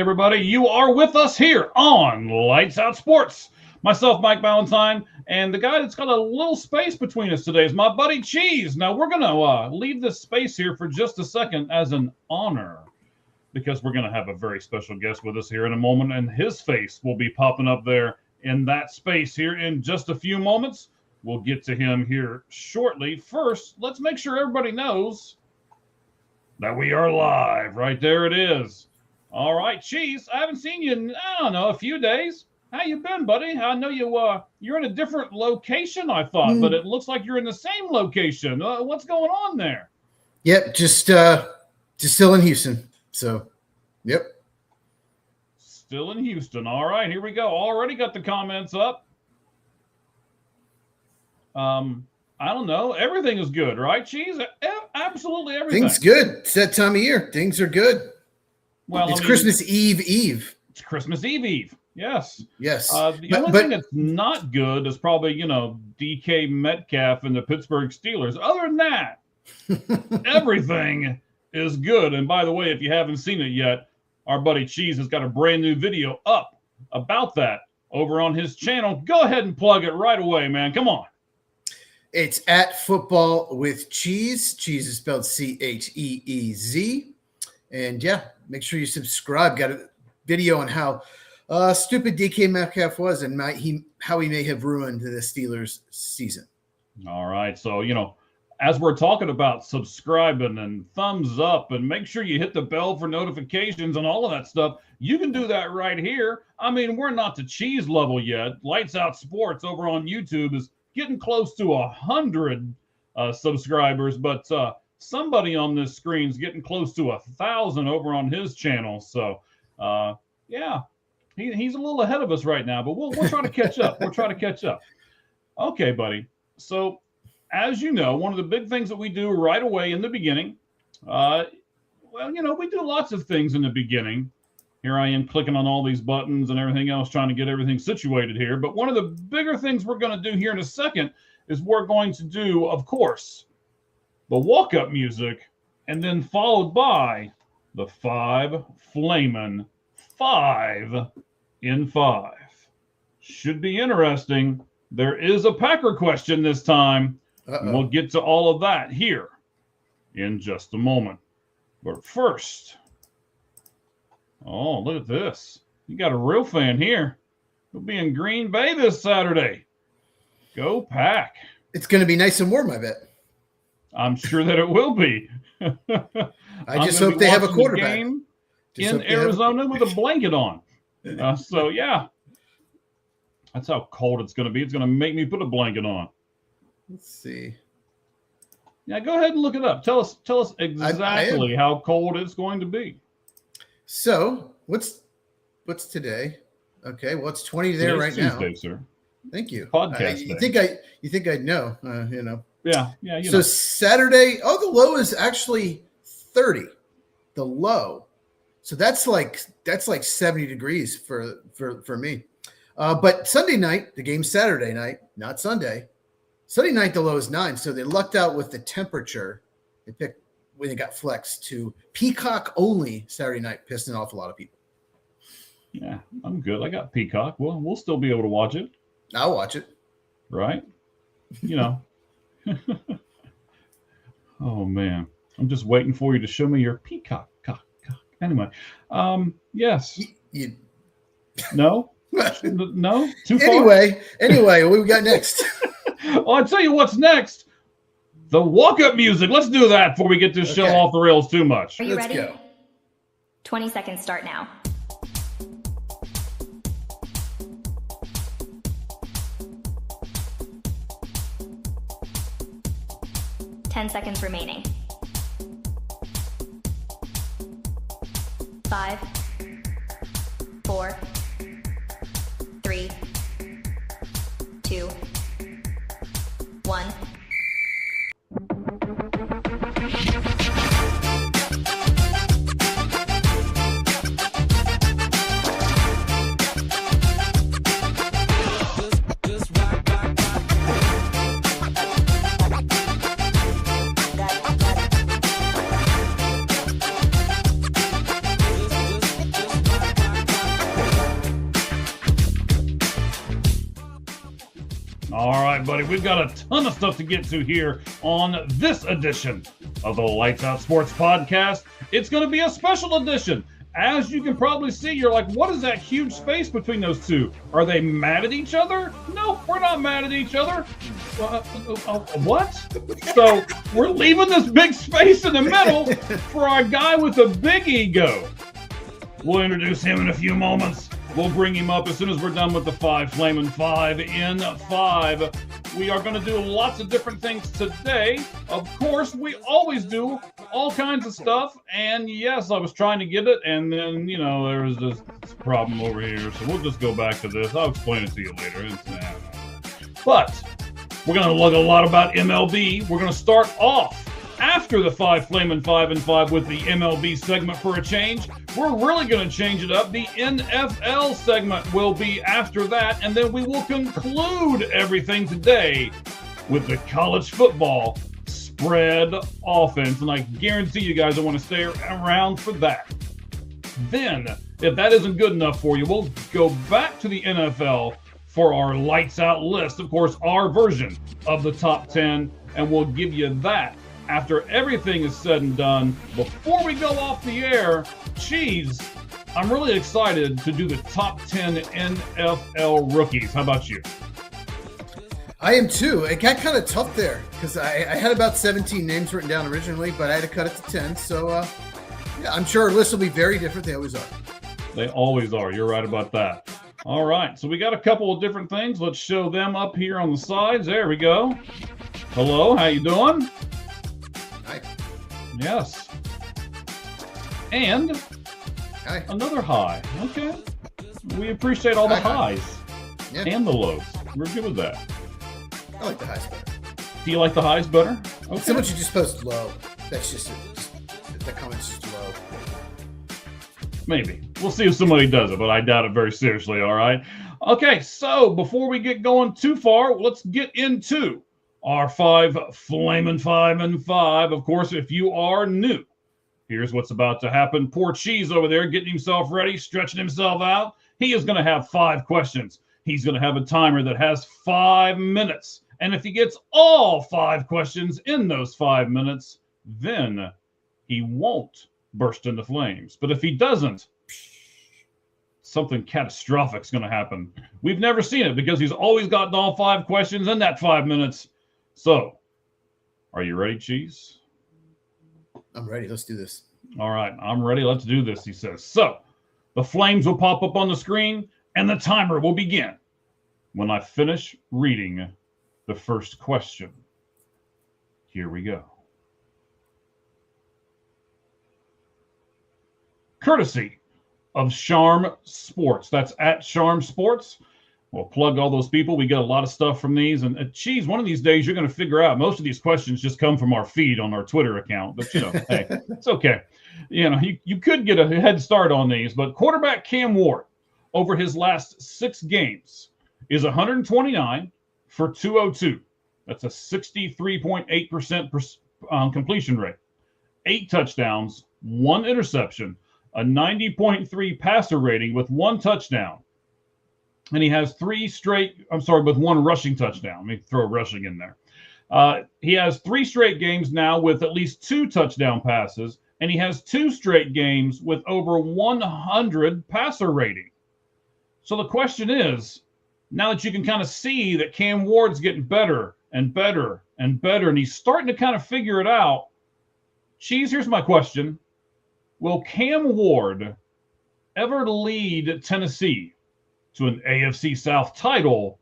everybody. You are with us here on Lights Out Sports. Myself, Mike Valentine, and the guy that's got a little space between us today is my buddy Cheese. Now, we're going to leave this space here for just a second as an honor, because we're going to have a very special guest with us here in a moment, and his face will be popping up there in that space here in just a few moments. We'll get to him here shortly. First, let's make sure everybody knows that we are live. Right there it is. All right, Cheese, I haven't seen you in, I don't know, a few days. How you been, buddy? I know you're in a different location, I thought, but it looks like you're in the same location. What's going on there? Yep, just still in Houston. So, yep. Still in Houston. All right, here we go. Already got the comments up. I don't know. Everything is good, right, Cheese? Absolutely everything. Things good. It's that time of year. Things are good. Well, it's Christmas Eve. It's Christmas Eve. Yes. Yes. The only thing that's not good is probably, DK Metcalf and the Pittsburgh Steelers. Other than that, everything is good. And by the way, if you haven't seen it yet, our buddy Cheese has got a brand new video up about that over on his channel. Go ahead and plug it right away, man. Come on. It's at Football with Cheese. Cheese is spelled Cheez. And yeah, make sure you subscribe. Got a video on how stupid DK Metcalf was and how he may have ruined the Steelers season. All right. So, as we're talking about subscribing and thumbs up and make sure you hit the bell for notifications and all of that stuff, you can do that right here. I mean, we're not to Cheese level yet. Lights Out Sports over on YouTube is getting close to 100 subscribers, but somebody on this screen is getting close to 1,000 over on his channel. So, yeah, he's a little ahead of us right now, but we'll try to catch up. We'll try to catch up. Okay, buddy. So, as you know, one of the big things that we do right away in the beginning, we do lots of things in the beginning. Here I am clicking on all these buttons and everything else, trying to get everything situated here. But one of the bigger things we're going to do here in a second is we're going to do, of course, the walk-up music, and then followed by the 5 Flamin' 5 in 5. Should be interesting. There is a Packer question this time. We'll get to all of that here in just a moment. But first, oh, look at this. You got a real fan here. We'll be in Green Bay this Saturday. Go Pack. It's going to be nice and warm, I bet. I'm sure that it will be. I just hope they have a quarterback. Game in Arizona with a blanket on. So, yeah. That's how cold it's going to be. It's going to make me put a blanket on. Let's see. Yeah, go ahead and look it up. Tell us exactly how cold it's going to be. So, what's today? Okay, well, it's 20 there right now. Tuesday, sir. Thank you. Podcast you think I'd know? Yeah. So Saturday, the low is actually 30. The low, so that's like 70 degrees for me. But Sunday night, the game's Saturday night, not Sunday. Sunday night, the low is 9. So they lucked out with the temperature. They picked when they got flexed to Peacock only Saturday night, pissing off a lot of people. Yeah, I'm good. I got Peacock. We'll still be able to watch it. I'll watch it. Right? Oh man, I'm just waiting for you to show me your Peacock. Anyway, yes. No. No. Too far. Anyway, what we got next? Well, I'll tell you what's next. The walk-up music. Let's do that before we get this show off the rails too much. Are you ready? Go. 20 seconds start now. Ten seconds remaining. 5, 4, 3, 2, 1. We've got a ton of stuff to get to here on this edition of the Lights Out Sports Podcast. It's going to be a special edition. As you can probably see, you're like, what is that huge space between those two? Are they mad at each other? No, we're not mad at each other. What? So we're leaving this big space in the middle for our guy with a big ego. We'll introduce him in a few moments. We'll bring him up as soon as we're done with the Five Flamin' Five in 5. We are going to do lots of different things today. Of course, we always do all kinds of stuff. And yes, I was trying to get it, and then, there was this problem over here. So we'll just go back to this. I'll explain it to you later. But we're going to look a lot about MLB. We're going to start off after the Five Flamin' 5 and 5 with the MLB segment for a change. We're really going to change it up. The NFL segment will be after that, and then we will conclude everything today with the college football spread offense, and I guarantee you guys will want to stay around for that. Then, if that isn't good enough for you, we'll go back to the NFL for our lights out list, of course, our version of the top 10, and we'll give you that after everything is said and done. Before we go off the air, Cheese, I'm really excited to do the top 10 NFL rookies. How about you? I am too. It got kind of tough there because I had about 17 names written down originally, but I had to cut it to 10. So, yeah, I'm sure our list will be very different. They always are. They always are. You're right about that. All right. So we got a couple of different things. Let's show them up here on the sides. There we go. Hello. How you doing? Hi. Yes. And Hi. Another high. Okay. We appreciate all the highs and the lows. We're good with that. I like the highs better. Do you like the highs better? Okay. Someone should just post low. That's just the comment's just low. Maybe. We'll see if somebody does it, but I doubt it very seriously, all right? Okay, so before we get going too far, let's get into our Five Flamin' 5 and 5. Of course, if you are new, here's what's about to happen. Poor Cheese over there getting himself ready, stretching himself out. He is going to have 5 questions. He's going to have a timer that has 5 minutes. And if he gets all 5 questions in those 5 minutes, then he won't burst into flames. But if he doesn't, something catastrophic is going to happen. We've never seen it because he's always gotten all 5 questions in that 5 minutes. So, are you ready, Cheese? I'm ready. Let's do this. All right, I'm ready. Let's do this, he says. So, the flames will pop up on the screen, and the timer will begin when I finish reading the first question. Here we go. Courtesy of Charm Sports. That's at Charm Sports. We'll plug all those people. We get a lot of stuff from these. And Cheese, one of these days you're going to figure out most of these questions just come from our feed on our Twitter account. But, hey, it's okay. You could get a head start on these. But quarterback Cam Ward, over his last 6 games, is 129 for 202. That's a 63.8% completion rate. 8 touchdowns, 1 interception, a 90.3 passer rating with 1 touchdown. And he has with 1 rushing touchdown. Let me throw rushing in there. He has 3 straight games now with at least 2 touchdown passes, and he has 2 straight games with over 100 passer rating. So the question is, now that you can kind of see that Cam Ward's getting better and better and better, and he's starting to kind of figure it out, Cheese, here's my question. Will Cam Ward ever lead Tennessee to an AFC South title?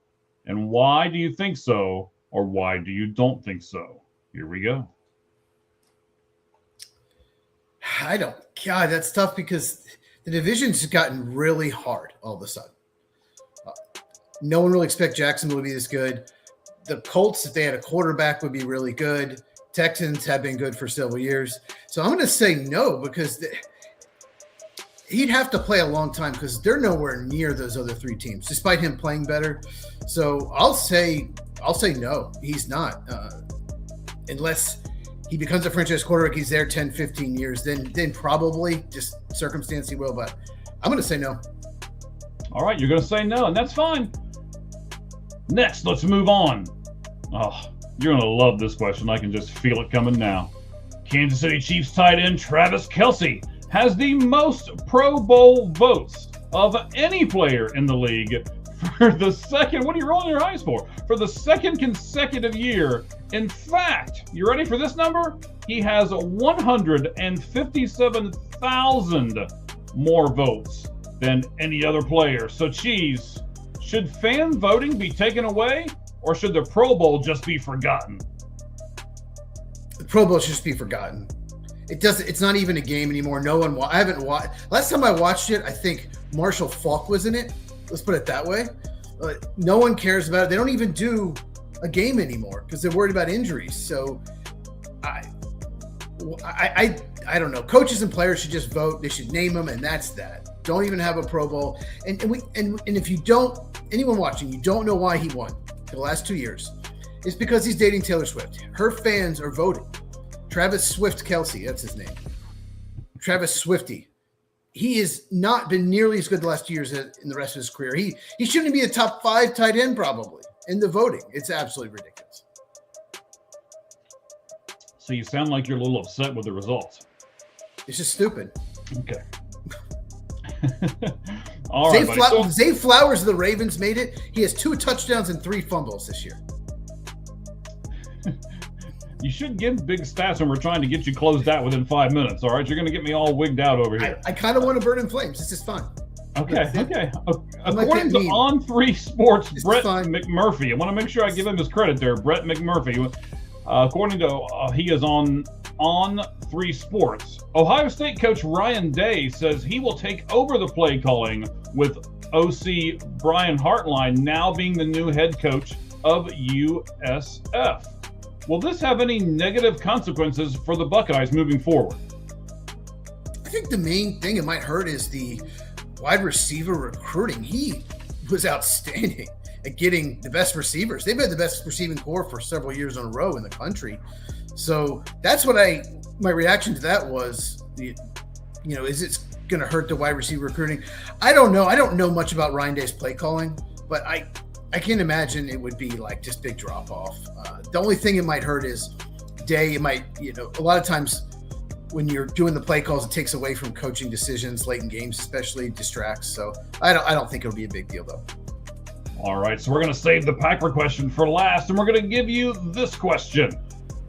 And why do you think so? Or why do you don't think so? Here we go. God, that's tough because the division's gotten really hard all of a sudden. No one really expects Jacksonville to be this good. The Colts, if they had a quarterback, would be really good. Texans have been good for several years. So I'm going to say no because he'd have to play a long time because they're nowhere near those other 3 teams, despite him playing better. So I'll say no, he's not. Unless he becomes a franchise quarterback, he's there 10, 15 years, then probably just circumstance he will. But I'm going to say no. All right, you're going to say no, and that's fine. Next, let's move on Oh, you're going to love this question. I can just feel it coming now. Kansas City Chiefs tight end Travis Kelce has the most Pro Bowl votes of any player in the league for the second, what are you rolling your eyes for? For the second consecutive year. In fact, you ready for this number? He has 157,000 more votes than any other player. So, Cheese, should fan voting be taken away, or should the Pro Bowl just be forgotten? The Pro Bowl should just be forgotten. It's not even a game anymore. I haven't watched. Last time I watched it, I think Marshall Faulk was in it. Let's put it that way. No one cares about it. They don't even do a game anymore because they're worried about injuries. So I don't know. Coaches and players should just vote. They should name them, and that's that. Don't even have a Pro Bowl. And if you don't, anyone watching, you don't know why he won for the last 2 years. It's because he's dating Taylor Swift. Her fans are voting. Travis Swift Kelce, that's his name. Travis Swifty. He has not been nearly as good the last 2 years in the rest of his career. He shouldn't be a top 5 tight end probably in the voting. It's absolutely ridiculous. So you sound like you're a little upset with the results. It's just stupid. Okay. All right, Zay Flowers of the Ravens made it. He has 2 touchdowns and 3 fumbles this year. You should give big stats when we're trying to get you closed out within 5 minutes, all right? You're going to get me all wigged out over here. I kind of want to burn in flames. This is fun. Okay. According to On3 Sports, Brett McMurphy, I want to make sure I give him his credit there, Brett McMurphy. According to, he is on 3 Sports. Ohio State coach Ryan Day says he will take over the play calling with OC Brian Hartline now being the new head coach of USF. Will this have any negative consequences for the Buckeyes moving forward? I think the main thing it might hurt is the wide receiver recruiting. He was outstanding at getting the best receivers. They've had the best receiving core for several years in a row in the country. So that's what my reaction to that was, is it going to hurt the wide receiver recruiting? I don't know. I don't know much about Ryan Day's play calling, but I can't imagine it would be like just big drop off. The only thing it might hurt is Day. It might, a lot of times when you're doing the play calls, it takes away from coaching decisions late in games, especially distracts. So I don't think it'll be a big deal though. All right, so we're going to save the Packer question for last, and we're going to give you this question.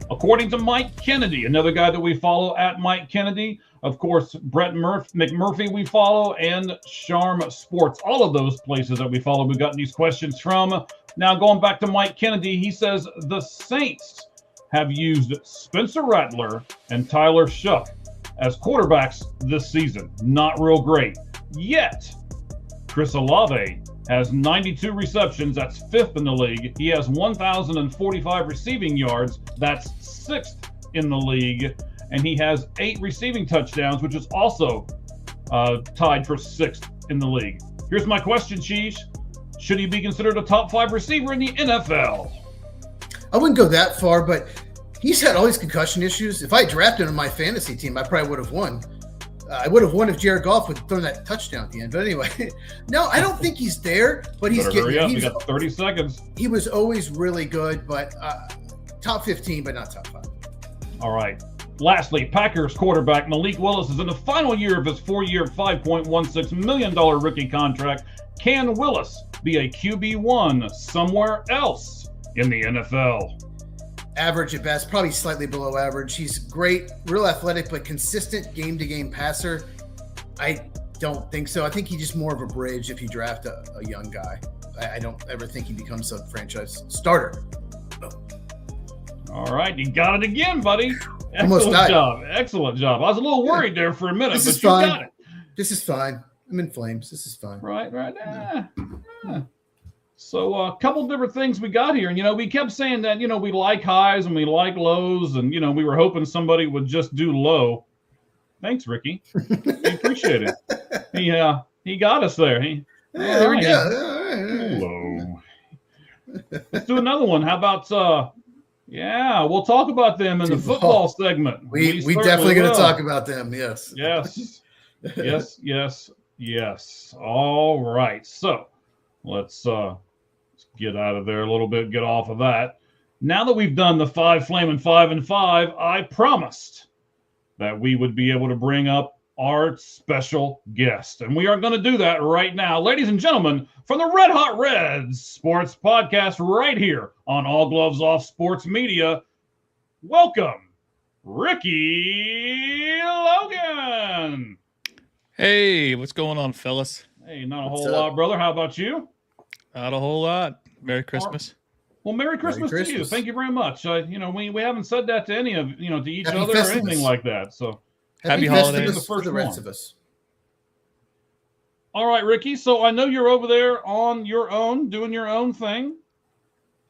According to Mike Kennedy, another guy that we follow at Mike Kennedy, of course, Brett McMurphy we follow, and Sharm Sports, all of those places that we follow, we've gotten these questions from. Now, going back to Mike Kennedy, he says the Saints have used Spencer Rattler and Tyler Shough as quarterbacks this season. Not real great. Yet, Chris Olave has 92 receptions. That's 5th in the league. He has 1,045 receiving yards. That's 6th in the league. And he has 8 receiving touchdowns, which is also tied for 6th in the league. Here's my question, Cheese. Should he be considered a top 5 receiver in the NFL? I wouldn't go that far, but he's had all these concussion issues. If I drafted him on my fantasy team, I probably would have won. I would have won if Jared Goff would have thrown that touchdown at the end. But anyway, no, I don't think he's there. But he's getting. Hurry up. You got 30 seconds. He was always really good, but top 15, but not top 5. All right. Lastly, Packers quarterback Malik Willis is in the final year of his 4-year, $5.16 million rookie contract. Can Willis be a QB1 somewhere else in the NFL? Average at best, probably slightly below average. He's great, real athletic, but consistent game-to-game passer. I don't think so. I think he's just more of a bridge if you draft a young guy. I don't ever think he becomes a franchise starter. All right, you got it again, buddy. Almost died. Excellent job. I was a little worried there for a minute, but you got it. This is fine. I'm in flames. This is fine. Right. So a couple different things we got here. And, we kept saying that, we like highs and we like lows. And, we were hoping somebody would just do low. Thanks, Ricky. We appreciate it. He got us there. There we go. Low. Let's do another one. How about, we'll talk about them in the football segment. We definitely going to talk about them. Yes. Yes. All right. So let's get out of there a little bit, get off of that. now that we've done the 5 Flamin' 5 and 5, I promised that we would be able to bring up our special guest. And we are going to do that right now. Ladies and gentlemen, from the Red Hot Reds Sports Podcast right here on All Gloves Off Sports Media, welcome, Ricky Logan. Hey, what's going on, fellas? Hey, not a whole lot, brother. How about you? Not a whole lot. Merry Christmas. Well, Merry Christmas to you. Thank you very much. We haven't said that to any of, to each Happy other Festivus. or anything like that. So Happy Festivus holidays for the rest of us. All right, Ricky. So I know you're over there on your own, doing your own thing.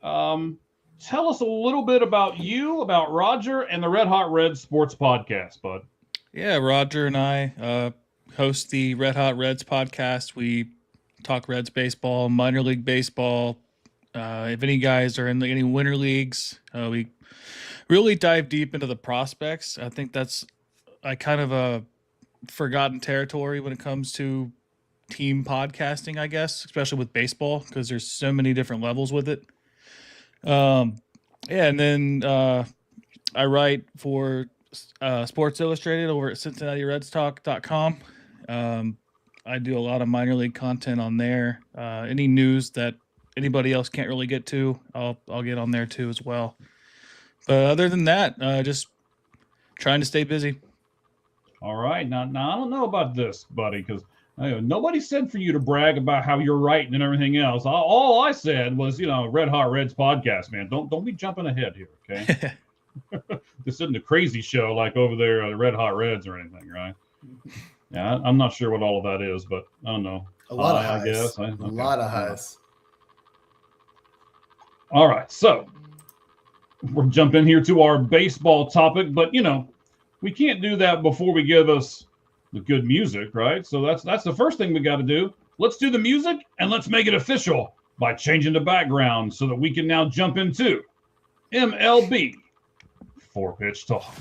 Tell us a little bit about you, about Roger, and the Red Hot Reds Sports Podcast, bud. Yeah, Roger and I host the Red Hot Reds podcast. We talk Reds baseball, minor league baseball. If any guys are in any winter leagues, we really dive deep into the prospects. I think that's kind of a forgotten territory when it comes to team podcasting, I guess, especially with baseball, because there's so many different levels with it. And then I write for Sports Illustrated over at CincinnatiRedsTalk.com. I do a lot of minor league content on there. Any news that anybody else can't really get to, I'll get on there too as well. But other than that, just trying to stay busy. All right. Now I don't know about this, buddy, because nobody said for you to brag about how you're writing and everything else. All I said was, Red Hot Reds podcast, man. Don't be jumping ahead here, okay? This isn't a crazy show like over there, the Red Hot Reds or anything, right? Yeah, I'm not sure what all of that is, but I don't know. A lot of highs. I guess. A lot of highs. All right, so we're jumping here to our baseball topic, but we can't do that before we give us the good music, right? So that's the first thing we got to do. Let's do the music and let's make it official by changing the background so that we can now jump into MLB 4-Pitch Talk.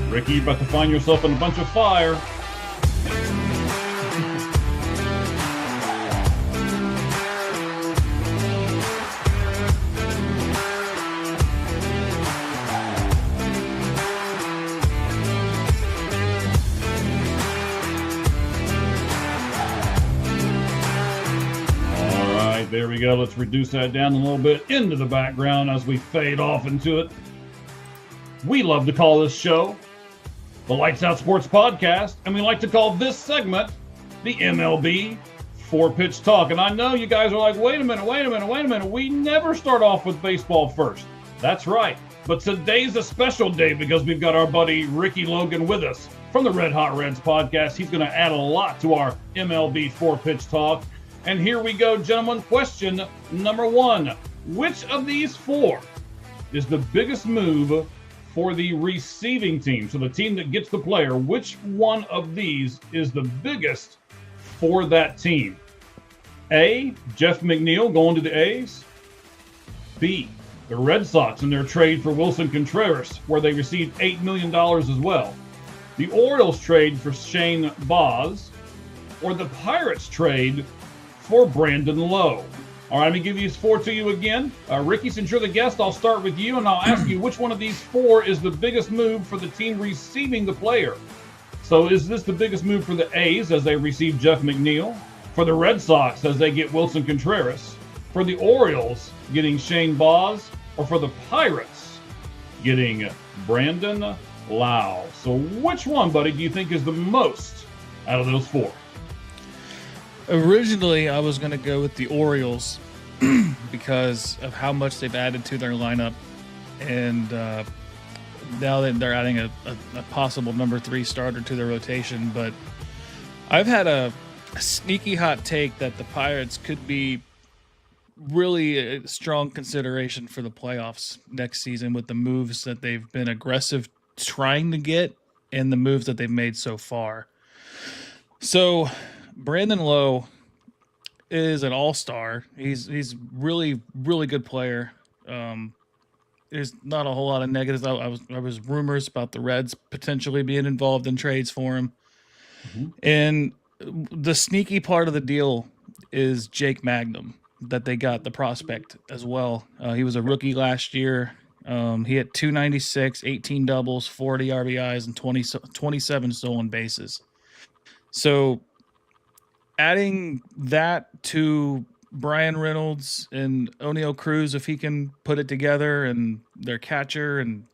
Ricky, you're about to find yourself in a bunch of fire. All right, there we go. Let's reduce that down a little bit into the background as we fade off into it. We love to call this show the Lights Out Sports Podcast, and we like to call this segment the MLB 4-Pitch Talk. And I know you guys are like, wait a minute. We never start off with baseball first. That's right. But today's a special day because we've got our buddy Ricky Logan with us from the Red Hot Reds Podcast. He's going to add a lot to our MLB 4-Pitch Talk. And here we go, gentlemen. Question number 1. Which of these 4 is the biggest move for the receiving team? So the team that gets the player, which one of these is the biggest for that team? A, Jeff McNeil going to the A's. B, the Red Sox in their trade for Wilson Contreras, where they received $8 million as well. The Orioles trade for Shane Baz, or the Pirates trade for Brandon Lowe. All right, let me give these 4 to you again. Ricky, since you're the guest, I'll start with you, and I'll ask you which one of these 4 is the biggest move for the team receiving the player. So is this the biggest move for the A's as they receive Jeff McNeil, for the Red Sox as they get Wilson Contreras, for the Orioles getting Shane Baz, or for the Pirates getting Brandon Lowe? So which one, buddy, do you think is the most out of those 4? Originally, I was going to go with the Orioles because of how much they've added to their lineup. And now that they're adding a possible number 3 starter to their rotation. But I've had a sneaky hot take that the Pirates could be really a strong consideration for the playoffs next season with the moves that they've been aggressive trying to get and the moves that they've made so far. So Brandon Lowe is an all-star. He's really, really good player. there's not a whole lot of negatives. I was rumors about the Reds potentially being involved in trades for him. Mhm. And the sneaky part of the deal is Jake Magnum, that they got the prospect as well. He was a rookie last year. He had 296, 18 doubles, 40 RBIs, and 27 stolen bases. So adding that to Brian Reynolds and O'Neal Cruz, if he can put it together, and their catcher, and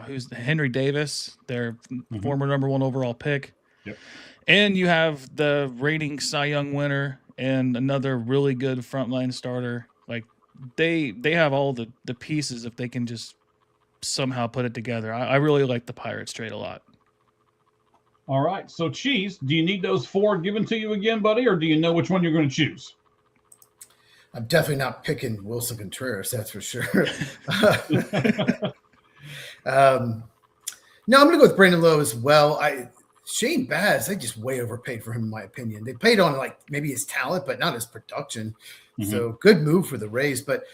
who's Henry Davis, their former #1 overall pick. Yep. And you have the reigning Cy Young winner and another really good frontline starter. Like they have all the pieces if they can just somehow put it together. I really like the Pirates trade a lot. All right. So, Cheese, do you need those 4 given to you again, buddy, or do you know which one you're going to choose? I'm definitely not picking Wilson Contreras, that's for sure. No, I'm going to go with Brandon Lowe as well. Shane Baz, they just way overpaid for him, in my opinion. They paid on like maybe his talent, but not his production. So good move for the Rays. But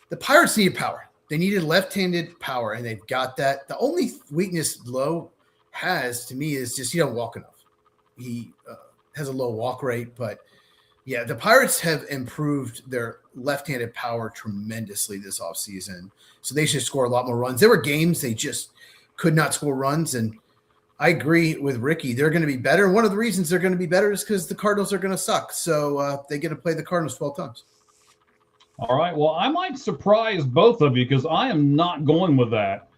the Pirates needed power. They needed left-handed power, and they've got that. The only weakness Lowe has, to me, is just he don't walk enough. He has a low walk rate, but yeah, the Pirates have improved their left-handed power tremendously this offseason. So they should score a lot more runs. There were games they just could not score runs, and I agree with Ricky. They're going to be better. And one of the reasons they're going to be better is because the Cardinals are going to suck. So they get to play the Cardinals 12 times. All right. Well, I might surprise both of you because I am not going with that.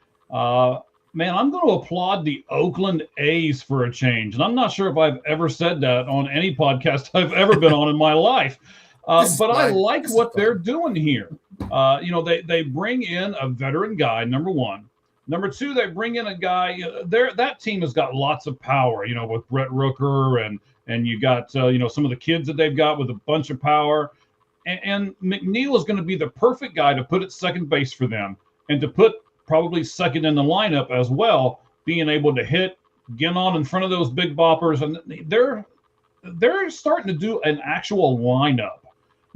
Man, I'm going to applaud the Oakland A's for a change. And I'm not sure if I've ever said that on any podcast I've ever been on in my life. But I like what they're doing here. They bring in a veteran guy, number one. Number two, they bring in a guy. That team has got lots of power, with Brett Rooker and you got some of the kids that they've got with a bunch of power. And McNeil is going to be the perfect guy to put at second base for them and to put probably second in the lineup as well, being able to get on in front of those big boppers. And they're starting to do an actual lineup.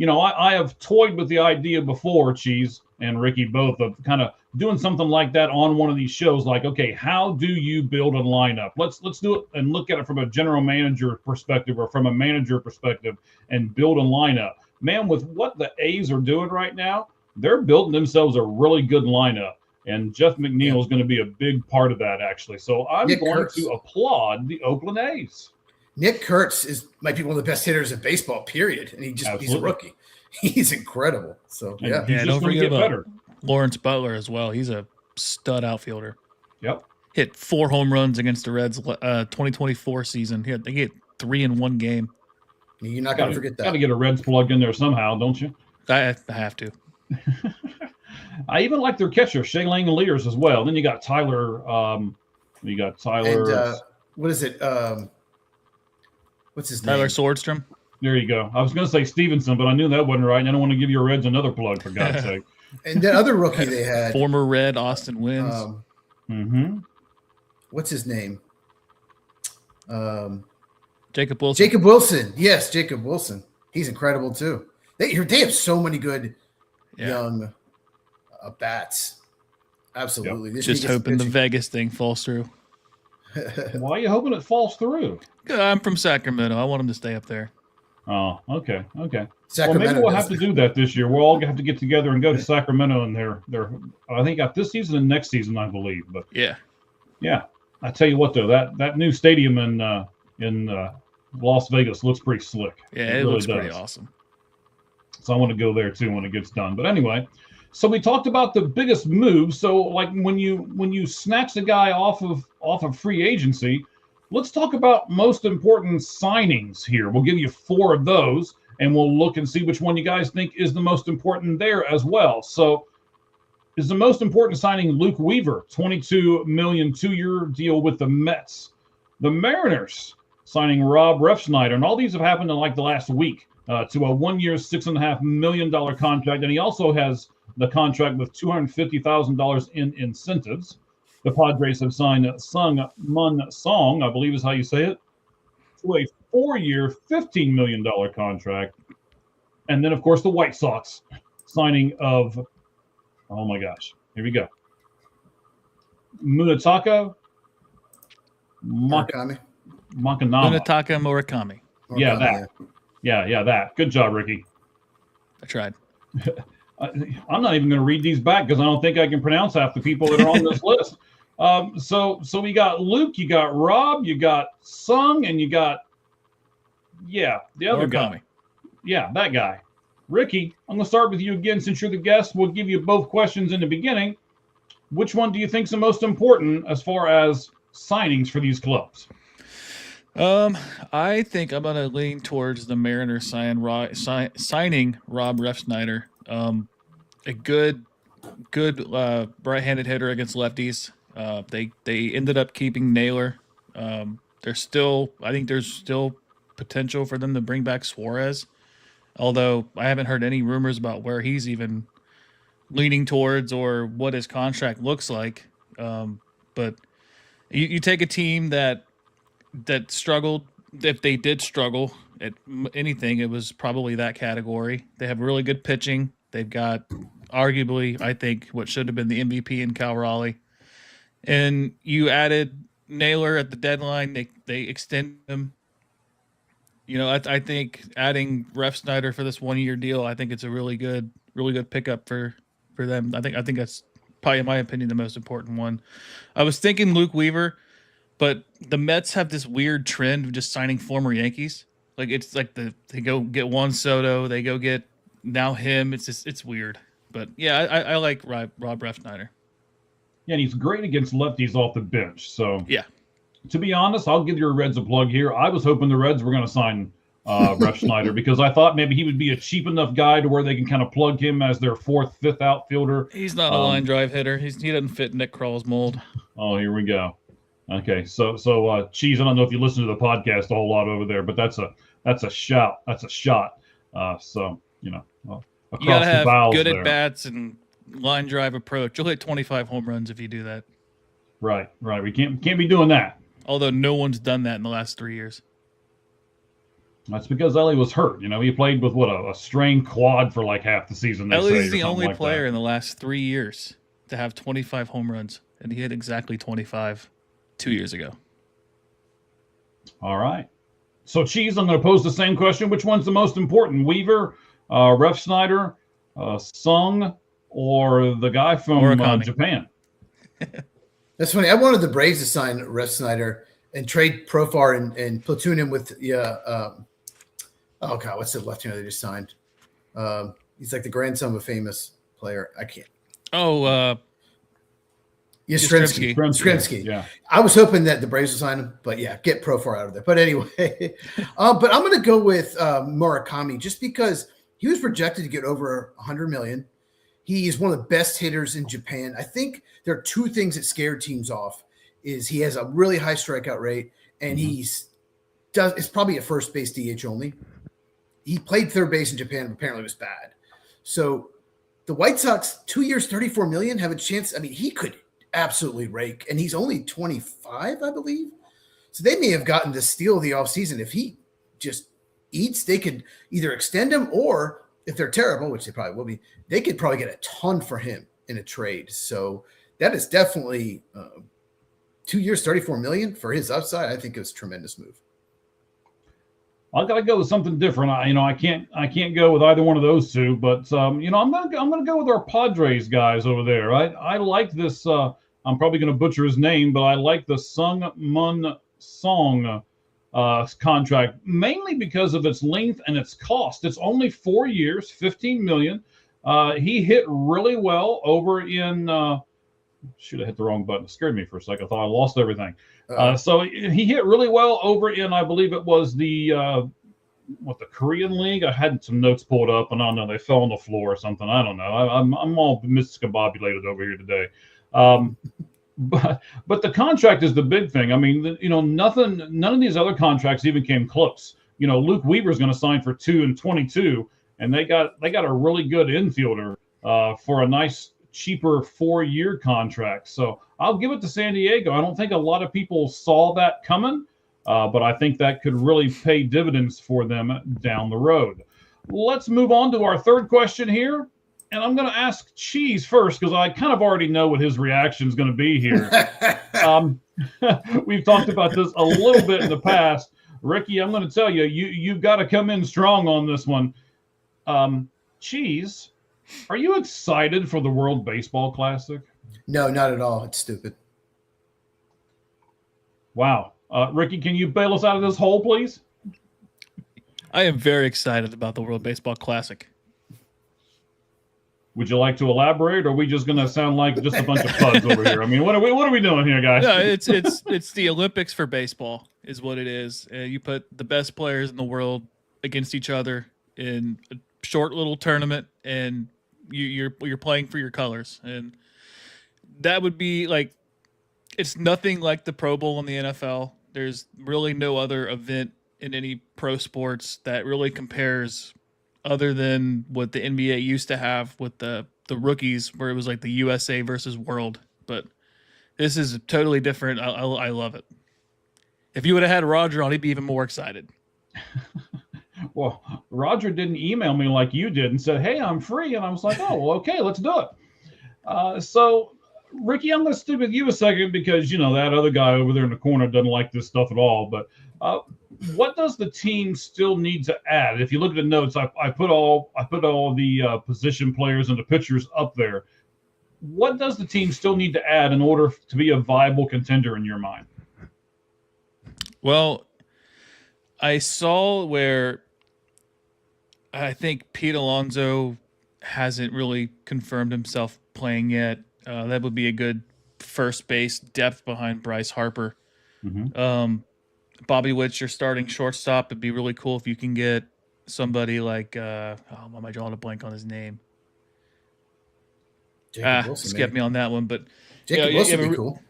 I have toyed with the idea before, Cheese and Ricky both, of kind of doing something like that on one of these shows. Like, okay, how do you build a lineup? Let's do it and look at it from a general manager perspective or from a manager perspective and build a lineup. Man, with what the A's are doing right now, they're building themselves a really good lineup. And Jeff McNeil is going to be a big part of that, actually. So I'm going to applaud the Oakland A's. Nick Kurtz might be one of the best hitters in baseball, period. And he's a rookie. He's incredible. So, yeah. He's just going to get better. Lawrence Butler as well. He's a stud outfielder. Yep. Hit 4 home runs against the Reds 2024 season. He hit 3 in one game. You're not going to forget that. Got to get a Reds plug in there somehow, don't you? I have to. I even like their catcher, Shea Langeliers, as well. Then you got Tyler. And, what is it? What's his name? Tyler name? Swordstrom. There you go. I was going to say Stevenson, but I knew that wasn't right, and I don't want to give your Reds another plug, for God's sake. And the other rookie they had. Former Red Austin Wynns. What's his name? Jacob Wilson. Jacob Wilson. Yes, Jacob Wilson. He's incredible, too. They have so many good young bats. Absolutely. Yep. Just hoping the Vegas thing falls through. Why are you hoping it falls through? I'm from Sacramento. I want him to stay up there. Oh, okay. Sacramento, well, maybe we'll have to do that this year. We'll all have to get together and go to Sacramento, and they're I think got this season and next season, I believe. But yeah. I tell you what, though, that new stadium in Las Vegas looks pretty slick. Yeah, it really looks pretty awesome. So I want to go there too when it gets done. But anyway, so we talked about the biggest move. So like when you snatch the guy off of free agency, let's talk about most important signings here. We'll give you 4 of those, and we'll look and see which one you guys think is the most important there as well. So is the most important signing Luke Weaver, $22 million 2-year deal with the Mets. The Mariners signing Rob Refsnyder, and all these have happened in like the last week, to a 1-year, $6.5 million contract, and he also has the contract with $250,000 in incentives. The Padres have signed Sung Mun Song, I believe is how you say it, to a 4-year, $15 million contract. And then, of course, the White Sox signing of Oh my gosh. Here we go. Munetaka Murakami. Makanama. Munetaka Murakami. Yeah, Murakami, that. Yeah, that. Good job, Ricky. I tried. I'm not even going to read these back because I don't think I can pronounce half the people that are on this list. So we got Luke, you got Rob, you got Sung, and you got the other guy. Yeah, that guy. Ricky, I'm going to start with you again since you're the guest. We'll give you both questions in the beginning. Which one do you think is the most important as far as signings for these clubs? I think I'm gonna lean towards the Mariners signing Rob Refsnyder. A good right-handed hitter against lefties. They ended up keeping Naylor. I think there's still potential for them to bring back Suarez, although I haven't heard any rumors about where he's even leaning towards or what his contract looks like. But you take a team that struggled. If they did struggle at anything, it was probably that category. They have really good pitching. They've got arguably, I think, what should have been the MVP in Cal Raleigh. And you added Naylor at the deadline. They extended him. You know, I think adding Refsnyder for this 1-year deal, I think it's a really good pickup for them. I think that's probably, in my opinion, the most important one. I was thinking Luke Weaver, but the Mets have this weird trend of just signing former Yankees. Like it's like they go get Juan Soto, they go get now him. It's weird. But yeah, I like Rob Refsnyder. Yeah, and he's great against lefties off the bench. So yeah, to be honest, I'll give your Reds a plug here. I was hoping the Reds were going to sign Refsnyder because I thought maybe he would be a cheap enough guy to where they can kind of plug him as their 4th, 5th outfielder. He's not a line drive hitter. He doesn't fit Nick Krall's mold. Oh, here we go. Okay, so Cheese, I don't know if you listen to the podcast a whole lot over there, but that's a shot. That's a shot. So you know, across you gotta the have bows good there. at bats and line drive approach. You'll hit 25 home runs if you do that. Right. We can't be doing that. Although no one's done that in the last 3 years. That's because Ellie was hurt. You know, he played with a strained quad for like half the season. Ellie's the only player in the last 3 years to have 25 home runs, and he hit exactly 25 2 years ago. All right. So, Cheese, I'm going to pose the same question. Which one's the most important? Weaver, Refsnyder, Sung, or the guy from Japan? That's funny. I wanted the Braves to sign Refsnyder and trade Profar and platoon him with what's the left-hander they just signed? He's like the grandson of a famous player. I can't. Yastrzemski. Yeah. I was hoping that the Braves would sign him, but yeah, get Profar out of there. But anyway, but I'm going to go with Murakami just because he was projected to get over $100 million. He is one of the best hitters in Japan. I think there are two things that scare teams off: is he has a really high strikeout rate, and it's probably a first base DH only. He played third base in Japan, but apparently was bad. So the White Sox, 2 years, $34 million, have a chance. I mean, he could absolutely rake, and he's only 25, I believe. So they may have gotten the steal of the offseason. If he just eats, they could either extend him, or if they're terrible, which they probably will be, they could probably get a ton for him in a trade. So that is definitely 2 years, $34 million for his upside. I think it was a tremendous move. I got to go with something different. I can't go with either one of those two, but I'm gonna go with our Padres guys over there. I like this. I'm probably gonna butcher his name, but I like the Sung Mun Song contract mainly because of its length and its cost. It's only 4 years, $15 million. He hit really well over in. Should have hit the wrong button. It scared me for a second. I thought I lost everything. So he hit really well over in, I believe it was the Korean League. I had some notes pulled up, and I don't know, they fell on the floor or something. I don't know. I'm all miscombobulated over here today. But the contract is the big thing. I mean, none of these other contracts even came close. Luke Weaver's going to sign for 2 and 22, and they got a really good infielder for a nice, cheaper 4-year contract. So I'll give it to San Diego. I don't think a lot of people saw that coming, but I think that could really pay dividends for them down the road. Let's move on to our third question here. And I'm going to ask Cheese first because I kind of already know what his reaction is going to be here. We've talked about this a little bit in the past. Ricky, I'm going to tell you, you've got to come in strong on this one. Cheese, are you excited for the World Baseball Classic? No, not at all. It's stupid. Wow. Ricky, can you bail us out of this hole, please? I am very excited about the World Baseball Classic. Would you like to elaborate, or are we just going to sound like just a bunch of puds over here? I mean, what are we doing here, guys? No, it's the Olympics for baseball is what it is. You put the best players in the world against each other in a short little tournament, and you're playing for your colors, and that would be like, it's nothing like the Pro Bowl in the NFL. There's really no other event in any pro sports that really compares, other than what the NBA used to have with the rookies, where it was like the USA versus world. But this is totally different. I love it. If you would have had Roger on, he'd be even more excited. Well, Roger didn't email me like you did and said, "Hey, I'm free," and I was like, "Oh, well, okay, let's do it." So, Ricky, I'm going to stick with you a second because that other guy over there in the corner doesn't like this stuff at all. But what does the team still need to add? If you look at the notes, I put all the position players and the pitchers up there. What does the team still need to add in order to be a viable contender in your mind? Well, I saw where I think Pete Alonso hasn't really confirmed himself playing yet. That would be a good first base depth behind Bryce Harper. Mm-hmm. Bobby Witt, your starting shortstop. It'd be really cool if you can get somebody like why am I drawing a blank on his name? Wilson, skip me on that one, but Jacob Wilson would be cool.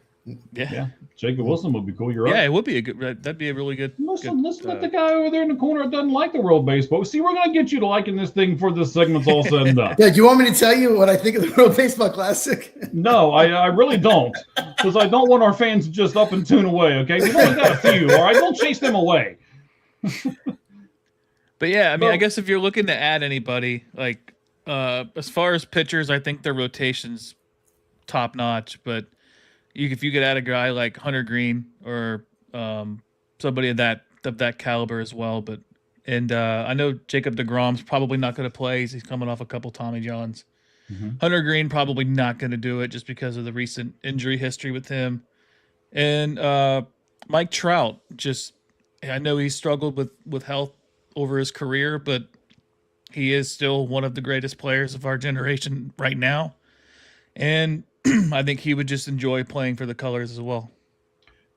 Yeah, Jacob Wilson would be cool. You're right. Yeah, it would be a good. That'd be a really good. Listen to the guy over there in the corner that doesn't like the World Baseball. See, we're gonna get you to liking this thing before this segment's all said and done. Yeah, do you want me to tell you what I think of the World Baseball Classic? No, I really don't, because I don't want our fans to just up and tune away. Okay, we've only got a few. All right, don't chase them away. But yeah, I mean, I guess if you're looking to add anybody, like as far as pitchers, I think their rotation's top notch, but. If you could add a guy like Hunter Green or somebody of that caliber as well, but I know Jacob deGrom's probably not going to play. He's coming off a couple Tommy Johns. Mm-hmm. Hunter Green probably not going to do it just because of the recent injury history with him. And Mike Trout, I know he struggled with health over his career, but he is still one of the greatest players of our generation right now. And I think he would just enjoy playing for the colors as well.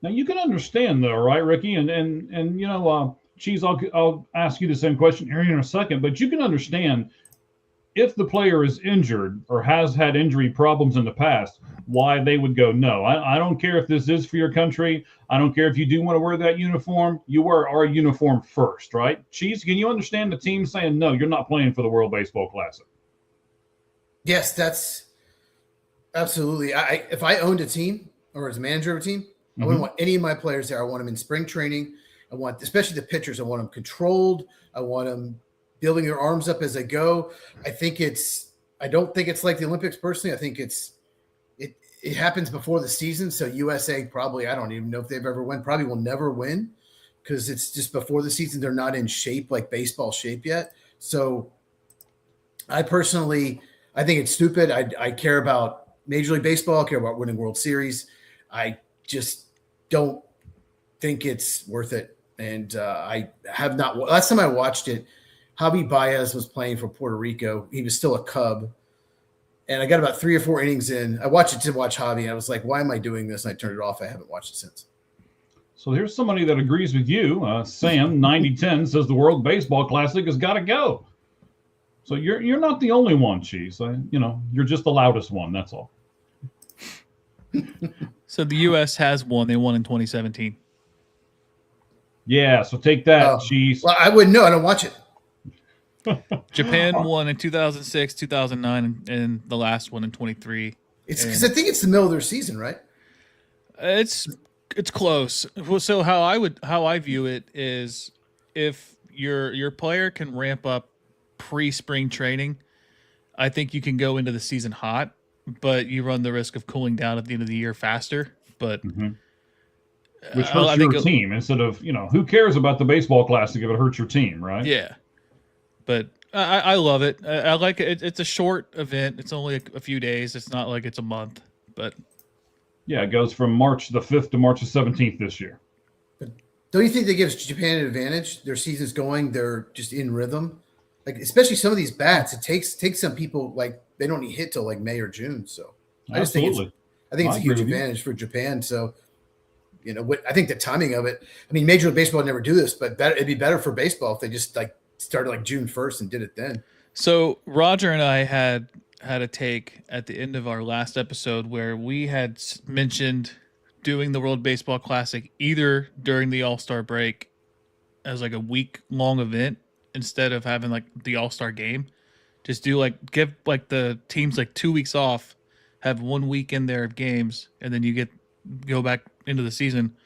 Now you can understand though, right, Ricky? And Cheese, I'll ask you the same question here in a second, but you can understand if the player is injured or has had injury problems in the past, why they would go, no, I don't care if this is for your country. I don't care if you do want to wear that uniform. You wear our uniform first, right? Cheese, can you understand the team saying, no, you're not playing for the World Baseball Classic? Yes, that's absolutely. If I owned a team or as a manager of a team, I wouldn't want any of my players there. I want them in spring training. I want, especially the pitchers, I want them controlled. I want them building their arms up as they go. I don't think it's like the Olympics personally. I think it happens before the season. So USA probably, I don't even know if they've ever won, probably will never win because it's just before the season. They're not in shape, like baseball shape yet. So I think it's stupid. I care about Major League Baseball. I care about winning World Series. I just don't think it's worth it. And I have not. Last time I watched it, Javi Baez was playing for Puerto Rico. He was still a Cub. And I got about 3 or 4 innings in. I watched it to watch Javi. And I was like, why am I doing this? And I turned it off. I haven't watched it since. So here's somebody that agrees with you. Sam, 9010, says the World Baseball Classic has got to go. So you're not the only one, Cheese. You're just the loudest one. That's all. So the U.S. has won. They won in 2017. Yeah, so take that, Cheese. Well, I wouldn't know. I don't watch it. Japan won in 2006, 2009, and the last one in 23. It's because I think it's the middle of their season, right? It's close. Well, so how I view it is if your player can ramp up pre-spring training, I think you can go into the season hot, but you run the risk of cooling down at the end of the year faster. But Which hurts I think your team instead of, who cares about the baseball classic if it hurts your team, right? yeah. But I love it. I like it. It's a short event. It's only a few days. It's not like it's a month. But Yeah, it goes from March the 5th to March the 17th this year. Don't you think that gives Japan an advantage? Their season's going, they're just in rhythm. Like especially some of these bats, it takes some people like they don't need hit till like May or June. So I just think it's a huge advantage for Japan. So I think the timing of it. I mean, Major League Baseball would never do this, but it'd be better for baseball if they just like started like June 1st and did it then. So Roger and I had a take at the end of our last episode where we had mentioned doing the World Baseball Classic either during the All-Star break as like a week-long event instead of having like the All-Star game. Just give like the teams like 2 weeks off, have 1 week in there of games, and then you go back into the season.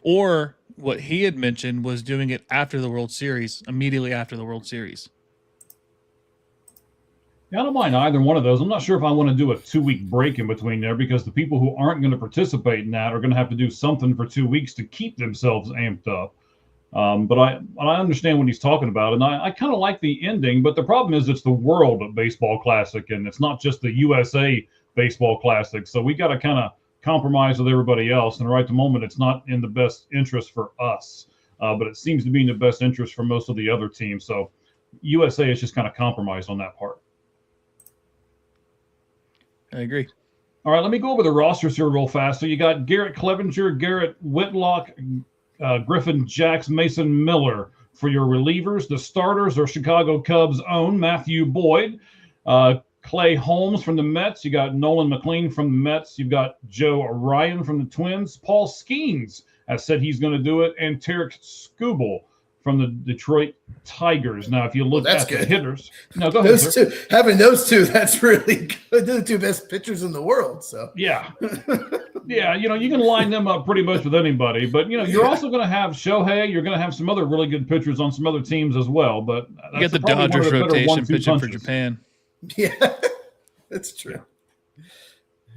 Or what he had mentioned was doing it after the World Series, immediately after the World Series. Yeah, I don't mind either one of those. I'm not sure if I want to do a 2-week break in between there because the people who aren't going to participate in that are going to have to do something for 2 weeks to keep themselves amped up. But I understand what he's talking about, and I kind of like the ending. But the problem is it's the World Baseball Classic, and it's not just the USA Baseball Classic. So we got to kind of compromise with everybody else. And right at the moment, it's not in the best interest for us, but it seems to be in the best interest for most of the other teams. So USA is just kind of compromised on that part. I agree. All right, let me go over the rosters here real fast. So you got Garrett Clevenger, Garrett Whitlock, Griffin Jacks, Mason Miller for your relievers. The starters are Chicago Cubs' own Matthew Boyd, Clay Holmes from the Mets. You got Nolan McLean from the Mets. You've got Joe Ryan from the Twins. Paul Skeens has said he's going to do it, and Tarek Skubal from the Detroit Tigers. Now, if you look at the hitters, no, go ahead. Having those two, that's really good. They're the two best pitchers in the world. So yeah, yeah, you can line them up pretty much with anybody. But you're also going to have Shohei. You're going to have some other really good pitchers on some other teams as well. But you got the Dodgers rotation pitching for Japan. Yeah, that's true.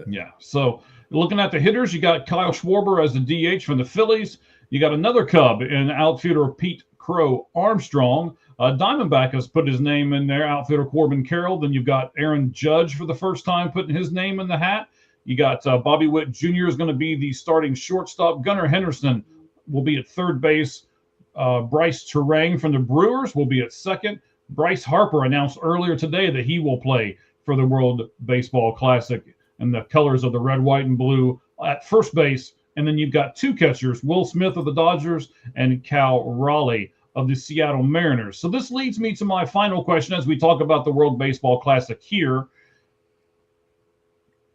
Yeah. So looking at the hitters, you got Kyle Schwarber as the DH from the Phillies. You got another Cub in outfielder Pete Crow Armstrong. Diamondback has put his name in there, outfielder Corbin Carroll. Then you've got Aaron Judge for the first time putting his name in the hat. You got Bobby Witt Jr. is going to be the starting shortstop. Gunnar Henderson will be at third base. Bryce Terang from the Brewers will be at second. Bryce Harper announced earlier today that he will play for the World Baseball Classic in the colors of the red, white, and blue at first base. And then you've got two catchers, Will Smith of the Dodgers and Cal Raleigh of the Seattle Mariners. So this leads me to my final question as we talk about the World Baseball Classic here.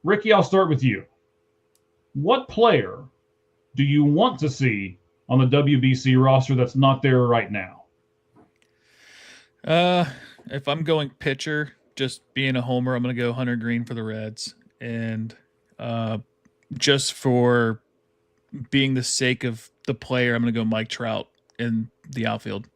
Ricky, I'll start with you. What player do you want to see on the WBC roster that's not there right now? If I'm going pitcher, just being a homer, I'm going to go Hunter Green for the Reds. And just for being the sake of the player, I'm going to go Mike Trout in the outfield.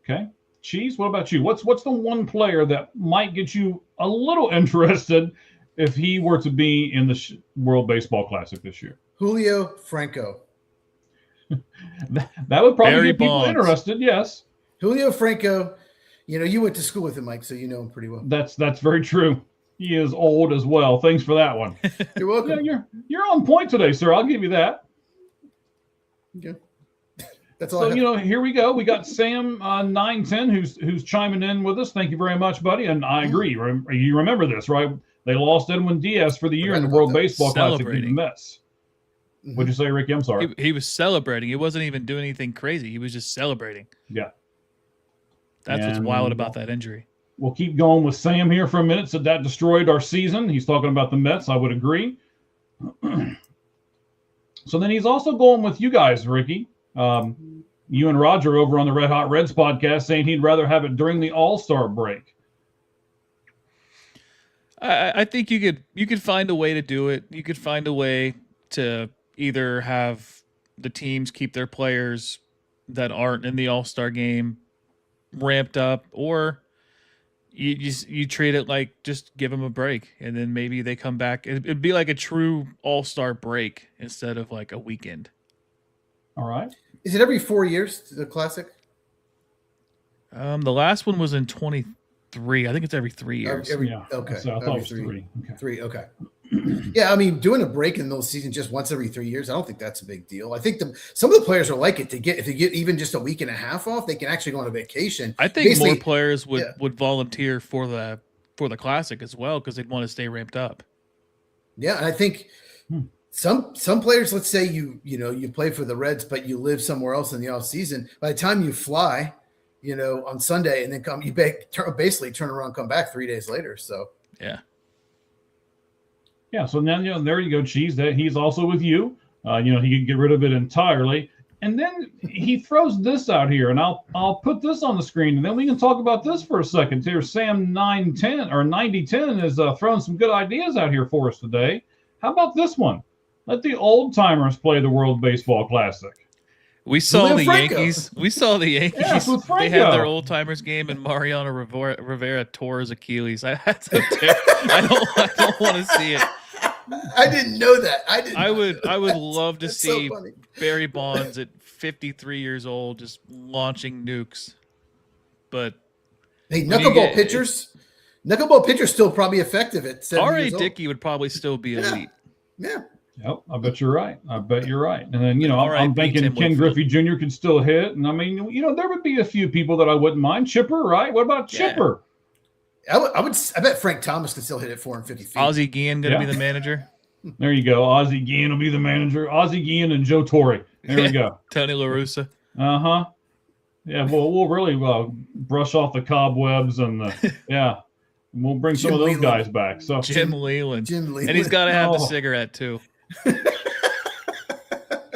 Okay. Cheese, what about you? What's the one player that might get you a little interested if he were to be in the World Baseball Classic this year? Julio Franco. That would probably get people interested, yes. Julio Franco, you went to school with him, Mike, so you know him pretty well. That's very true. He is old as well. Thanks for that one. You're welcome. Yeah, you're on point today, sir. I'll give you that. Okay. That's all. So here we go. We got Sam 910 who's chiming in with us. Thank you very much, buddy. And I agree. You remember this, right? They lost Edwin Diaz for the year in the World Baseball Classic to the Mets. Mm-hmm. What'd you say, Ricky? I'm sorry. He was celebrating. He wasn't even doing anything crazy. He was just celebrating. Yeah. What's wild about that injury. We'll keep going with Sam here for a minute. So that destroyed our season. He's talking about the Mets. I would agree. So then he's also going with you guys, Ricky. You and Roger over on the Red Hot Reds podcast saying he'd rather have it during the All-Star break. I think you could find a way to do it. You could find a way to either have the teams keep their players that aren't in the All-Star game ramped up, or you treat it like just give them a break, and then maybe they come back. It'd be like a true all-star break instead of like a weekend. All right. Is it every 4 years, the Classic? The last one was in 23. I think it's every 3 years. Okay. So I thought it was three. Okay. Three. Okay. Yeah, I mean, doing a break in those seasons just once every 3 years, I don't think that's a big deal. I think some of the players are like it. If they get even just a week and a half off, they can actually go on a vacation. I think more players would volunteer for the Classic as well because they'd want to stay ramped up. Yeah, and I think some players, let's say you play for the Reds, but you live somewhere else in the off season. By the time you fly, on Sunday and then you basically turn around, come back 3 days later. So yeah. Yeah, so now there you go, Cheese. That he's also with you. He can get rid of it entirely, and then he throws this out here, and I'll put this on the screen, and then we can talk about this for a second. Here, Sam 910 or 9010 is throwing some good ideas out here for us today. How about this one? Let the old timers play the World Baseball Classic. We saw the Yankees. We saw the Yankees. Yes, with they had their old timers game, and Mariano Rivera tore his Achilles. I don't want to see it. I didn't know that. I would love to see so Barry Bonds at 53 years old just launching nukes. But hey, knuckleball pitchers still probably effective at 7 R.A. years old. Dickey would probably still be elite. Yeah. Yep, I bet you're right. And then, I'm thinking Ken Griffey Jr. could still hit. And I mean, there would be a few people that I wouldn't mind. Chipper, right? What about Chipper? I bet Frank Thomas could still hit it 450 feet. Ozzie Guillen going to be the manager. There you go. Ozzie Guillen will be the manager. Ozzie Guillen and Joe Torre. There we go. Tony La Russa. Uh-huh. Yeah, we'll really brush off the cobwebs and we'll bring some of those guys back. So Jim Leland. And he's got to have the cigarette too.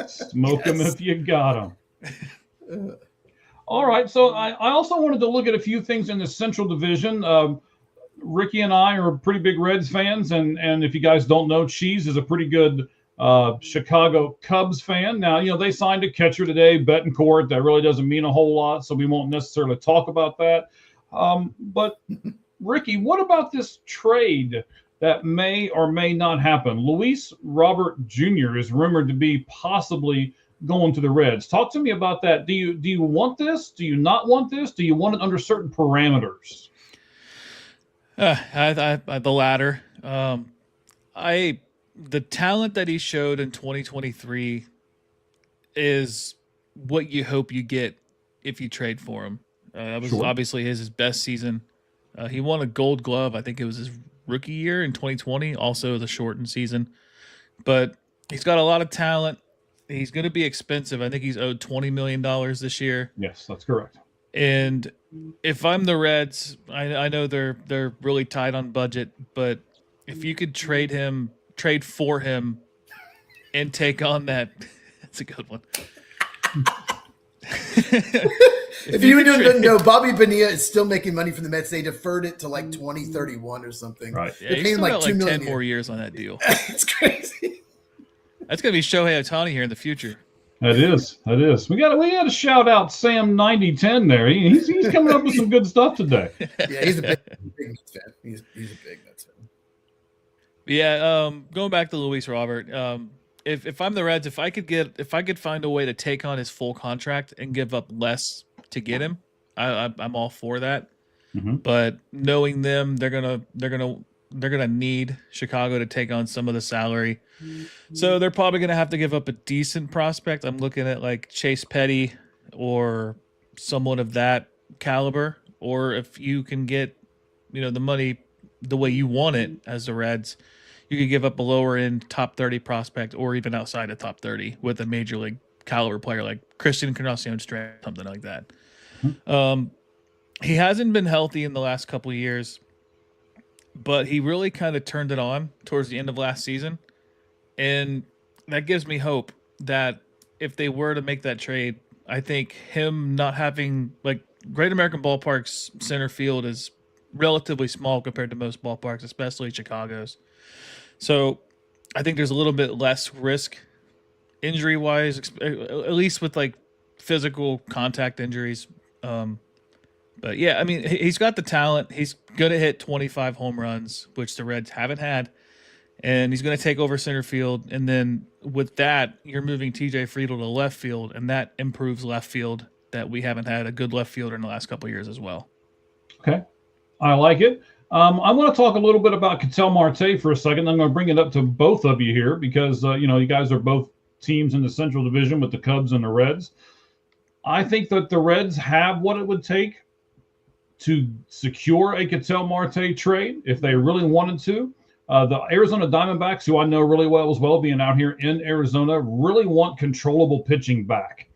Smoke them if you got them. All right, so I also wanted to look at a few things in the Central Division. Ricky and I are pretty big Reds fans, and if you guys don't know, Cheese is a pretty good Chicago Cubs fan. Now, they signed a catcher today, Betancourt. That really doesn't mean a whole lot, so we won't necessarily talk about that. But, Ricky, what about this trade that may or may not happen? Luis Robert Jr. is rumored to be possibly going to the Reds. Talk to me about that. Do you want this? Do you not want this? Do you want it under certain parameters? The latter. The talent that he showed in 2023 is what you hope you get if you trade for him. That was obviously his best season. He won a Gold Glove. I think it was his rookie year in 2020, also the shortened season. But he's got a lot of talent. He's going to be expensive. I think he's owed $20 million this year. Yes, that's correct. And if I'm the Reds, I know they're really tight on budget, but if you could trade for him and take on that, that's a good one. If you didn't know, Bobby Bonilla is still making money from the Mets. They deferred it to like 2031 or something. Right. Yeah, he's still got like 10 more years on that deal. It's crazy. That's gonna be Shohei Ohtani here in the future. That is. We got to shout out Sam 9010 there. He's coming up with some good stuff today. Yeah, he's a big Mets fan. He's a big Mets fan. Yeah, going back to Luis Robert, if I'm the Reds, if I could find a way to take on his full contract and give up less to get him, I'm all for that. Mm-hmm. But knowing them, they're gonna need Chicago to take on some of the salary, so they're probably gonna have to give up a decent prospect. I'm looking at like Chase Petty or someone of that caliber, or if you can get the money the way you want it as the Reds, you could give up a lower end top 30 prospect or even outside of top 30 with a major league caliber player like Christian Encarnacion Strand, something like that. Mm-hmm. He hasn't been healthy in the last couple of years, but he really kind of turned it on towards the end of last season. And that gives me hope that if they were to make that trade, I think him not having Great American Ballpark's center field is relatively small compared to most ballparks, especially Chicago's. So I think there's a little bit less risk injury-wise, at least with physical contact injuries. But yeah, I mean, he's got the talent. He's going to hit 25 home runs, which the Reds haven't had. And he's going to take over center field. And then with that, you're moving TJ Friedel to left field, and that improves left field that we haven't had a good left fielder in the last couple of years as well. Okay. I like it. I want to talk a little bit about Ketel Marte for a second. I'm going to bring it up to both of you here because, you guys are both teams in the Central Division with the Cubs and the Reds. I think that the Reds have what it would take to secure a Ketel Marte trade if they really wanted to. The Arizona Diamondbacks, who I know really well as well, being out here in Arizona, really want controllable pitching back.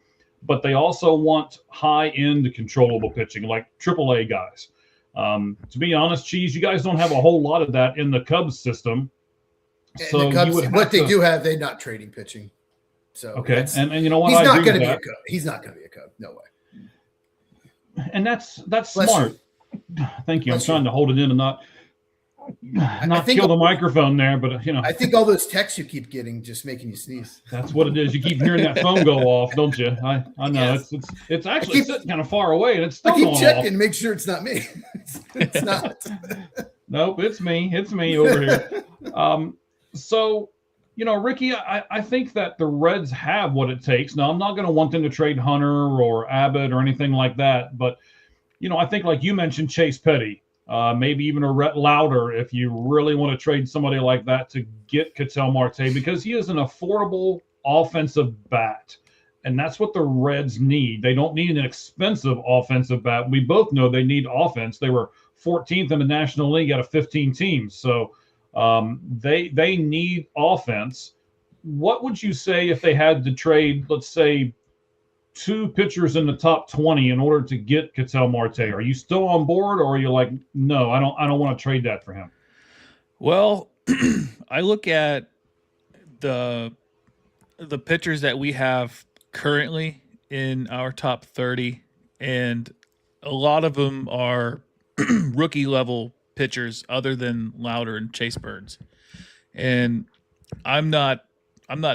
But they also want high-end controllable pitching, like AAA guys. To be honest, Cheese, you guys don't have a whole lot of that in the Cubs system. So and the Cubs, what they do have, they're not trading pitching. So okay, and you know what? He's not going to be a Cub. He's not going to be a Cub. No way. And that's smart. Thank you. I'm trying to hold it in and not kill the microphone there, but I think all those texts you keep getting just making you sneeze. That's what it is. You keep hearing that phone go off, don't you? I know. Yes. It's actually sitting kind of far away, and it's still going off. I keep checking to make sure it's not me. It's not. Nope, it's me. It's me over here. So, Ricky, I think that the Reds have what it takes. Now, I'm not going to want them to trade Hunter or Abbott or anything like that, but I think, like you mentioned, Chase Petty. Maybe even a Rhett Lauder if you really want to trade somebody like that to get Ketel Marte, because he is an affordable offensive bat. And that's what the Reds need. They don't need an expensive offensive bat. We both know they need offense. They were 14th in the National League out of 15 teams. So they need offense. What would you say if they had to trade, let's say, 2 pitchers in the top 20 in order to get Ketel Marte? Are you still on board, or are you like, no, I don't want to trade that for him? Well, I look at the pitchers that we have currently in our top 30, and a lot of them are rookie level pitchers other than Lauder and Chase Burns. And I'm not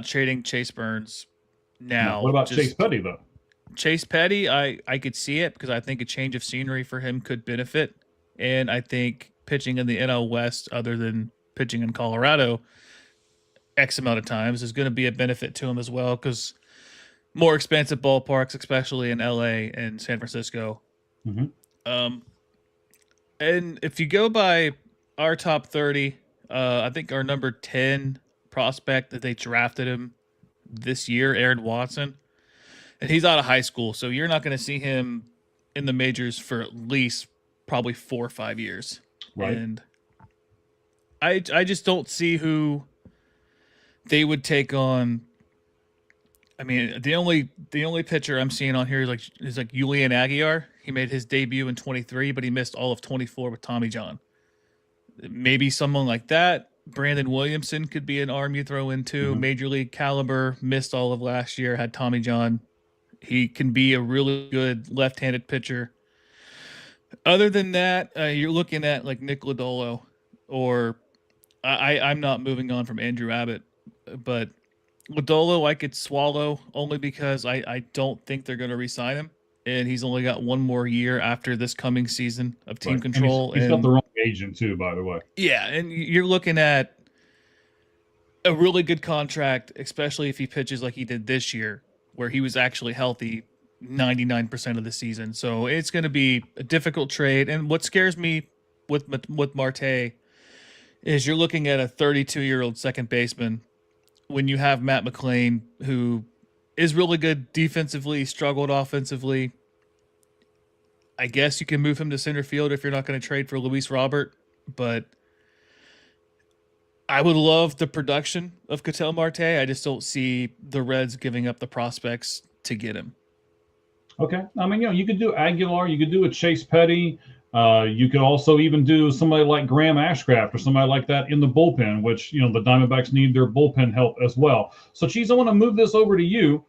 trading Chase Burns now. What about Chase Petty though? Chase Petty, I could see it because I think a change of scenery for him could benefit. And I think pitching in the NL West, other than pitching in Colorado X amount of times, is going to be a benefit to him as well, because more expensive ballparks, especially in LA and San Francisco. Mm-hmm. And if you go by our top 30, I think our number 10 prospect that they drafted him this year, Aaron Watson, and he's out of high school, so you're not going to see him in the majors for at least probably 4 or 5 years. Right. And I just don't see who they would take on. I mean, the only pitcher I'm seeing on here is like Julian Aguilar. He made his debut in 23, but he missed all of 24 with Tommy John. Maybe someone like that. Brandon Williamson could be an arm you throw into. Mm-hmm. Major league caliber, missed all of last year, had Tommy John. He can be a really good left-handed pitcher. Other than that, you're looking at like Nick Lodolo, or I'm not moving on from Andrew Abbott, but Lodolo I could swallow only because I don't think they're going to re-sign him, and he's only got 1 more year after this coming season of team control. And he's got the wrong agent too, by the way. Yeah, and you're looking at a really good contract, especially if he pitches like he did this year, where he was actually healthy 99% of the season. So it's going to be a difficult trade. And what scares me with Marte is you're looking at a 32-year-old second baseman when you have Matt McClain, who is really good defensively, struggled offensively. I guess you can move him to center field if you're not going to trade for Luis Robert, but I would love the production of Ketel Marte. I just don't see the Reds giving up the prospects to get him. Okay. I mean, you could do Aguilar, you could do a Chase Petty. You could also even do somebody like Graham Ashcraft or somebody like that in the bullpen, which, the Diamondbacks need their bullpen help as well. So, Cheese, I want to move this over to you.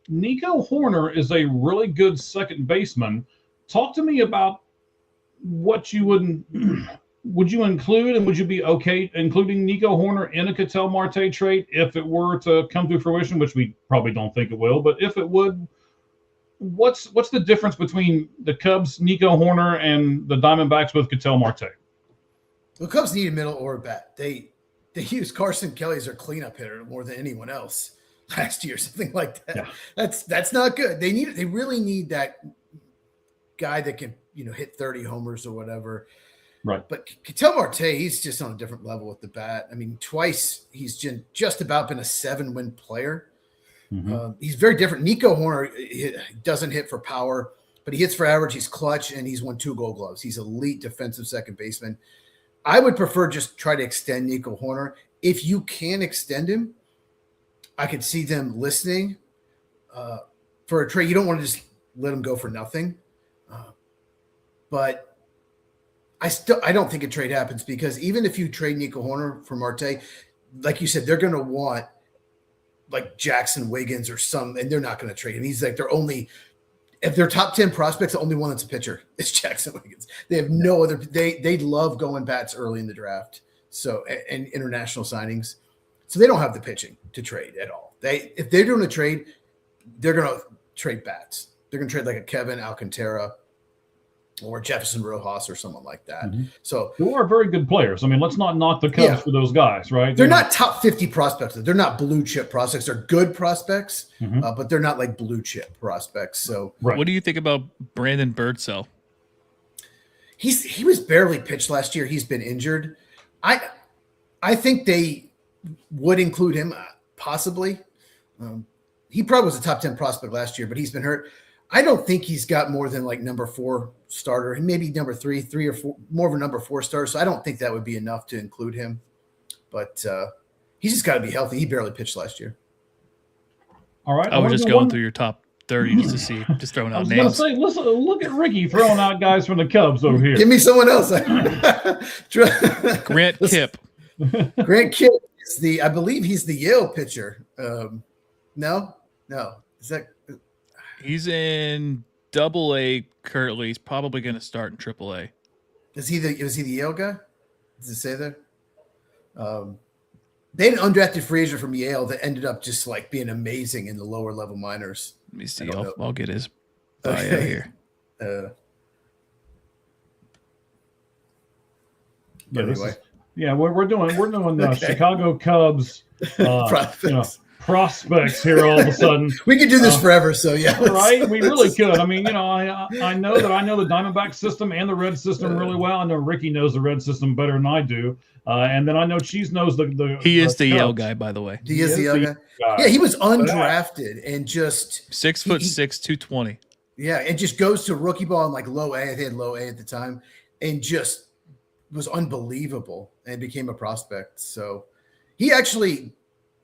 Nico Horner is a really good second baseman. Talk to me about what you would you include, and would you be okay including Nico Horner in a Ketel Marte trade if it were to come to fruition, which we probably don't think it will, but if it would, what's the difference between the Cubs, Nico Horner, and the Diamondbacks with Ketel Marte? The Cubs need a middle or a bat. They use Carson Kelly as their cleanup hitter more than anyone else last year, something like that. Yeah. That's not good. They really need that guy that can, hit 30 homers or whatever. Right. But Ketel Marte, he's just on a different level with the bat. I mean, twice he's just about been a 7-win player. Mm-hmm. He's very different. Nico Horner doesn't hit for power, but he hits for average. He's clutch, and he's won 2 Gold Gloves. He's elite defensive second baseman. I would prefer just try to extend Nico Horner. If you can extend him, I could see them listening for a trade. You don't want to just let him go for nothing. But I don't think a trade happens, because even if you trade Nico Horner for Marte, like you said, they're going to want like Jackson Wiggins or some, and they're not going to trade him. He's like if they're top 10 prospects, the only one that's a pitcher is Jackson Wiggins. They have no other. They love going bats early in the draft. So, and international signings. So they don't have the pitching to trade at all. If they're doing a trade, they're going to trade bats. They're going to trade like a Kevin Alcantara or Jefferson Rojas or someone like that. Mm-hmm. So who are very good players. I mean, let's not knock the Cubs for those guys, right? They're not top 50 prospects. They're not blue chip prospects. They're good prospects, mm-hmm. But they're not like blue chip prospects. So What do you think about Brandon Birdsell? He was barely pitched last year. He's been injured. I think they would include him possibly. He probably was a top 10 prospect last year, but he's been hurt. I don't think he's got more than like number 4 starter, and maybe number 3 or 4, more of a number 4 starter. So I don't think that would be enough to include him. But he's just got to be healthy. He barely pitched last year. All right. I was just going through your top 30 just to see, just throwing out names. I was going to say, listen, look at Ricky throwing out guys from the Cubs over here. Give me someone else. Grant Kipp. Grant Kipp is I believe he's the Yale pitcher. No. Is that? He's in Double-A currently. He's probably going to start in Triple-A. Was he the Yale guy? Does it say there? They had an undrafted free agent from Yale that ended up just like being amazing in the lower level minors. Let me see. I'll get his bio here. We're doing the Chicago Cubs prospects here all of a sudden. We could do this forever, so yeah. Right? We really could. I mean, I know the Diamondback system and the Red system really well. I know Ricky knows the Red system better than I do. And then I know Cheese knows the He is the Yale guy, by the way. He is the Yale guy. Yeah, he was undrafted and just 6'6", 220. Yeah, and just goes to rookie ball in like low A. They had low A at the time, and just was unbelievable and became a prospect. So he actually,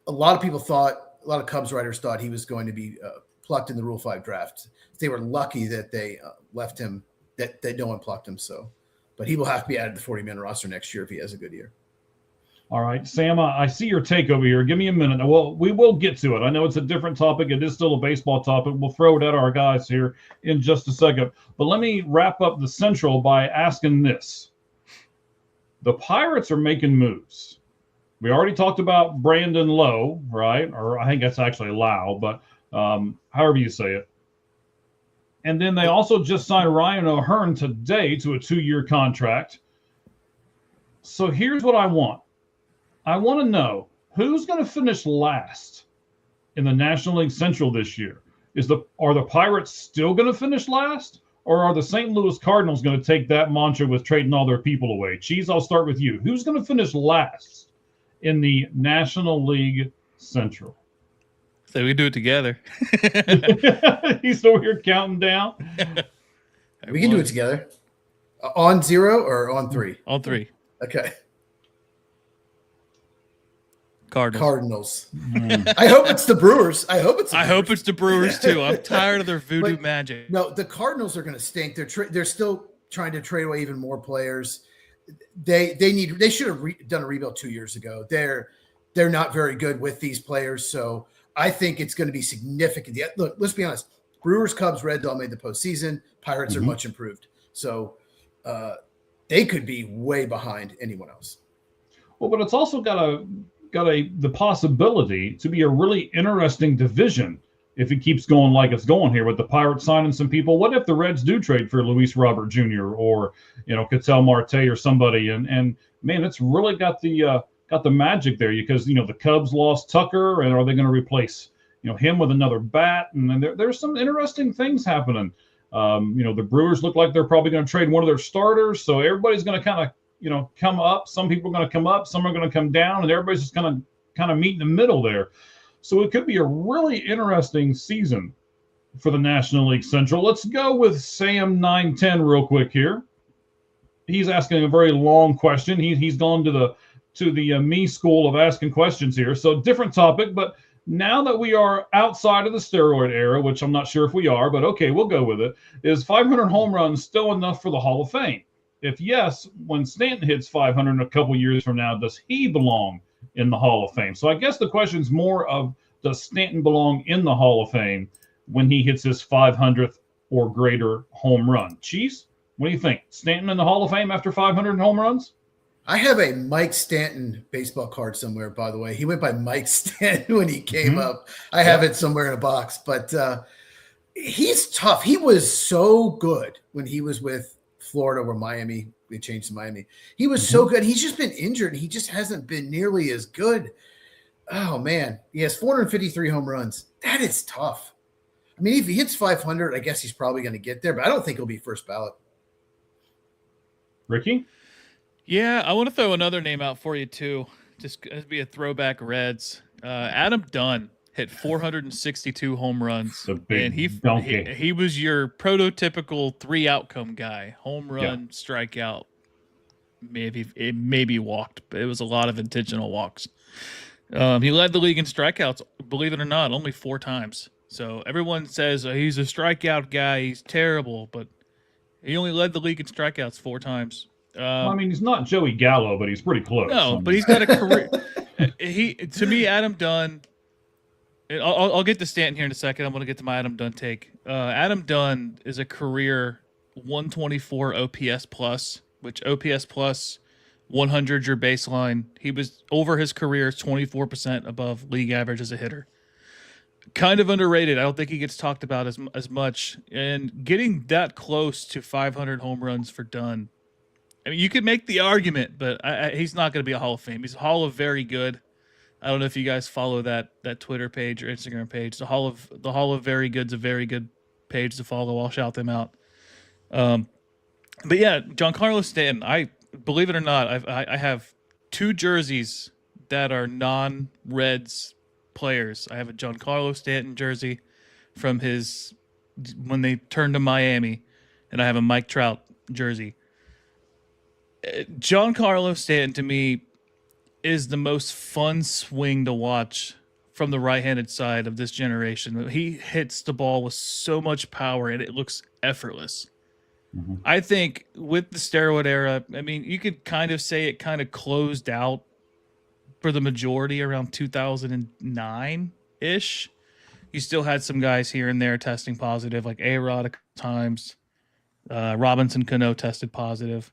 a lot of Cubs writers thought he was going to be plucked in the Rule 5 draft. They were lucky that they left him, that no one plucked him. So, but he will have to be added to the 40-man roster next year if he has a good year. All right, Sam, I see your take over here. Give me a minute. Well, we will get to it. I know it's a different topic. It is still a baseball topic. We'll throw it at our guys here in just a second. But let me wrap up the Central by asking this. The Pirates are making moves. We already talked about Brandon Lowe, right? Or I think that's actually Lau, but however you say it. And then they also just signed Ryan O'Hearn today to a 2-year contract. So here's what I want. I want to know who's going to finish last in the National League Central this year. Are the Pirates still going to finish last? Or are the St. Louis Cardinals going to take that mantra with trading all their people away? Cheese, I'll start with you. Who's going to finish last in the National League Central? So we do it together. He's over here counting down. We can do it together. On 0 or on 3? On 3. Okay. Cardinals. I hope it's the Brewers. I hope it's the Brewers too. I'm tired of their voodoo magic. No, the Cardinals are going to stink. They're still trying to trade away even more players. They should have done a rebuild 2 years ago. They're not very good with these players, so I think it's going to be significant. Look, let's be honest. Brewers, Cubs, Reds all made the postseason. Pirates are much improved, so they could be way behind anyone else. Well, but it's also got the possibility to be a really interesting division if it keeps going like it's going here with the Pirates signing some people, what if the Reds do trade for Luis Robert Jr. or Ketel Marte or somebody? And man, it's really got the magic there because the Cubs lost Tucker, and are they going to replace him with another bat? And then there's some interesting things happening. The Brewers look like they're probably going to trade one of their starters, so everybody's going to kind of come up. Some people are going to come up, some are going to come down, and everybody's just going to kind of meet in the middle there. So it could be a really interesting season for the National League Central. Let's go with Sam 910 real quick here. He's asking a very long question. He's gone to the me school of asking questions here. So different topic, but now that we are outside of the steroid era, which I'm not sure if we are, but okay, we'll go with it, is 500 home runs still enough for the Hall of Fame? If yes, when Stanton hits 500 in a couple years from now, does he belong in the Hall of Fame? So I guess the question is more of, does Stanton belong in the Hall of Fame when he hits his 500th or greater home run? Cheese, what do you think? Stanton in the Hall of Fame after 500 home runs? I have a Mike Stanton baseball card somewhere, by the way. He went by Mike Stanton when he came up. I have it somewhere in a box, but he's tough. He was so good when he was with Florida or Miami. They changed to Miami. He was so good. He's just been injured. He just hasn't been nearly as good. Oh, man. He has 453 home runs. That is tough. I mean, if he hits 500, I guess he's probably going to get there, but I don't think he'll be first ballot. Ricky? Yeah, I want to throw another name out for you, too. Just to be a throwback Reds. Adam Dunn hit 462 home runs. And he was your prototypical 3 outcome guy. Home run, strikeout. Maybe walked, but it was a lot of intentional walks. He led the league in strikeouts, believe it or not, only 4 times. So everyone says he's a strikeout guy, he's terrible, but he only led the league in strikeouts 4 times. I mean, he's not Joey Gallo, but he's pretty close. No, but he's got a career. To me, Adam Dunn. I'll get to Stanton here in a second. I'm going to get to my Adam Dunn take. Adam Dunn is a career 124 OPS plus, which OPS plus 100 your baseline. He was over his career 24% above league average as a hitter. Kind of underrated. I don't think he gets talked about as much. And getting that close to 500 home runs for Dunn. I mean, you could make the argument, but he's not going to be a Hall of Fame. He's a Hall of Very Good. I don't know if you guys follow that Twitter page or Instagram page. The Hall of Very Good's a very good page to follow. I'll shout them out. But yeah, Giancarlo Stanton. I believe it or not, I have 2 jerseys that are non-Reds players. I have a Giancarlo Stanton jersey from when they turned to Miami, and I have a Mike Trout jersey. Giancarlo Stanton, to me, is the most fun swing to watch from the right-handed side of this generation. He hits the ball with so much power, and it looks effortless. I think with the steroid era, I mean, you could kind of say it kind of closed out for the majority around 2009-ish. You still had some guys here and there testing positive, like A-Rod a couple times. Robinson Cano tested positive.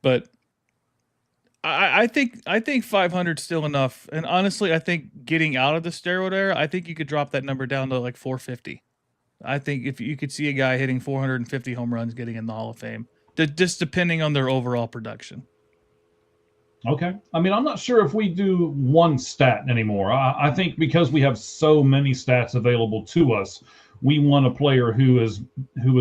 But I think 500 is still enough. And honestly, I think getting out of the steroid era, I think you could drop that number down to like 450. I think if you could see a guy hitting 450 home runs getting in the Hall of Fame, just depending on their overall production. Okay. I mean, I'm not sure if we do one stat anymore. I think because we have so many stats available to us, we want a player who is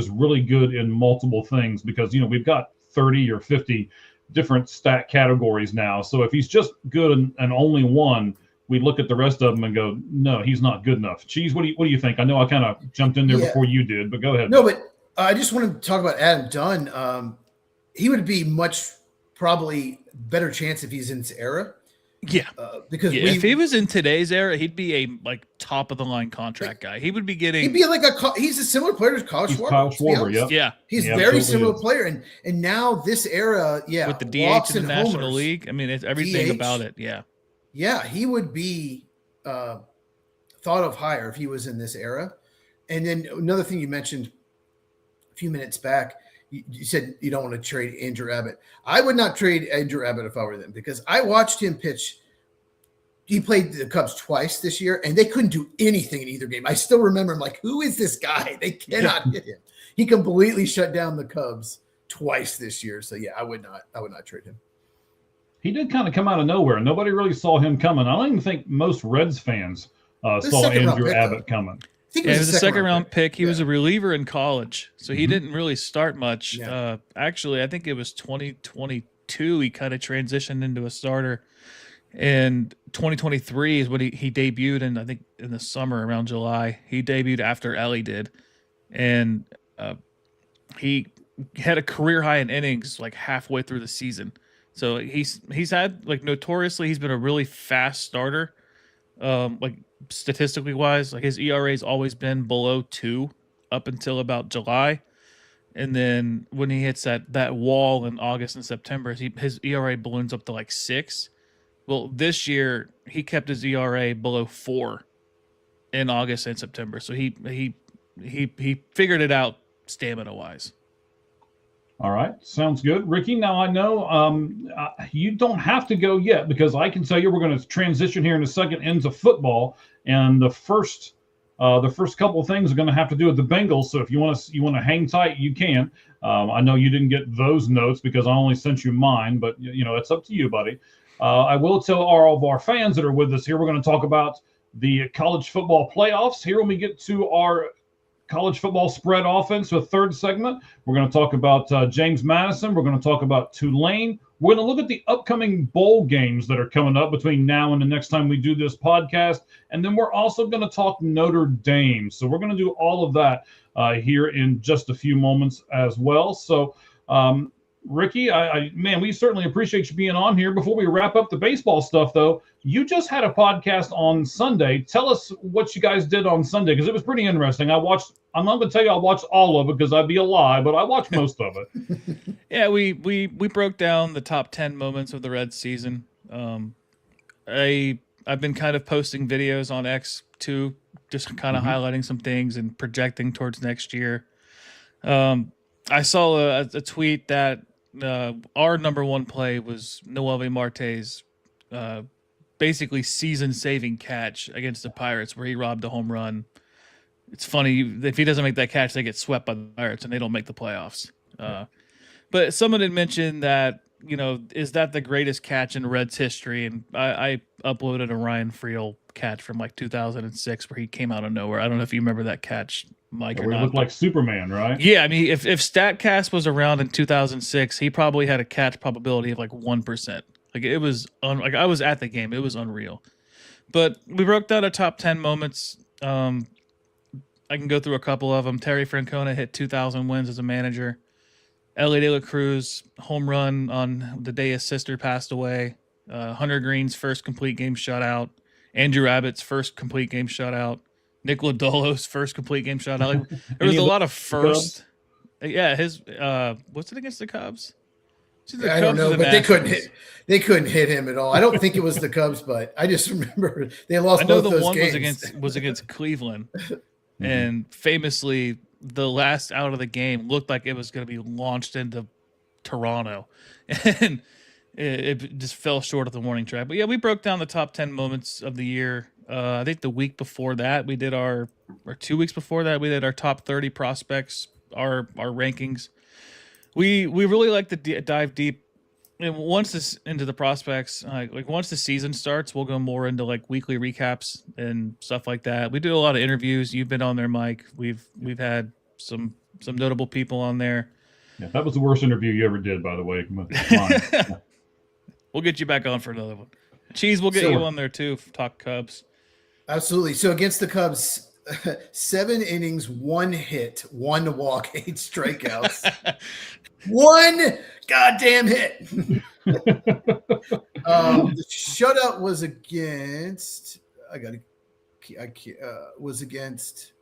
really good in multiple things because, we've got 30 or 50 different stat categories now. So if he's just good and only one, we look at the rest of them and go, no, he's not good enough. Cheese, what do you think? I know I kind of jumped in there before you did, but go ahead. No, but I just want to talk about Adam Dunn. He would be probably better chance if he's in this era. Yeah, because if he was in today's era, he'd be a top of the line contract guy. He would be getting. He'd be he's a similar player to Kyle Schwarber. Kyle Schwarber, yeah. He's very similar player, and now this era, with the DH in the National League, I mean, it's everything DH, about it, yeah, he would be thought of higher if he was in this era. And then another thing you mentioned a few minutes back. You said you don't want to trade Andrew Abbott. I would not trade Andrew Abbott if I were them because I watched him pitch, he played the Cubs twice this year, and they couldn't do anything in either game. I still remember. I'm like, who is this guy? They cannot hit him. He completely shut down the Cubs twice this year. So yeah, I would not trade him. He did kind of come out of nowhere. Nobody really saw him coming. I don't even think most Reds fans saw Andrew Abbott coming. I think it was a second round pick. He Yeah. was a reliever in college, so he didn't really start much. Yeah. Actually, I think it was 2022 he kind of transitioned into a starter. And 2023 is when he debuted, and I think in the summer around July, he debuted after Ellie did. And he had a career high in innings like halfway through the season. So he's had, like, notoriously, he's been a really fast starter. Like statistically wise, like his ERA has always been below 2 up until about July. And then when he hits that wall in August and September, his ERA balloons up to like 6. Well, this year he kept his ERA below 4 in August and September. So he figured it out stamina wise. All right, sounds good, Ricky. Now I know you don't have to go yet, because I can tell you we're going to transition here in a second into football, and the first couple of things are going to have to do with the Bengals. So if you want to hang tight, you can. I know you didn't get those notes because I only sent you mine, but it's up to you, buddy. I will tell all of our fans that are with us here, we're going to talk about the college football playoffs here when we get to our college football spread offense, so third segment. We're going to talk about James Madison. We're going to talk about Tulane. We're going to look at the upcoming bowl games that are coming up between now and the next time we do this podcast. And then we're also going to talk Notre Dame. So we're going to do all of that here in just a few moments as well. So, Ricky, man, we certainly appreciate you being on here. Before we wrap up the baseball stuff, though, you just had a podcast on Sunday. Tell us what you guys did on Sunday, because it was pretty interesting. I'm not going to tell you I watched all of it because I'd be a lie, but I watched most of it. Yeah, we broke down the top 10 moments of the Reds season. I've been kind of posting videos on X too, just kind of highlighting some things and projecting towards next year. I saw a tweet that our number one play was Noelvi Marte's basically season-saving catch against the Pirates, where he robbed a home run. It's funny, if he doesn't make that catch, they get swept by the Pirates and they don't make the playoffs. But someone had mentioned that, is that the greatest catch in Reds history? And I uploaded a Ryan Friel catch from like 2006 where he came out of nowhere. I don't know if you remember that catch, Mike, or He not. looked like Superman, right? Yeah, I mean, if StatCast was around in 2006, he probably had a catch probability of like 1%. Like it was, like I was at the game. It was unreal. But we broke down our top 10 moments. I can go through a couple of them. Terry Francona hit 2,000 wins as a manager. Ellie De La Cruz home run on the day his sister passed away. Hunter Green's first complete game shutout. Andrew Abbott's first complete game shutout. Nick Lodolo's first complete game shutout. Like, there was a lot of first. Yeah, his what's it against the Cubs? I don't know, but they couldn't hit him at all. I don't think it was the Cubs, but I just remember they lost. I know both the those one games. was against Cleveland, and famously the last out of the game looked like it was going to be launched into Toronto, and it just fell short of the warning track. But yeah, we broke down the top 10 moments of the year. I think the week before that we did or 2 weeks before that we did our top 30 prospects, our rankings. We really like to dive deep, and once this into the prospects, like once the season starts, we'll go more into like weekly recaps and stuff like that. We do a lot of interviews. You've been on there, Mike. We've had some notable people on there. Yeah, that was the worst interview you ever did, by the way. Yeah. We'll get you back on for another one. Cheese, we'll get you on there too. Talk Cubs. Absolutely. So against the Cubs, 7 innings, 1 hit, 1 walk, 8 strikeouts, 1 goddamn hit. The shutout was against. Was against.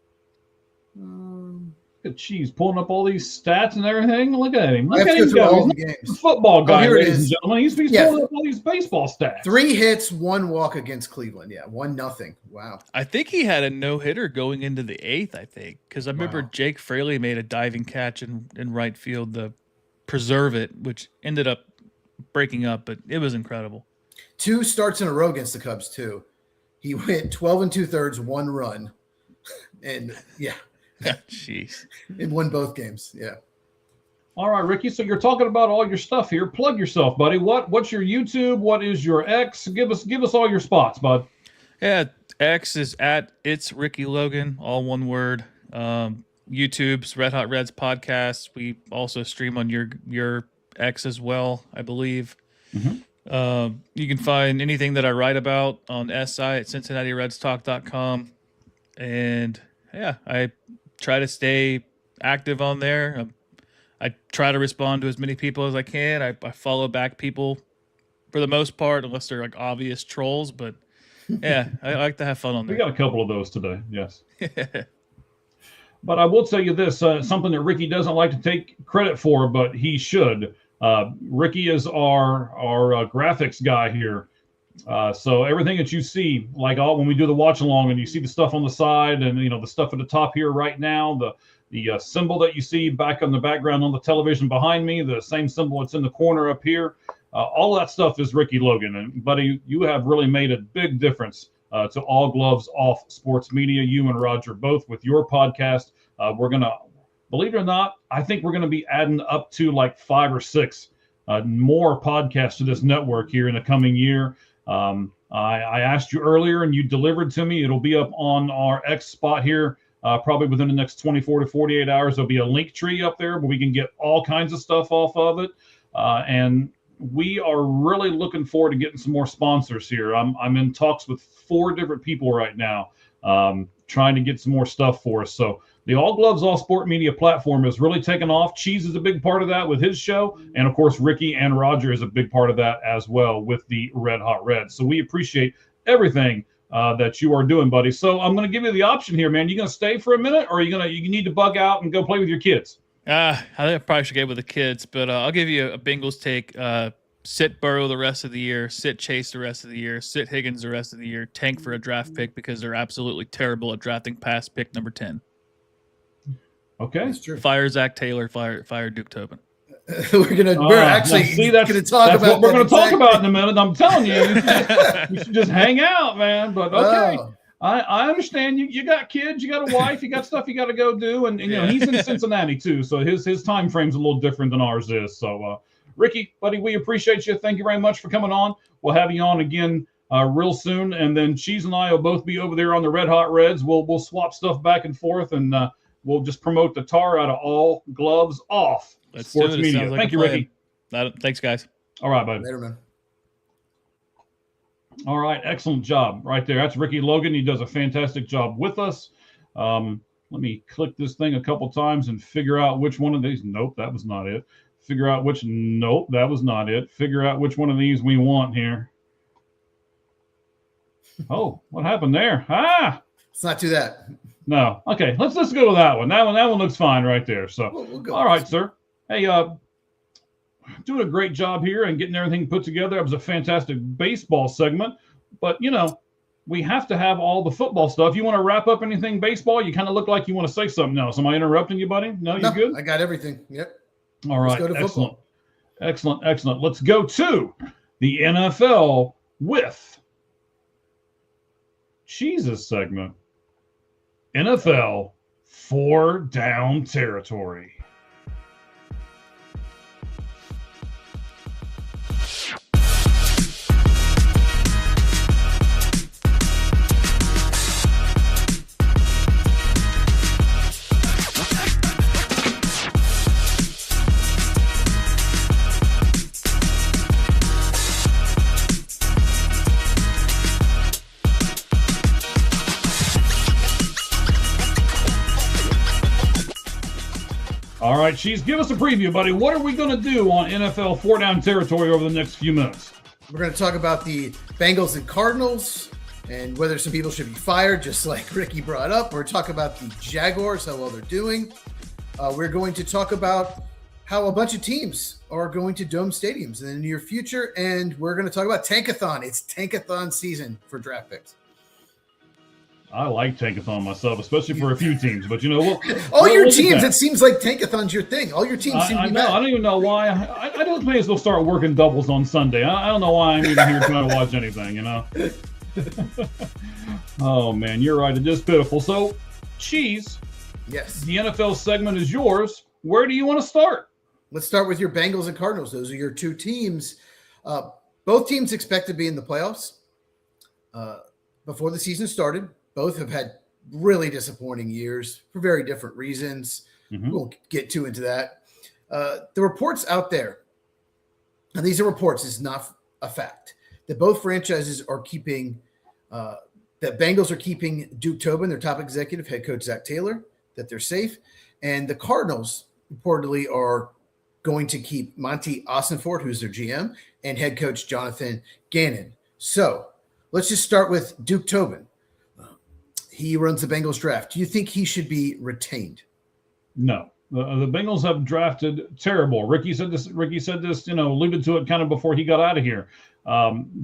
Look at Cheese pulling up all these stats and everything. Look at him. I Look have at to go him through go. all the He's games. a football guy, here it ladies and is. gentlemen. He's pulling up all these baseball stats. 3 hits, 1 walk against Cleveland. Yeah, 1-0. Wow. I think he had a no-hitter going into the 8th, I think, because I remember Jake Fraley made a diving catch in right field to preserve it, which ended up breaking up, but it was incredible. 2 starts in a row against the Cubs too. He went 12 2/3, 1 run, and Jeez. and won both games. Yeah. All right, Ricky. So you're talking about all your stuff here. Plug yourself, buddy. What's your YouTube? What is your X? Give us all your spots, bud. Yeah, X is at It's Ricky Logan, all one word. YouTube's Red Hot Reds podcast. We also stream on your X as well, I believe. You can find anything that I write about on SI at CincinnatiRedsTalk.com. And yeah, I try to stay active on there. I try to respond to as many people as I can. I follow back people for the most part, unless they're like obvious trolls. But yeah, I like to have fun on there. We got a couple of those today, yes. But I will tell you this, something that Ricky doesn't like to take credit for, but he should. Ricky is our graphics guy here. So everything that you see, like when we do the watch along and you see the stuff on the side and, the stuff at the top here right now, the symbol that you see back on the background on the television behind me, the same symbol that's in the corner up here, all that stuff is Ricky Logan. And buddy, you have really made a big difference to All Gloves Off Sports Media, you and Roger both with your podcast. We're going to, believe it or not, I think we're going to be adding up to like 5 or 6 more podcasts to this network here in the coming year. I asked you earlier and you delivered to me. It'll be up on our X spot here probably within the next 24 to 48 hours. There'll be a link tree up there where we can get all kinds of stuff off of it. And we are really looking forward to getting some more sponsors here. I'm in talks with 4 different people right now trying to get some more stuff for us. So the All Gloves All Sport Media platform is really taken off. Cheese is a big part of that with his show. And of course, Ricky and Roger is a big part of that as well with the Red Hot Reds. So we appreciate everything that you are doing, buddy. So I'm going to give you the option here, man. You going to stay for a minute or you need to bug out and go play with your kids? I think I probably should get with the kids, but I'll give you a Bengals take. Sit Burrow the rest of the year, sit Chase the rest of the year, sit Higgins the rest of the year, tank for a draft pick because they're absolutely terrible at drafting past pick number 10. Okay. That's true. Fire Zach Taylor, fire Duke Tobin. we're actually going to talk about what we're going to talk about in a minute. I'm telling you, you should just hang out, man. But okay. Oh. I understand you got kids, you got a wife, you got stuff you got to go do, and he's in Cincinnati too, so his time frame's a little different than ours is. So Ricky, buddy, we appreciate you. Thank you very much for coming on. We'll have you on again real soon, and then Cheese and I will both be over there on the Red Hot Reds. We'll swap stuff back and forth, and we'll just promote the tar out of All Gloves Off Sports Media. Thank you, Ricky. Thanks, guys. All right, buddy. Later, man. All right, excellent job right there. That's Ricky Logan. He does a fantastic job with us. Let me click this thing a couple times and figure out which one of these. Nope, that was not it. Nope, that was not it. Figure out which one of these we want here. Oh, what happened there? Let's not do that. No. Okay, let's go with that one. That one looks fine right there. So, We'll go. all right, sir. Hey, doing a great job here and getting everything put together. It was a fantastic baseball segment, but we have to have all the football stuff. You want to wrap up anything baseball? You kind of look like you want to say something else. Am I interrupting you, buddy? No, you good? I got everything. Yep. All right. Let's go to football. Excellent. Let's go to the NFL with Cheese's segment. NFL 4 down territory. All right, Cheese, give us a preview, buddy. What are we going to do on NFL 4 down territory over the next few minutes? We're going to talk about the Bengals and Cardinals and whether some people should be fired, just like Ricky brought up. We're talking about the Jaguars, how well they're doing. We're going to talk about how a bunch of teams are going to dome stadiums in the near future. And we're going to talk about Tankathon. It's Tankathon season for draft picks. I like Tankathon myself, especially for a few teams. But all your look at teams, that. it seems like Tankathon's your thing. All your teams seem to I be know. bad. I don't even know why. I don't think they'll start working doubles on Sunday. I don't know why I'm even here trying to watch anything. Oh man, you're right. It is pitiful. So, Cheese. Yes. The NFL segment is yours. Where do you want to start? Let's start with your Bengals and Cardinals. Those are your two teams. Both teams expect to be in the playoffs. Before the season started, both have had really disappointing years for very different reasons. Mm-hmm. We'll get too into that. The reports out there, and these are reports, it's not a fact, that both franchises are keeping, that Bengals are keeping Duke Tobin, their top executive, head coach Zach Taylor, that they're safe. And the Cardinals reportedly are going to keep Monty Ossenfort, who's their GM, and head coach Jonathan Gannon. So let's just start with Duke Tobin. He runs the Bengals draft. Do you think he should be retained? No. The Bengals have drafted terrible. Ricky said this, alluded to it kind of before he got out of here.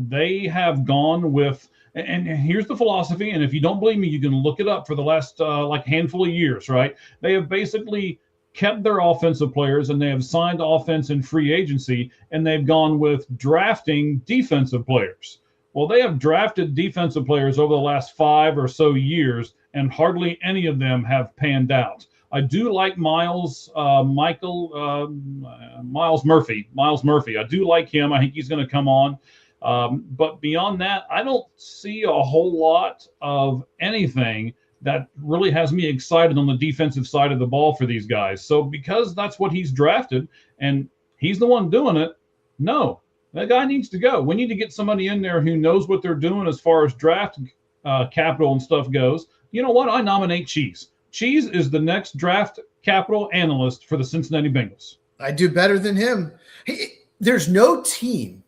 They have gone with, and here's the philosophy, and if you don't believe me, you can look it up for the last handful of years, right? They have basically kept their offensive players, and they have signed offense in free agency, and they've gone with drafting defensive players. Well, they have drafted defensive players over the last 5 or so years, and hardly any of them have panned out. I do like Miles Murphy. I do like him. I think he's going to come on. But beyond that, I don't see a whole lot of anything that really has me excited on the defensive side of the ball for these guys. So because that's what he's drafted and he's the one doing it, no, that guy needs to go. We need to get somebody in there who knows what they're doing as far as draft capital and stuff goes. You know what? I nominate Cheese. Cheese is the next draft capital analyst for the Cincinnati Bengals. I do better than him. There's no team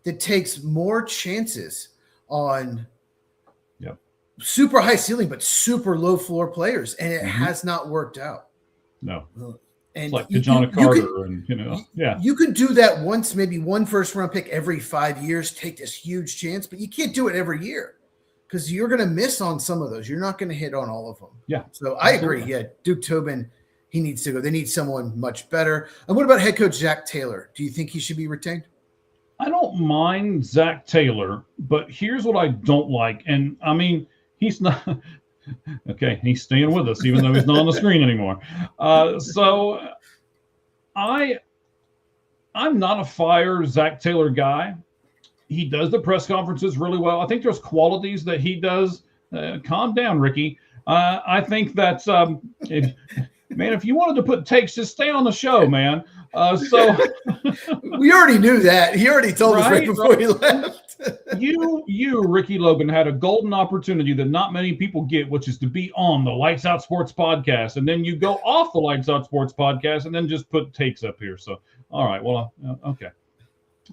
that takes more chances on super high ceiling but super low floor players, and it has not worked out. No. And it's like Kajana Carter, you could do that once, maybe one first round pick every 5 years, take this huge chance, but you can't do it every year because you're going to miss on some of those. You're not going to hit on all of them. Yeah. So I agree. Yeah. Duke Tobin, he needs to go. They need someone much better. And what about head coach Zach Taylor? Do you think he should be retained? I don't mind Zach Taylor, but here's what I don't like. And I mean, he's not okay. He's staying with us, even though he's not on the screen anymore. So I'm not a fire Zach Taylor guy. He does the press conferences really well. I think there's qualities that he does. Calm down, Ricky. I think that if you wanted to put takes, just stay on the show, man. So we already knew that. He already told us right before he left. you, Ricky Logan, had a golden opportunity that not many people get, which is to be on the Lights Out Sports podcast, and then you go off the Lights Out Sports podcast, and then just put takes up here. So, all right, well, okay.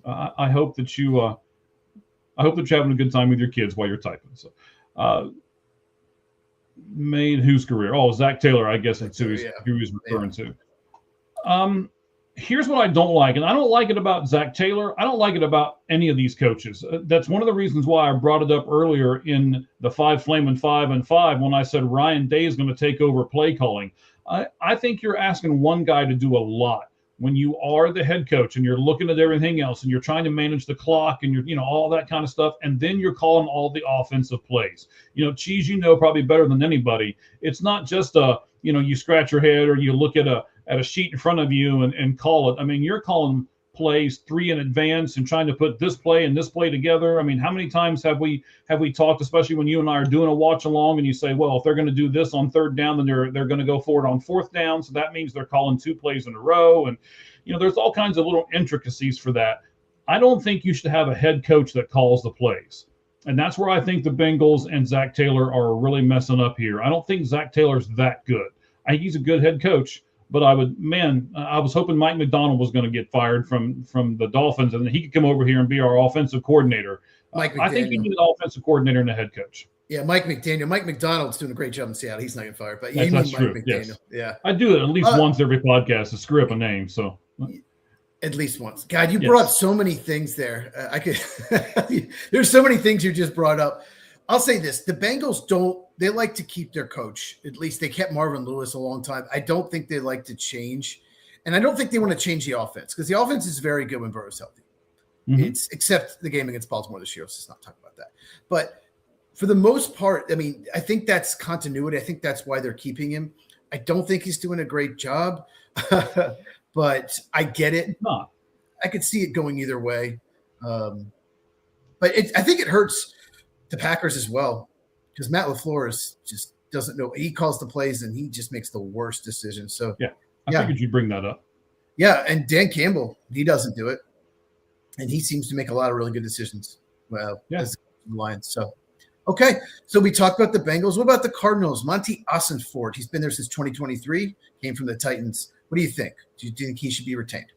I hope that you're having a good time with your kids while you're typing. So, made whose career? Oh, Zach Taylor, I guess that's who he's referring to. Here's what I don't like, and I don't like it about Zach Taylor. I don't like it about any of these coaches. That's one of the reasons why I brought it up earlier in the 5 and 5 when I said Ryan Day is going to take over play calling. I think you're asking one guy to do a lot when you are the head coach and you're looking at everything else and you're trying to manage the clock and you're, all that kind of stuff. And then you're calling all the offensive plays. Cheese, probably better than anybody. It's not just you scratch your head or you look at a sheet in front of you and call it. I mean, you're calling plays 3 in advance and trying to put this play and this play together. I mean, how many times have we talked, especially when you and I are doing a watch along and you say, well, if they're going to do this on 3rd down, then they're going to go for it on 4th down. So that means they're calling 2 plays in a row. And, there's all kinds of little intricacies for that. I don't think you should have a head coach that calls the plays. And that's where I think the Bengals and Zach Taylor are really messing up here. I don't think Zach Taylor's that good. I think he's a good head coach. But I was hoping Mike McDonald was going to get fired from the Dolphins and he could come over here and be our offensive coordinator. I think you need an offensive coordinator and a head coach. Yeah, Mike McDaniel. Mike McDonald's doing a great job in Seattle. He's not getting fired, but that's Mike true. McDaniel. Yes. Yeah, I do it at least once every podcast to screw up a name. So at least once. God, you brought up so many things there. There's so many things you just brought up. I'll say this. The Bengals they like to keep their coach. At least they kept Marvin Lewis a long time. I don't think they like to change. And I don't think they want to change the offense because the offense is very good when Burrow's healthy. It's except the game against Baltimore this year. Let's not talk about that. But for the most part, I mean, I think that's continuity. I think that's why they're keeping him. I don't think he's doing a great job, but I get it. Not. I could see it going either way. But I think it hurts the Packers as well because Matt LaFleur just doesn't know. He calls the plays and he just makes the worst decisions. So I figured you'd bring that up. Yeah, and Dan Campbell, he doesn't do it. And he seems to make a lot of really good decisions. Well, as the Lions. So, okay. So we talked about the Bengals. What about the Cardinals? Monty Ossenfort. He's been there since 2023. Came from the Titans. What do you think? Do you think he should be retained?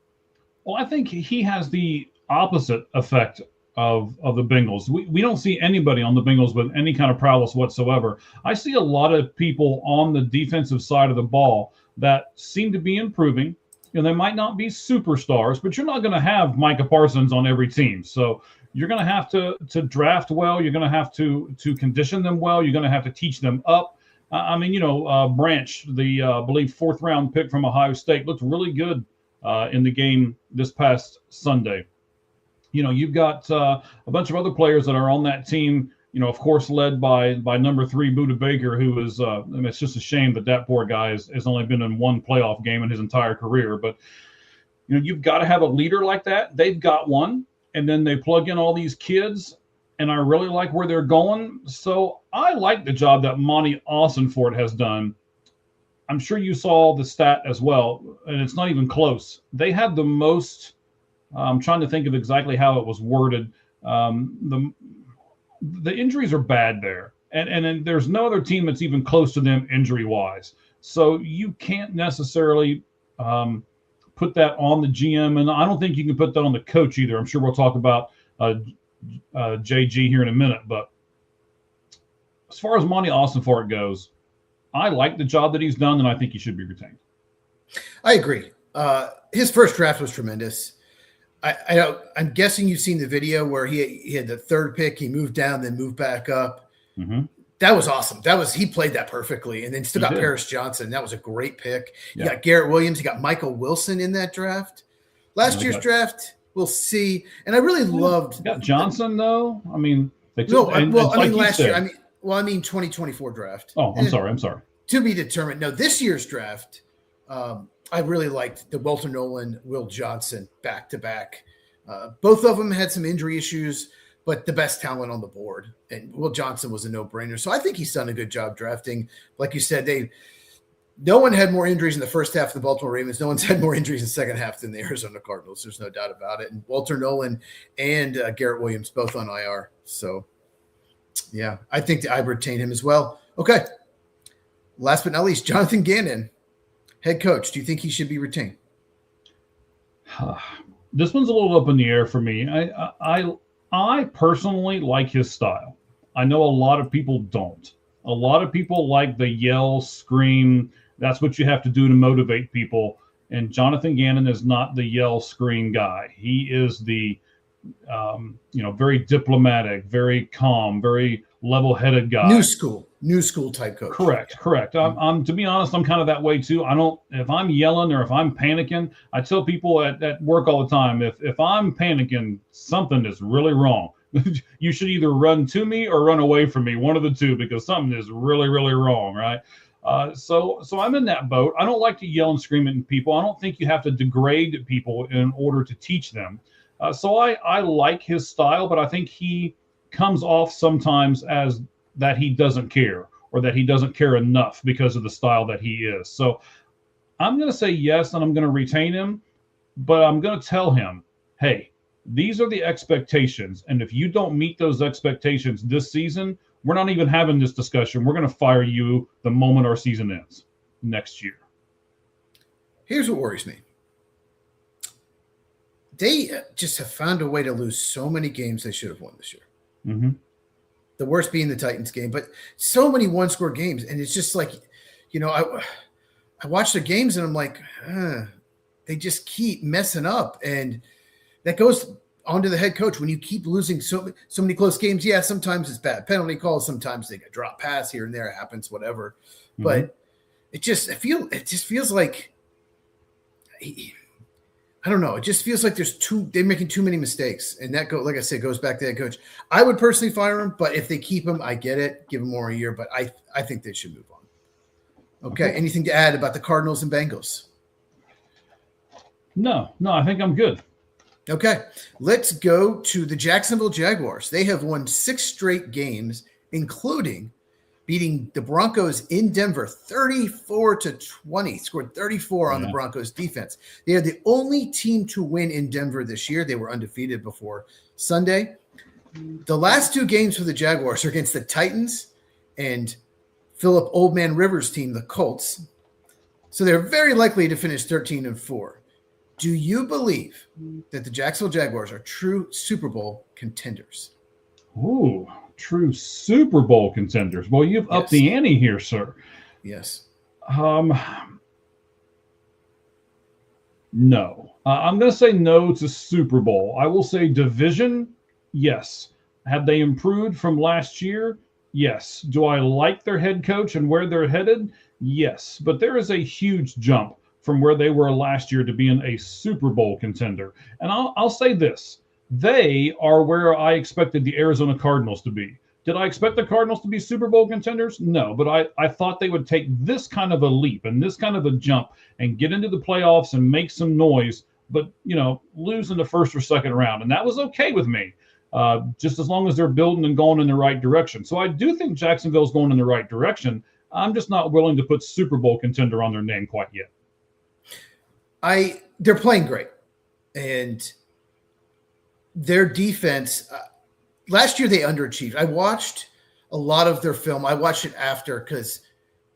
Well, I think he has the opposite effect of the Bengals. We don't see anybody on the Bengals with any kind of prowess whatsoever. I see a lot of people on the defensive side of the ball that seem to be improving. They might not be superstars, but you're not going to have Micah Parsons on every team. So you're going to have to draft well. You're going to have to condition them well. You're going to have to teach them up. Branch, the I believe 4th round pick from Ohio State, looked really good in the game this past Sunday. You've got a bunch of other players that are on that team. Of course, led by number 3, Budda Baker, who is, it's just a shame that poor guy has only been in one playoff game in his entire career. But, you've got to have a leader like that. They've got one, and then they plug in all these kids, and I really like where they're going. So I like the job that Monty Ossenfort has done. I'm sure you saw the stat as well, and it's not even close. They had the most, I'm trying to think of exactly how it was worded, the injuries are bad there. And there's no other team that's even close to them injury-wise. So you can't necessarily put that on the GM. And I don't think you can put that on the coach either. I'm sure we'll talk about JG here in a minute. But as far as Monty Ossenfort goes, I like the job that he's done, and I think he should be retained. I agree. His first draft was tremendous. I'm guessing you've seen the video where he had the 3rd pick, he moved down, then moved back up. Mm-hmm. That was awesome. He played that perfectly, and then still got Paris Johnson. That was a great pick. You got Garrett Williams. You got Michael Wilson in that draft. Last year's draft, we'll see. And I really loved. You got Johnson though. I mean, last year. I mean 2024 draft. Oh, I'm sorry. To be determined. No, this year's draft. I really liked the Walter Nolan, Will Johnson back-to-back. Both of them had some injury issues, but the best talent on the board. And Will Johnson was a no-brainer. So I think he's done a good job drafting. Like you said, no one had more injuries in the first half of the Baltimore Ravens. No one's had more injuries in the second half than the Arizona Cardinals. There's no doubt about it. And Walter Nolan and Garrett Williams both on IR. So, yeah, I think I retain him as well. Okay. Last but not least, Jonathan Gannon. Head coach, do you think he should be retained? This one's a little up in the air for me. I personally like his style. I know a lot of people don't. A lot of people like the yell, scream. That's what you have to do to motivate people. And Jonathan Gannon is not the yell, scream guy. He is the, very diplomatic, very calm, very level-headed guy. New school type coach. Correct. I'm to be honest, I'm kind of that way too. If I'm yelling or if I'm panicking, I tell people at work all the time, if I'm panicking, something is really wrong. You should either run to me or run away from me, one of the two, because something is really, really wrong, right? So I'm in that boat. I don't like to yell and scream at people. I don't think you have to degrade people in order to teach them. So I like his style, but I think he comes off sometimes as that he doesn't care or that he doesn't care enough because of the style that he is. So I'm going to say yes, and I'm going to retain him, but I'm going to tell him, hey, these are the expectations. And if you don't meet those expectations this season, we're not even having this discussion. We're going to fire you the moment our season ends next year. Here's what worries me. They just have found a way to lose so many games they should have won this year. Mm-hmm. The worst being the Titans game, but so many one-score games. And it's just like, I watch the games and I'm like, they just keep messing up. And that goes onto the head coach when you keep losing so many close games. Yeah, sometimes it's bad penalty calls. Sometimes they get drop pass here and there. It happens, whatever. Mm-hmm. But it just feels like I don't know. It just feels like they're making too many mistakes, and that like I said, goes back to that coach. I would personally fire him, but if they keep him, I get it. Give him more a year, but I think they should move on. Okay. Anything to add about the Cardinals and Bengals? No, I think I'm good. Okay, let's go to the Jacksonville Jaguars. They have won 6 straight games, including beating the Broncos in Denver 34-20, scored 34 on the Broncos defense. They are the only team to win in Denver this year. They were undefeated before Sunday. The last 2 games for the Jaguars are against the Titans and Philip Old Man Rivers' team, the Colts. So they're very likely to finish 13-4. Do you believe that the Jacksonville Jaguars are true Super Bowl contenders? Ooh. True Super Bowl contenders. Well, you've upped the ante here, sir. Yes. No. I'm going to say no to Super Bowl. I will say division, yes. Have they improved from last year? Yes. Do I like their head coach and where they're headed? Yes. But there is a huge jump from where they were last year to being a Super Bowl contender. And I'll say this. They are where I expected the Arizona Cardinals to be. Did I expect the Cardinals to be Super Bowl contenders? No, but I thought they would take this kind of a leap and this kind of a jump and get into the playoffs and make some noise, but, lose in the first or second round. And that was okay with me, just as long as they're building and going in the right direction. So I do think Jacksonville's going in the right direction. I'm just not willing to put Super Bowl contender on their name quite yet. They're playing great. And their defense, last year they underachieved. I watched a lot of their film. I watched it after because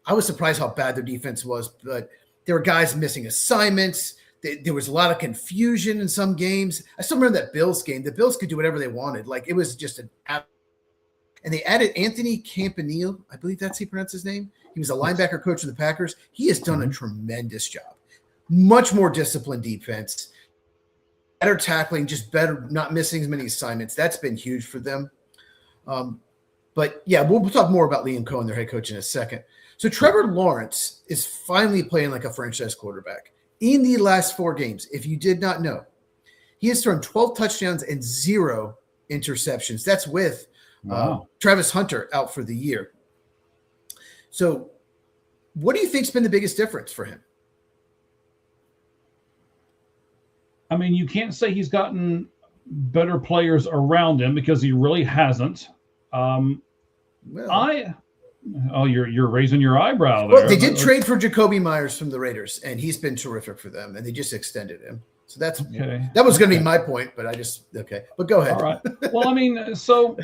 I was surprised how bad their defense was, but there were guys missing assignments. There was a lot of confusion in some games. I still remember that Bills game. The Bills could do whatever they wanted. Like, it was just and they added Anthony Campanile. I believe that's how you pronounce his name. He was a linebacker coach of the Packers. He has done a tremendous job. Much more disciplined defense. Better tackling, just better, not missing as many assignments. That's been huge for them. But yeah, we'll talk more about Liam Cohen, their head coach, in a second. So Trevor Lawrence is finally playing like a franchise quarterback. In the last 4 games, if you did not know, he has thrown 12 touchdowns and 0 interceptions. That's with Travis Hunter out for the year. So what do you think's been the biggest difference for him? I mean, you can't say he's gotten better players around him because he really hasn't. You're raising your eyebrow there. Well, they did trade for Jacoby Myers from the Raiders, and he's been terrific for them, and they just extended him. So that's okay. That was going to be my point, but But go ahead. All right. Well, I mean, so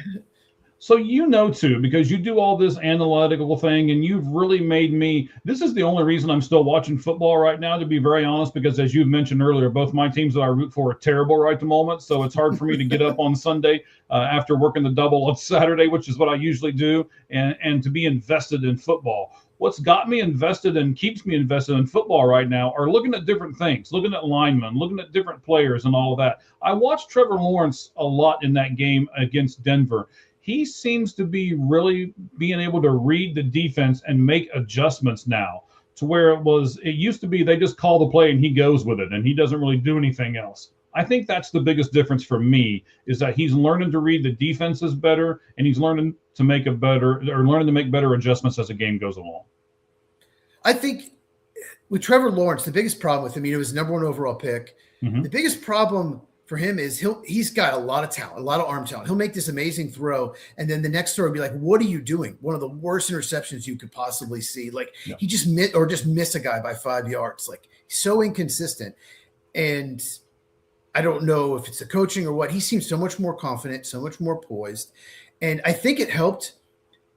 too, because you do all this analytical thing, and you've really made me. This is the only reason I'm still watching football right now, to be very honest, because as you've mentioned earlier, both my teams that I root for are terrible right at the moment. So it's hard for me to get up on Sunday after working the double on Saturday, which is what I usually do, and to be invested in football. What's got me invested and keeps me invested in football right now are looking at different things, looking at linemen, looking at different players and all of that. I watched Trevor Lawrence a lot in that game against Denver. He seems to be really being able to read the defense and make adjustments now, to where it used to be they just call the play and he goes with it and he doesn't really do anything else. I think that's the biggest difference for me, is that he's learning to read the defenses better, and he's learning to make better adjustments as the game goes along. I think with Trevor Lawrence, the biggest problem with him, he was the number 1 overall pick. Mm-hmm. The biggest problem for him is he's got a lot of talent, a lot of arm talent. He'll make this amazing throw, and then the next throw will be like, what are you doing? One of the worst interceptions you could possibly see. Like, he just miss a guy by 5 yards. Like, so inconsistent. And I don't know if it's the coaching or what. He seems so much more confident, so much more poised. And I think it helped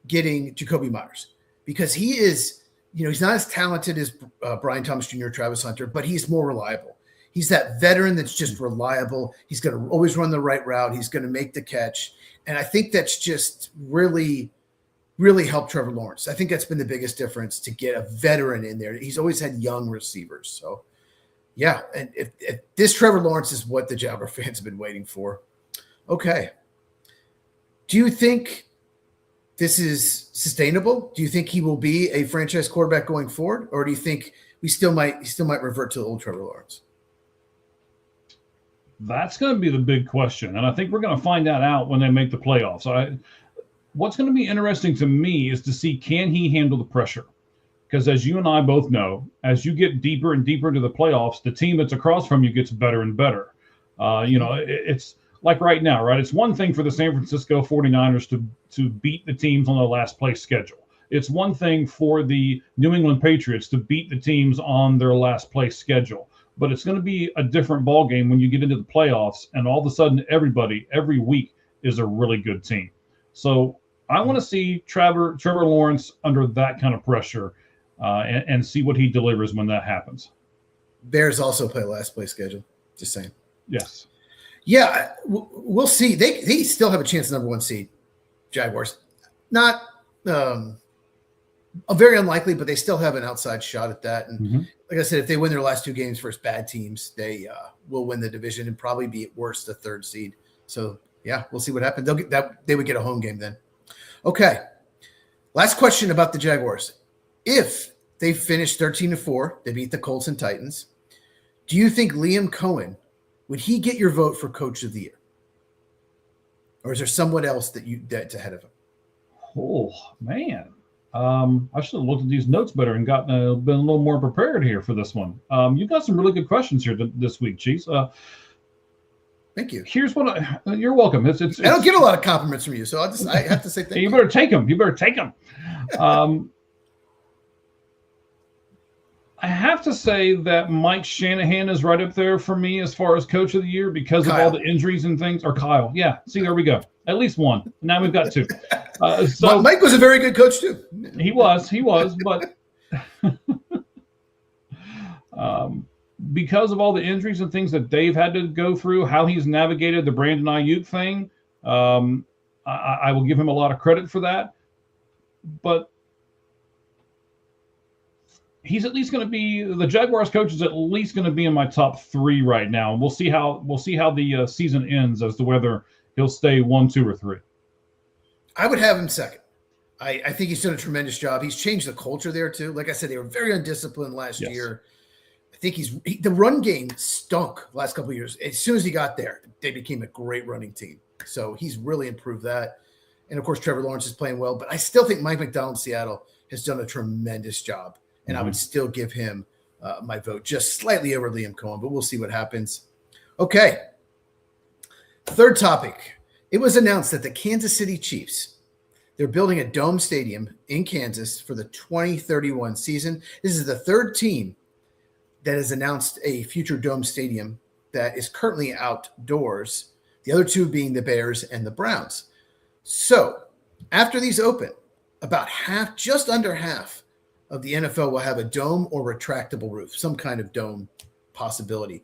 getting Jacoby Myers, because he is, he's not as talented as Brian Thomas Jr., Travis Hunter, but he's more reliable. He's that veteran that's just reliable. He's going to always run the right route. He's going to make the catch. And I think that's just really, really helped Trevor Lawrence. I think that's been the biggest difference, to get a veteran in there. He's always had young receivers. So Yeah, and if this Trevor Lawrence is what the Jaguar fans have been waiting for. Okay. Do you think this is sustainable? Do you think he will be a franchise quarterback going forward, or do you think he still might revert to the old Trevor Lawrence? That's going to be the big question, and I think we're going to find that out when they make the playoffs. What's going to be interesting to me is to see, can he handle the pressure? Because as you and I both know, as you get deeper and deeper into the playoffs, the team that's across from you gets better and better. It's like right now, right? It's one thing for the San Francisco 49ers to beat the teams on the last place schedule. It's one thing for the New England Patriots to beat the teams on their last place schedule. But it's going to be a different ball game when you get into the playoffs, and all of a sudden everybody every week is a really good team. So I want to see Trevor Lawrence under that kind of pressure and see what he delivers when that happens. Bears also play last place schedule. Just saying. Yes. Yeah, we'll see. They still have a chance at number one seed. Jaguars, not very unlikely, but they still have an outside shot at that. And like I said, if they win their last two games versus bad teams, they will win the division and probably be at worst the third seed. So yeah, we'll see what happens. They'll get that. They would get a home game then. Okay. Last question about the Jaguars. If they finish 13-4, they beat the Colts and Titans. Do you think Liam Cohen, would he get your vote for Coach of the Year? Or is there someone else that's ahead of him? Oh, man. I should have looked at these notes better and been a little more prepared here for this one. You've got some really good questions here this week, Chiefs. Thank you. Here's what you're welcome. I don't get a lot of compliments from you, so I have to say thank you. You better take them. I have to say that Mike Shanahan is right up there for me as far as Coach of the Year because of all the injuries and things. Or Kyle. Yeah. See, there we go. At least one. Now we've got two. So Mike was a very good coach too. He was, but because of all the injuries and things that Dave had to go through, how he's navigated the Brandon Ayuk thing, I will give him a lot of credit for that. But he's at least going to be the Jaguars coach is at least going to be in my top three right now. And we'll see how the season ends as to whether he'll stay 1, 2, or 3. I would have him second. I think he's done a tremendous job. He's changed the culture there too. Like I said, they were very undisciplined last year. I think the run game stunk the last couple of years. As soon as he got there, they became a great running team. So he's really improved that. And of course, Trevor Lawrence is playing well, but I still think Mike McDonald in Seattle has done a tremendous job. And I would still give him my vote, just slightly over Liam Cohen, but we'll see what happens. Okay. Third topic. It was announced that the Kansas City Chiefs, they're building a dome stadium in Kansas for the 2031 season. This is the third team that has announced a future dome stadium that is currently outdoors, the other two being the Bears and the Browns. So after these open, about half, just under half, of the NFL will have a dome or retractable roof, some kind of dome possibility.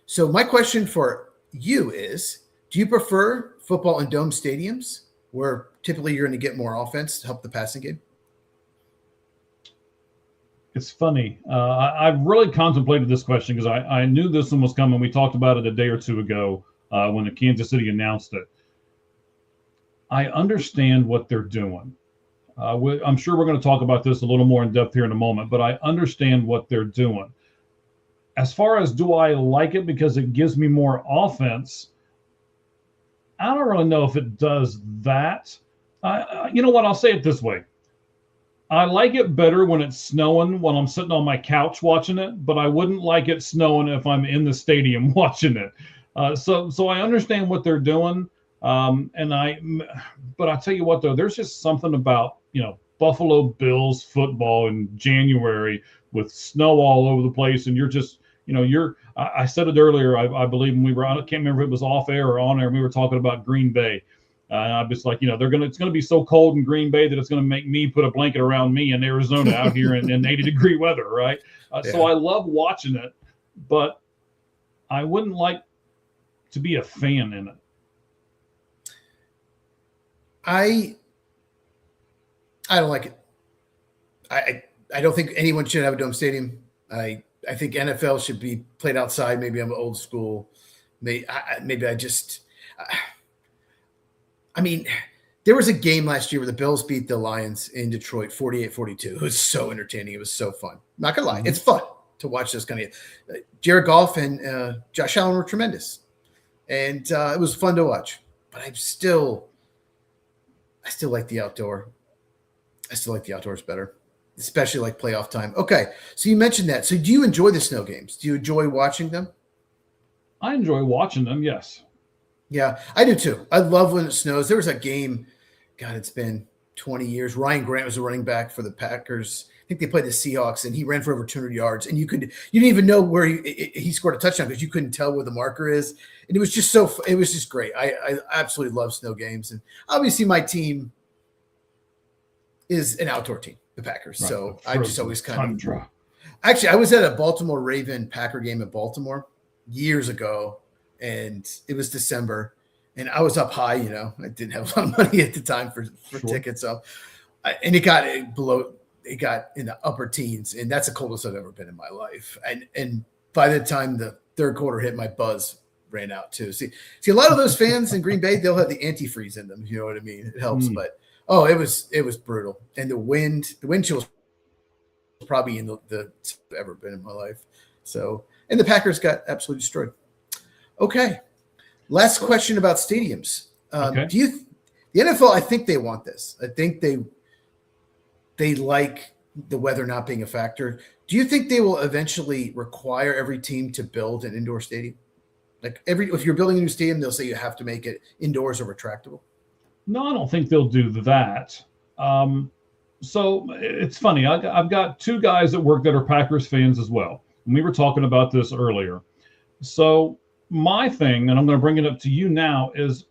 So my question for you is, do you prefer football in dome stadiums where typically you're going to get more offense to help the passing game? It's funny. I've really contemplated this question because I knew this one was coming. We talked about it a day or two ago when the Kansas City announced it. I understand what they're doing. I'm sure we're going to talk about this a little more in depth here in a moment, but I understand what they're doing. As far as do I like it because it gives me more offense, I don't really know if it does that. You know what? I'll say it this way. I like it better when it's snowing when I'm sitting on my couch watching it, but I wouldn't like it snowing if I'm in the stadium watching it. So I understand what they're doing. But I tell you what, though, there's just something about, Buffalo Bills football in January with snow all over the place. And you're just, I said it earlier, I believe when we were on, I can't remember if it was off air or on air. We were talking about Green Bay. I'm just like, it's going to be so cold in Green Bay that it's going to make me put a blanket around me in Arizona out here in 80-degree weather. Right. So I love watching it, but I wouldn't like to be a fan in it. I don't like it. I don't think anyone should have a dome stadium. I I think NFL should be played outside. Maybe I'm old school. Maybe I mean, there was a game last year where the Bills beat the Lions in Detroit 48-42. It was so entertaining. It was so fun. Not going to lie. It's fun to watch this kind of Jared Goff and Josh Allen were tremendous. And it was fun to watch. But I still like the outdoor. I still like the outdoors better, especially like playoff time. Okay, so you mentioned that. So do you enjoy the snow games? Do you enjoy watching them? I enjoy watching them, yes. Yeah, I do too. I love when it snows. There was a game, God, it's been 20 years. Ryan Grant was a running back for the Packers. I think they played the Seahawks, and he ran for over 200 yards. And you didn't even know where he scored a touchdown because you couldn't tell where the marker is. And it was just great. I absolutely love snow games. And obviously my team is an outdoor team, the Packers. Right. So I just always kind of – actually, I was at a Baltimore Raven Packer game in Baltimore years ago, and it was December, and I was up high. I didn't have a lot of money at the time for tickets. So, and it got in the upper teens, and that's the coldest I've ever been in my life. And by the time the third quarter hit, my buzz ran out too. See, a lot of those fans in Green Bay, they'll have the antifreeze in them. You know what I mean? It helps, but it was brutal, and the wind chill was probably in the ever been in my life. So, and the Packers got absolutely destroyed. Okay, last question about stadiums. Okay. The NFL? I think they want this. I think they like the weather not being a factor. Do you think they will eventually require every team to build an indoor stadium? Like if you're building a new stadium, they'll say you have to make it indoors or retractable. No, I don't think they'll do that. So it's funny. I've got two guys at work that are Packers fans as well. And we were talking about this earlier. So my thing, and I'm going to bring it up to you now, is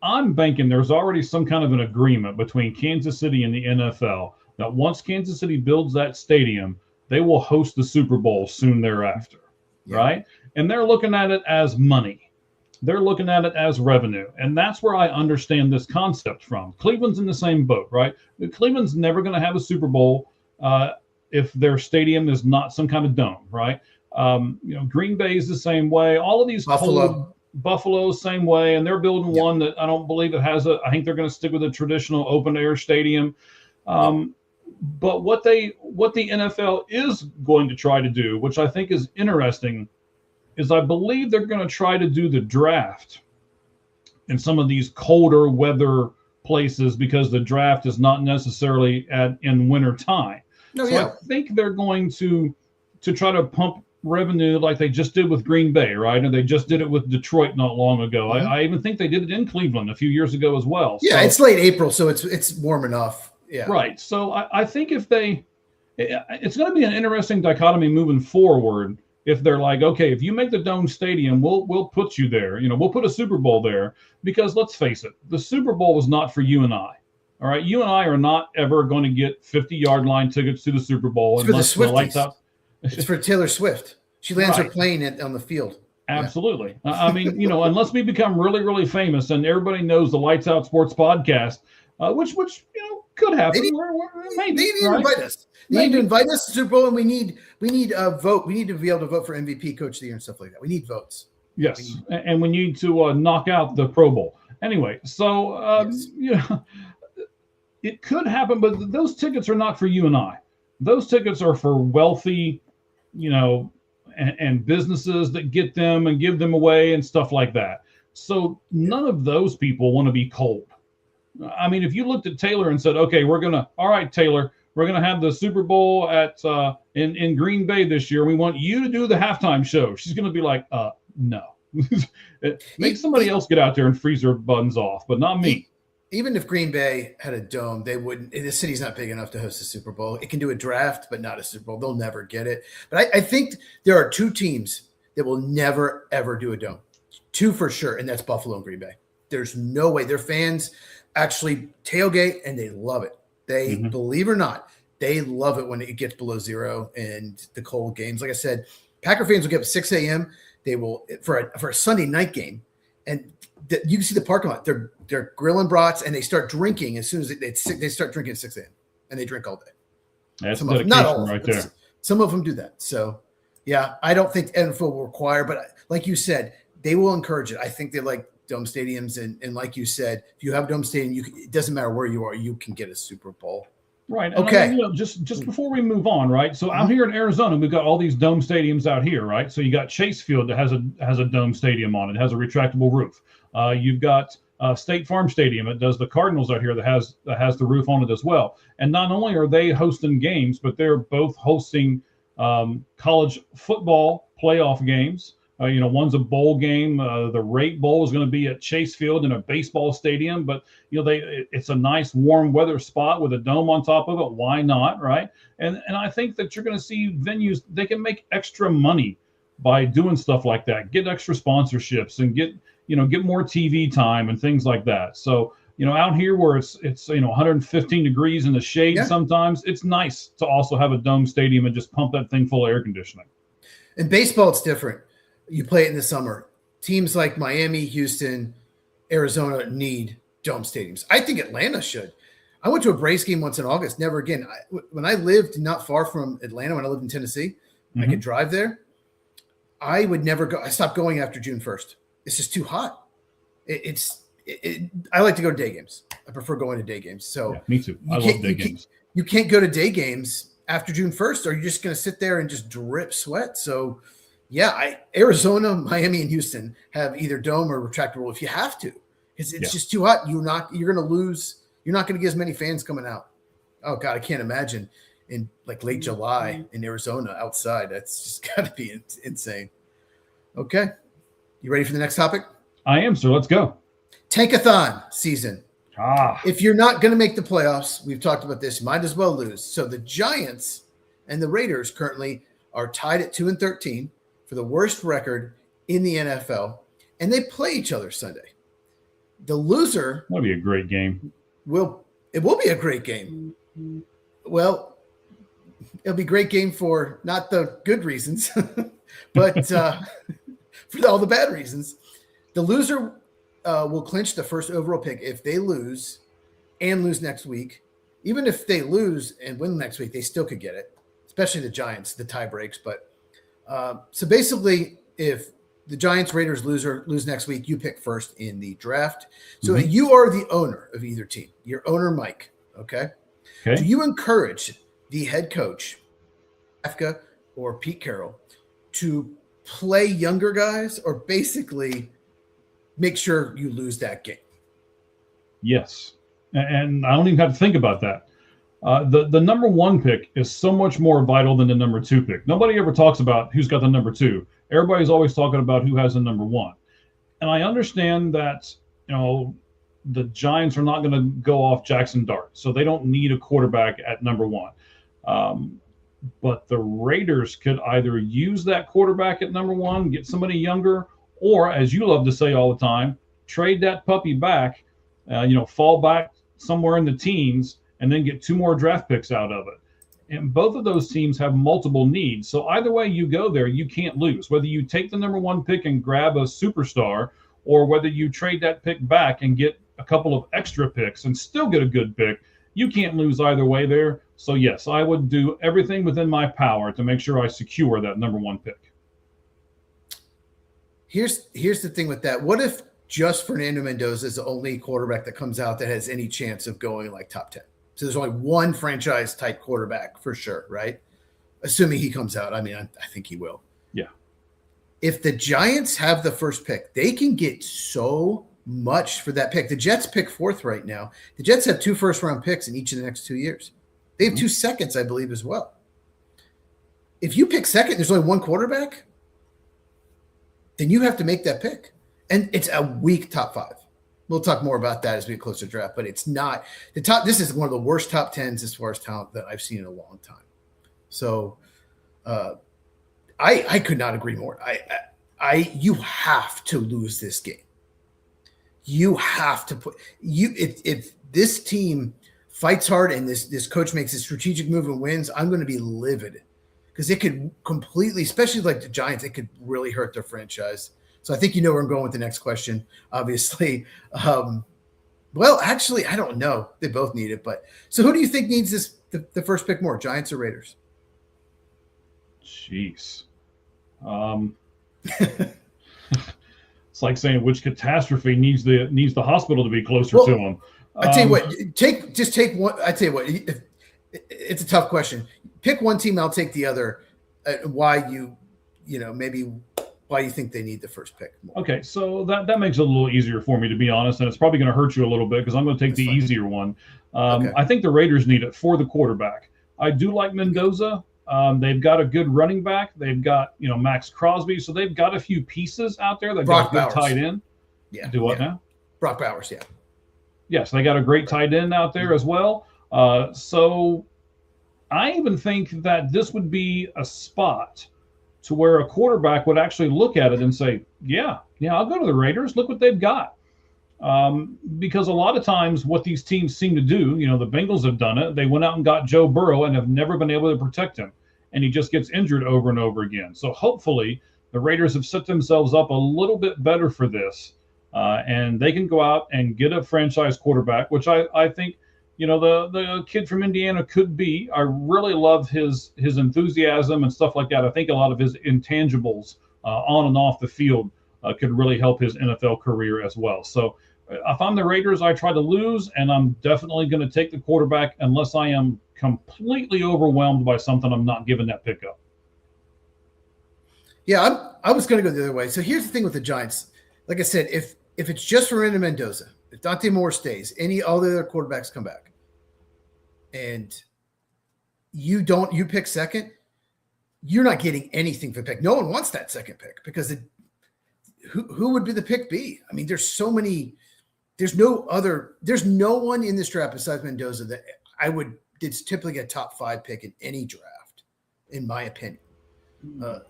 I'm banking there's already some kind of an agreement between Kansas City and the NFL that once Kansas City builds that stadium, they will host the Super Bowl soon thereafter, right? And they're looking at it as money. They're looking at it as revenue. And that's where I understand this concept from. Cleveland's in the same boat, right? Cleveland's never going to have a Super Bowl if their stadium is not some kind of dome, right? Green Bay is the same way. All of these Buffalo, same way. And they're building one that I don't believe it has I think they're going to stick with a traditional open air stadium. But what the NFL is going to try to do, which I think is interesting, is I believe they're going to try to do the draft in some of these colder weather places because the draft is not necessarily in winter time. I think they're going to try to pump revenue like they just did with Green Bay, right? And they just did it with Detroit not long ago. Mm-hmm. I even think they did it in Cleveland a few years ago as well. Yeah, it's late April, so it's warm enough. Yeah, right. So I think it's going to be an interesting dichotomy moving forward. If they're like, okay, if you make the Dome Stadium, we'll put you there. We'll put a Super Bowl there because let's face it, the Super Bowl was not for you and I. All right, you and I are not ever going to get 50-yard line tickets to the Super Bowl. It's for the Swifties. It's for Taylor Swift. She lands her plane on the field. Absolutely. Yeah. I mean, unless we become really, really famous and everybody knows the Lights Out Sports podcast, which could happen. They need to invite us. They need to invite us to Super Bowl, and we need a vote. We need to be able to vote for MVP, Coach of the Year, and stuff like that. We need votes. Yes, and we need to knock out the Pro Bowl. Anyway, so it could happen, but those tickets are not for you and I. Those tickets are for wealthy, and businesses that get them and give them away and stuff like that. So none of those people want to be cold. I mean, if you looked at Taylor and said, okay, all right, Taylor, we're going to have the Super Bowl in Green Bay this year. We want you to do the halftime show. She's going to be like, no. Make somebody else get out there and freeze their buns off, but not me. Even if Green Bay had a dome, they wouldn't. The city's not big enough to host a Super Bowl. It can do a draft, but not a Super Bowl. They'll never get it. But I think there are two teams that will never, ever do a dome. Two for sure, and that's Buffalo and Green Bay. There's no way. Their fans actually tailgate, and they love it. They, believe it or not, they love it when it gets below zero and the cold games. Like I said, Packer fans will get up at 6 a.m. They will for a Sunday night game, and you can see the parking lot. They're grilling brats, and they start drinking as soon as they start drinking at 6 a.m. and they drink all day. That's dedication not all, right there. Some of them do that. So, yeah, I don't think NFL will require, but like you said, they will encourage it. I think they like dome stadiums, and like you said, if you have a dome stadium, it doesn't matter where you are, you can get a Super Bowl. Right. And Okay. I mean, just before we move on, right? So out here in Arizona, we've got all these dome stadiums out here, right? So you got Chase Field that has a dome stadium on it, has a retractable roof. You've got State Farm Stadium. It does the Cardinals out here that has the roof on it as well. And not only are they hosting games, but they're both hosting college football playoff games. One's a bowl game. The Rate Bowl is going to be at Chase Field in a baseball stadium, but it's a nice warm weather spot with a dome on top of it. Why not, right? And I think that you're going to see venues, they can make extra money by doing stuff like that, get extra sponsorships, and get more TV time and things like that. So out here where it's 115 degrees in the shade, sometimes it's nice to also have a dome stadium and just pump that thing full of air conditioning. In baseball, it's different. You play it in the summer. Teams like Miami, Houston, Arizona need dome stadiums. I think Atlanta should. I went to a Braves game once in August. Never again. When I lived not far from Atlanta, when I lived in Tennessee, I could drive there. I would never go. I stopped going after June 1st. It's just too hot. I like to go to day games. I prefer going to day games. So me too. I love day games. You can't go to day games after June 1st, or you're just going to sit there and just drip sweat. So yeah, Arizona, Miami, and Houston have either dome or retractable if you have to. It's just too hot. You're going to lose. You're not going to get as many fans coming out. Oh God, I can't imagine in like late July in Arizona outside. That's just got to be insane. Okay, you ready for the next topic? I am, sir. Let's go. Tankathon season. If you're not going to make the playoffs, we've talked about this, might as well lose. So the Giants and the Raiders currently are tied at 2-13 for the worst record in the NFL, and they play each other Sunday. The loser that'll be a great game. It will be a great game. Well, it'll be a great game for not the good reasons, but for all the bad reasons. The loser will clinch the first overall pick if they lose and lose next week. Even if they lose and win next week, they still could get it, especially the Giants, the tie breaks. But so basically, if the Giants, Raiders lose next week, you pick first in the draft. So you are the owner of either team. Your owner, Mike. Okay. Do you encourage the head coach, Afka or Pete Carroll, to play younger guys, or basically make sure you lose that game? Yes. And I don't even have to think about that. The number one pick is so much more vital than the number two pick. Nobody ever talks about who's got the number two. Everybody's always talking about who has the number one. And I understand that, the Giants are not going to go off Jackson Dart, so they don't need a quarterback at number one. But the Raiders could either use that quarterback at number one, get somebody younger, or, as you love to say all the time, trade that puppy back, fall back somewhere in the teens, and then get two more draft picks out of it. And both of those teams have multiple needs. So either way you go there, you can't lose. Whether you take the number one pick and grab a superstar, or whether you trade that pick back and get a couple of extra picks and still get a good pick, you can't lose either way there. So yes, I would do everything within my power to make sure I secure that number one pick. Here's the thing with that. What if just Fernando Mendoza is the only quarterback that comes out that has any chance of going like top 10? So there's only one franchise type quarterback for sure, right? Assuming he comes out. I mean, I think he will. Yeah. If the Giants have the first pick, they can get so much for that pick. The Jets pick fourth right now. The Jets have 2 first-round picks in each of the next 2 years. They have 2 seconds, I believe, as well. If you pick second, there's only one quarterback, then you have to make that pick. And it's a weak top 5. We'll talk more about that as we get closer to draft, but it's not the top. This is one of the worst top 10s as far as talent that I've seen in a long time. So I could not agree more. You have to lose this game. You have to if this team fights hard and this coach makes a strategic move and wins, I'm going to be livid, because it could completely, especially like the Giants, it could really hurt their franchise. So I think you know where I'm going with the next question, obviously. Well, actually, I don't know. They both need it. But so who do you think needs the first pick more, Giants or Raiders? Jeez. It's like saying which catastrophe needs the hospital to be closer to them. I tell you what, take one. I tell you what, it's a tough question. Pick one team, I'll take the other. Why maybe why you think they need the first pick more. Okay, so that makes it a little easier for me, to be honest, and it's probably going to hurt you a little bit because I'm going to take the easier one. Okay. I think the Raiders need it for the quarterback. I do like Mendoza. They've got a good running back. They've got Max Crosby, so they've got a few pieces out there. They've got a good tight end. Yeah. Do what now? Brock Bowers. Yeah. Yes, they got a great tight end out there as well. So I even think that this would be a spot to where a quarterback would actually look at it and say, yeah, I'll go to the Raiders. Look what they've got. Because a lot of times what these teams seem to do, the Bengals have done it. They went out and got Joe Burrow and have never been able to protect him. And he just gets injured over and over again. So hopefully the Raiders have set themselves up a little bit better for this. And they can go out and get a franchise quarterback, which I think, the kid from Indiana could be. I really love his enthusiasm and stuff like that. I think a lot of his intangibles on and off the field could really help his NFL career as well. So if I'm the Raiders, I try to lose, and I'm definitely going to take the quarterback unless I am completely overwhelmed by something. I'm not giving that pick up. Yeah, I was going to go the other way. So here's the thing with the Giants. Like I said, if it's just Fernando Mendoza, if Dante Moore stays, all the other quarterbacks come back, and you pick second, you're not getting anything for pick. No one wants that second pick because who would be the pick be? I mean, there's so many. There's no one in this draft besides Mendoza that it's typically a top 5 pick in any draft, in my opinion.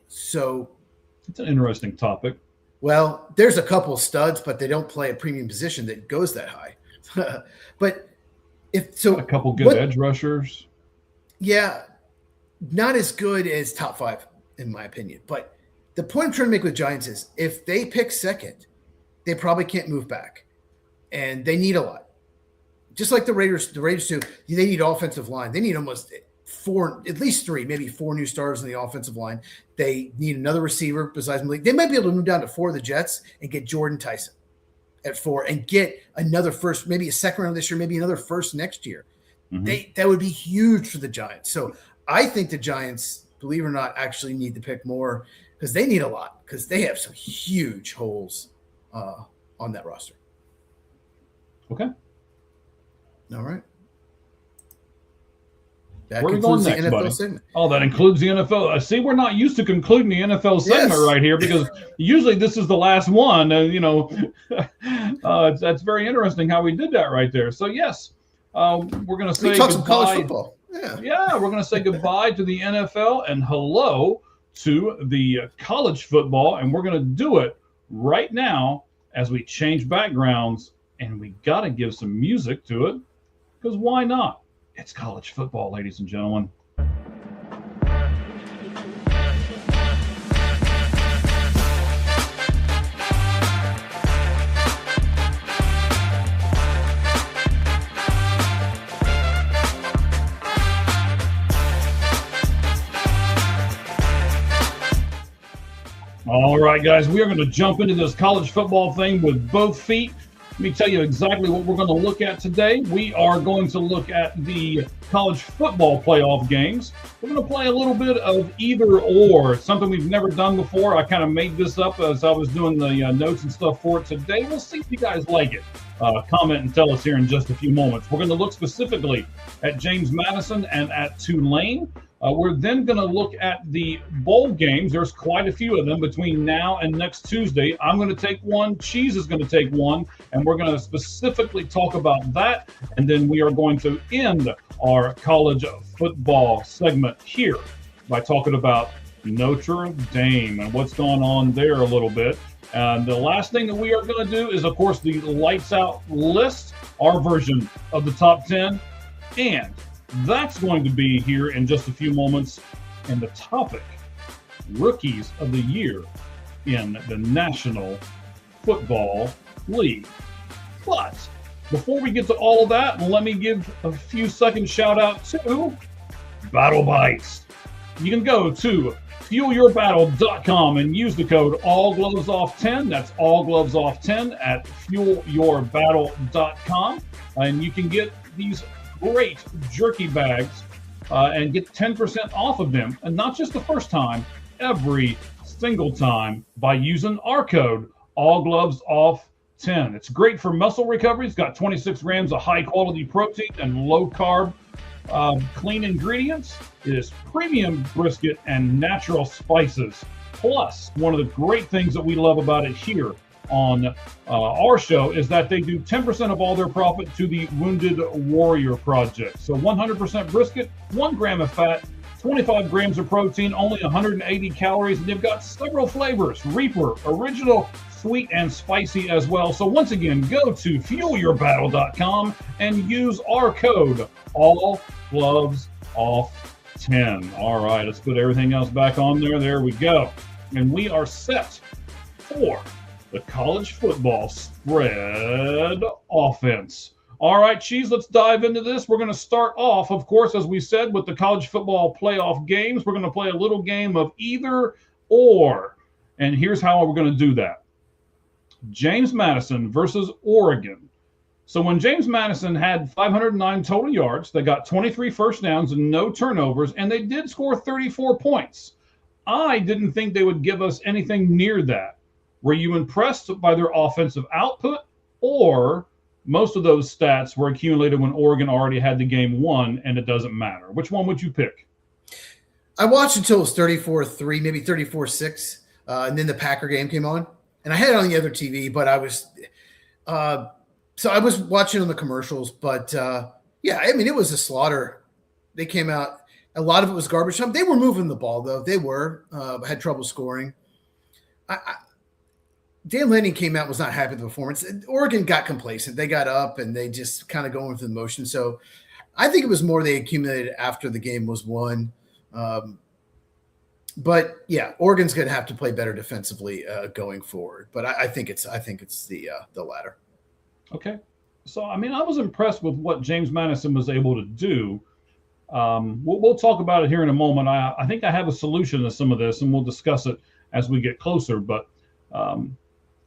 So it's an interesting topic. Well, there's a couple of studs, but they don't play a premium position that goes that high. But a couple good edge rushers. Yeah, not as good as top 5 in my opinion. But the point I'm trying to make with Giants is if they pick second, they probably can't move back, and they need a lot. Just like the Raiders do. They need offensive line. They need almost 4, at least 3, maybe 4 new stars in the offensive line. They need another receiver besides Malik. They might be able to move down to 4 of the Jets and get Jordan Tyson at 4 and get another first, maybe a second round this year, maybe another first next year. Mm-hmm. That would be huge for the Giants. So I think the Giants, believe it or not, actually need to pick more because they need a lot because they have some huge holes on that roster. Okay. All right. That Where concludes the NFL segment. Oh, that includes the NFL. See, we're not used to concluding the NFL segment right here because usually this is the last one. That's very interesting how we did that right there. So, yes, we're going to say talk some college football. Yeah, we're going to say goodbye to the NFL and hello to the college football. And we're going to do it right now as we change backgrounds. And we got to give some music to it because why not? It's college football, ladies and gentlemen. All right, guys, we are going to jump into this college football thing with both feet. Let me tell you exactly what we're going to look at today. We are going to look at the college football playoff games. We're going to play a little bit of either or, something we've never done before. I kind of made this up as I was doing the notes and stuff for it today. We'll see if you guys like it. Comment and tell us here in just a few moments. We're going to look specifically at James Madison and at Tulane. We're then going to look at the bowl games. There's quite a few of them between now and next Tuesday. I'm going to take one. Cheese is going to take one. And we're going to specifically talk about that. And then we are going to end our college football segment here by talking about Notre Dame and what's going on there a little bit. And the last thing that we are going to do is, of course, the lights out list, our version of the top 10. And that's going to be here in just a few moments. And the topic, Rookies of the Year in the National Football League. But before we get to all of that, let me give a few seconds shout out to Battle Bites. You can go to fuelyourbattle.com and use the code AllGlovesOff10. That's AllGlovesOff10 at fuelyourbattle.com. And you can get these great jerky bags and get 10% off of them. And not just the first time, every single time by using our code AllGlovesOff10. It's great for muscle recovery. It's got 26 grams of high quality protein and low carb clean ingredients. It is premium brisket and natural spices. Plus, one of the great things that we love about it here on our show is that they do 10% of all their profit to the Wounded Warrior Project. So 100% brisket, 1 gram of fat, 25 grams of protein, only 180 calories, and they've got several flavors: Reaper, Original, Sweet, and Spicy as well. So once again, go to fuelyourbattle.com and use our code AllGlovesOff10. All right, let's put everything else back on there. There we go. And we are set for the college football spread offense. All right, Cheese, let's dive into this. We're going to start off, of course, as we said, with the college football playoff games. We're going to play a little game of either or. And here's how we're going to do that. James Madison versus Oregon. So when James Madison had 509 total yards, they got 23 first downs and no turnovers, and they did score 34 points. I didn't think they would give us anything near that. Were you impressed by their offensive output, or most of those stats were accumulated when Oregon already had the game won and it doesn't matter? Which one would you pick? I watched until it was 34-3, maybe 34-6, and then the Packer game came on. And I had it on the other TV, but I was so I was watching on the commercials. But, yeah, I mean, it was a slaughter. They came out. A lot of it was garbage time. They were moving the ball, though. They were. Had trouble scoring. Dan Lanning came out, was not happy with the performance. Oregon got complacent. They got up, and they just kind of going through the motion. So I think it was more they accumulated after the game was won. But yeah, Oregon's going to have to play better defensively going forward. But I think it's the latter. Okay, so I mean, I was impressed with what James Madison was able to do. We'll talk about it here in a moment. I think I have a solution to some of this, and we'll discuss it as we get closer. But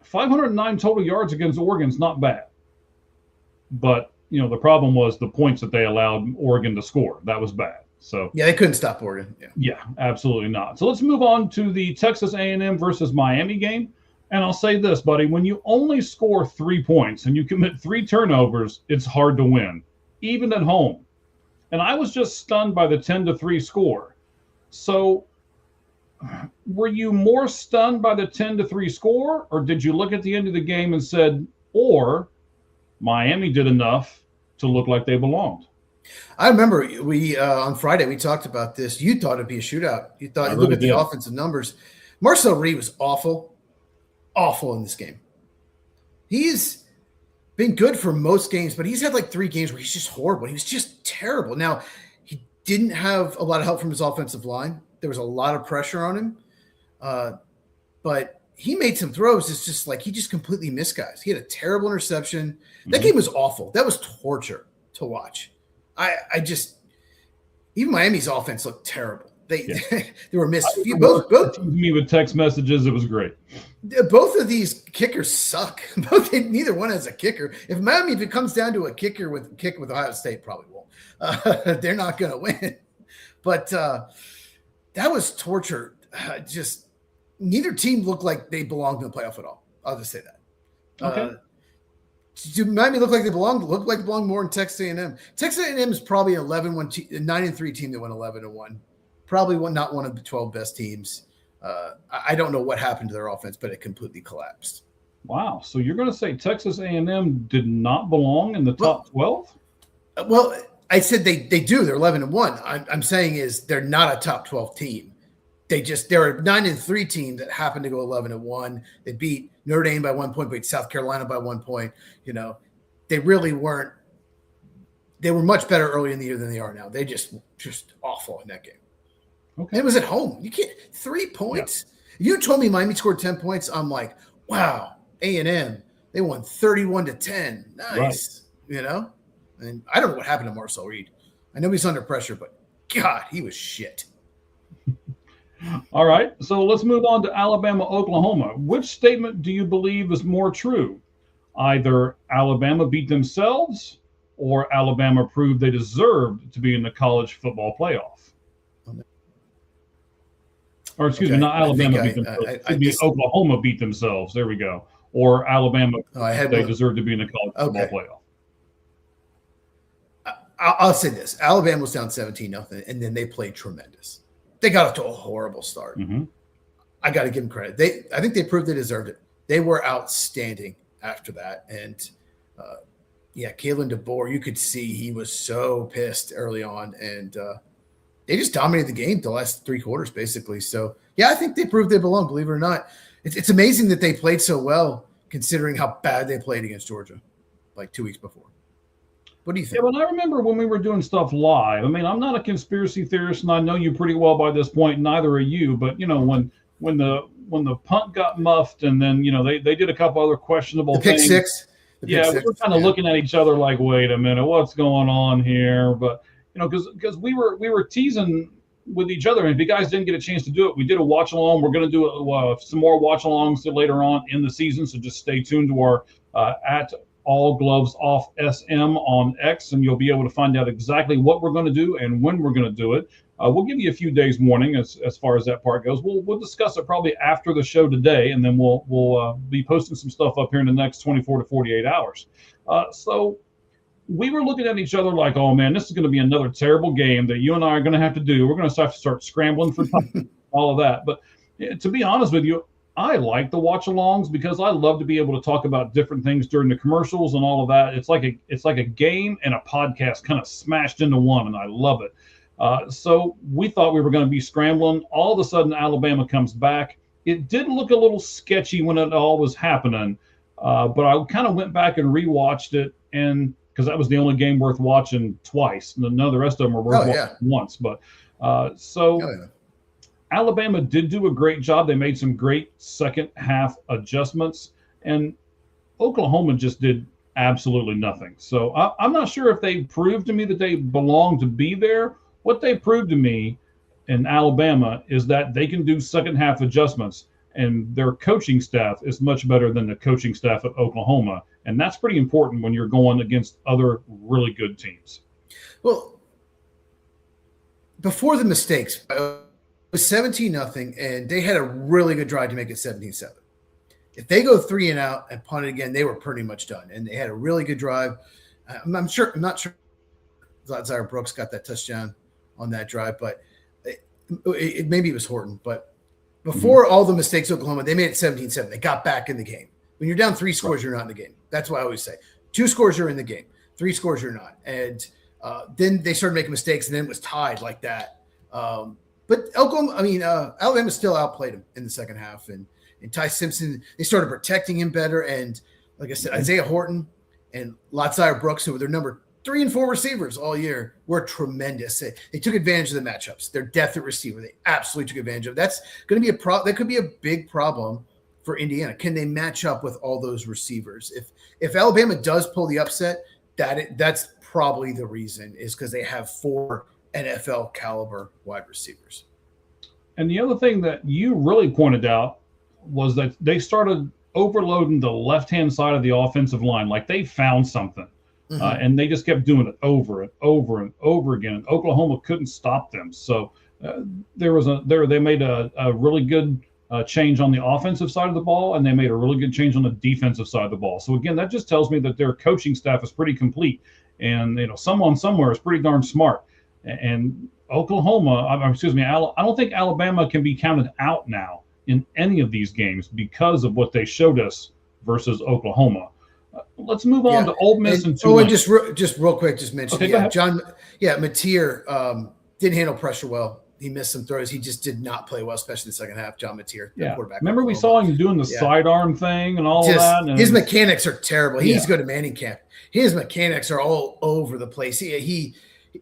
509 total yards against Oregon's not bad. But you know, the problem was the points that they allowed Oregon to score. That was bad. So yeah, they couldn't stop Oregon. Yeah, absolutely not. So let's move on to the Texas A&M versus Miami game. And I'll say this, buddy, when you only score 3 points and you commit 3 turnovers, it's hard to win, even at home. And I was just stunned by the 10-3 score. So were you more stunned by the 10-3 score, or did you look at the end of the game and said, or Miami did enough to look like they belonged? I remember we on Friday we talked about this. You thought it'd be a shootout. You thought you look at the offensive numbers. Marcel Reed was awful in this game. He's been good for most games, but he's had like 3 games where he's just horrible. He was just terrible. Now, he didn't have a lot of help from his offensive line. There was a lot of pressure on him, but he made some throws. It's just like he just completely missed guys. He had a terrible interception. That game was awful. That was torture to watch. I just even Miami's offense looked terrible. They were missed. Both me with text messages. It was great. Both of these kickers suck. Neither one has a kicker. If it comes down to a kick with Ohio State, probably won't. They're not going to win. But that was torture. Just neither team looked like they belonged in the playoff at all. I'll just say that. Okay. Do Miami look like they belong? Look like they belong more in Texas A&M. Texas A&M is probably an 9-3 team that went 11-1. Probably not one of the 12 best teams. I don't know what happened to their offense, but it completely collapsed. Wow. So you're going to say Texas A&M did not belong in the top 12? Well, I said they do. They're 11-1. I'm saying is they're not a top 12 team. They're a 9-3 team that happened to go 11-1. They beat Notre Dame by 1 point, beat South Carolina by 1 point. You know, they really weren't. They were much better early in the year than they are now. They just awful in that game. Okay, it was at home. You can't 3 points. Yeah. You told me Miami scored 10 points. I'm like, wow, A&M. They won 31-10. Nice, right. You know. And I don't know what happened to Marcel Reed. I know he's under pressure, but God, he was shit. All right, so let's move on to Alabama, Oklahoma. Which statement do you believe is more true? Either Alabama beat themselves or Alabama proved they deserved to be in the college football playoff. Or excuse me, not Alabama beat themselves. It should be Oklahoma beat themselves. There we go. Or Alabama, they deserve to be in the college football playoff. I'll say this: Alabama was down 17-0, and then they played tremendous. They got off to a horrible start. I got to give them credit. I think they proved they deserved it. They were outstanding after that, and Kalen DeBoer, you could see he was so pissed early on, and they just dominated the game the last 3 quarters, basically. So, I think they proved they belong, believe it or not. It's amazing that they played so well, considering how bad they played against Georgia like 2 weeks before. What do you think? Yeah, well, I remember when we were doing stuff live. I mean, I'm not a conspiracy theorist, and I know you pretty well by this point. Neither are you. But when the punt got muffed, and then they did a couple other questionable things. Pick six. We were kind of looking at each other like, wait a minute, what's going on here? But because we were teasing with each other, and if you guys didn't get a chance to do it, we did a watch along. We're going to do some more watch alongs later on in the season, so just stay tuned to our at All Gloves Off SM on X, and you'll be able to find out exactly what we're going to do and when we're going to do it. We'll give you a few days warning as far as that part goes. We'll discuss it probably after the show today, and then we'll be posting some stuff up here in the next 24 to 48 hours. So we were looking at each other like, oh man, this is going to be another terrible game that you and I are going to have to do. We're going to have to start scrambling for time, all of that. But to be honest with you, I like the watch-alongs because I love to be able to talk about different things during the commercials and all of that. It's like a game and a podcast kind of smashed into one, and I love it. So we thought we were going to be scrambling. All of a sudden, Alabama comes back. It did look a little sketchy when it all was happening, but I kind of went back and rewatched it, and because that was the only game worth watching twice. None of the rest of them were worth watching once. But Alabama did do a great job. They made some great second half adjustments, and Oklahoma just did absolutely nothing. So I'm not sure if they proved to me that they belong to be there. What they proved to me in Alabama is that they can do second half adjustments, and their coaching staff is much better than the coaching staff at Oklahoma. And that's pretty important when you're going against other really good teams. Well, before the mistakes, was 17-0, and they had a really good drive to make it 17-7. If they go 3 and out and punt it again, they were pretty much done. And they had a really good drive. I'm not sure Zaire Brooks got that touchdown on that drive, but maybe it was Horton. But before all the mistakes, Oklahoma, they made it 17-7. They got back in the game. When you're down 3 scores, you're not in the game. That's what I always say. 2 scores, you're in the game. 3 scores, you're not. And then they started making mistakes, and then it was tied like that. But Alabama still outplayed him in the second half, and Ty Simpson, they started protecting him better. And like I said, Isaiah Horton and Zaire Brooks, who were their number 3 and 4 receivers all year, were tremendous. They took advantage of the matchups. Their depth at receiver, they absolutely took advantage of. That's going to be that could be a big problem for Indiana. Can they match up with all those receivers? If Alabama does pull the upset, that's probably the reason, is because they have 4 NFL caliber wide receivers. And the other thing that you really pointed out was that they started overloading the left-hand side of the offensive line. Like they found something, and they just kept doing it over and over and over again. Oklahoma couldn't stop them. So they made a really good change on the offensive side of the ball, and they made a really good change on the defensive side of the ball. So again, that just tells me that their coaching staff is pretty complete, and someone somewhere is pretty darn smart. And Oklahoma, I don't think Alabama can be counted out now in any of these games because of what they showed us versus Oklahoma. Let's move on to Ole Miss and Tulane. And just real quick, just mention Mateer didn't handle pressure well. He missed some throws. He just did not play well, especially in the second half. John Mateer, quarterback. Remember we saw him doing the sidearm thing and all of that. And his mechanics are terrible. He needs to go to Manning camp. His mechanics are all over the place.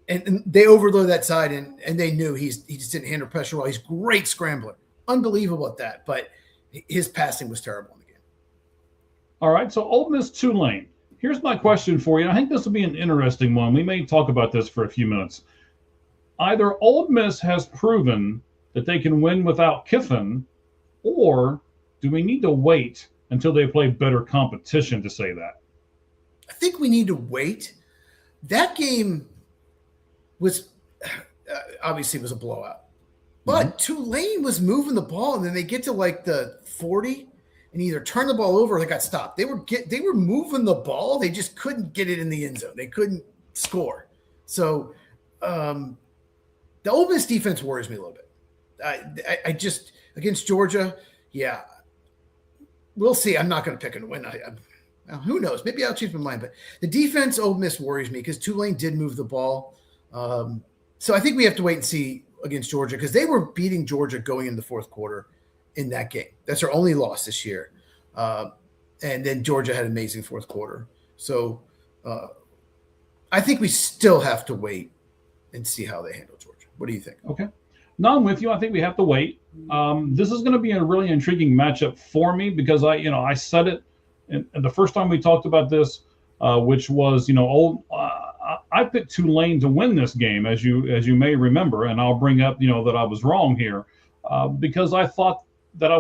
And they overload that side, and they knew he just didn't handle pressure well. He's a great scrambler, unbelievable at that, but his passing was terrible in the game. All right, so Ole Miss Tulane. Here's my question for you. I think this will be an interesting one. We may talk about this for a few minutes. Either Ole Miss has proven that they can win without Kiffin, or do we need to wait until they play better competition to say that? I think we need to wait. That game was obviously it was a blowout, but Tulane was moving the ball, and then they get to like the 40 and either turn the ball over or they got stopped. They were moving the ball. They just couldn't get it in the end zone. They couldn't score. So the Ole Miss defense worries me a little bit. I just against Georgia, yeah, we'll see. I'm not going to pick and win. Who knows? Maybe I'll change my mind. But the defense, Ole Miss worries me because Tulane did move the ball. So I think we have to wait and see against Georgia because they were beating Georgia going in the fourth quarter in that game. That's their only loss this year. And then Georgia had an amazing fourth quarter. So I think we still have to wait and see how they handle Georgia. What do you think? Okay. No, I'm with you. I think we have to wait. This is going to be a really intriguing matchup for me because I said it and the first time we talked about this, which was, I picked Tulane to win this game, as you may remember, and I'll bring up, that I was wrong here because I thought that I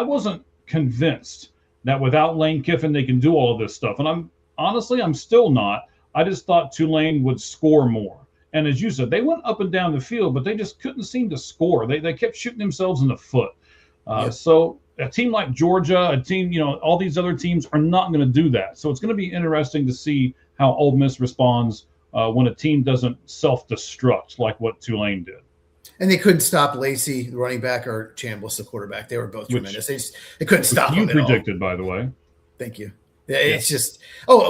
wasn't convinced that without Lane Kiffin they can do all of this stuff, and I'm still not. I just thought Tulane would score more. And as you said, they went up and down the field, but they just couldn't seem to score. They kept shooting themselves in the foot. So a team like Georgia, a team, all these other teams are not going to do that. So it's going to be interesting to see how Ole Miss responds when a team doesn't self-destruct like what Tulane did. And they couldn't stop Lacey, the running back, or Chambliss, the quarterback. They were both tremendous. They couldn't stop them. You predicted, by the way. Thank you. Yeah, it's just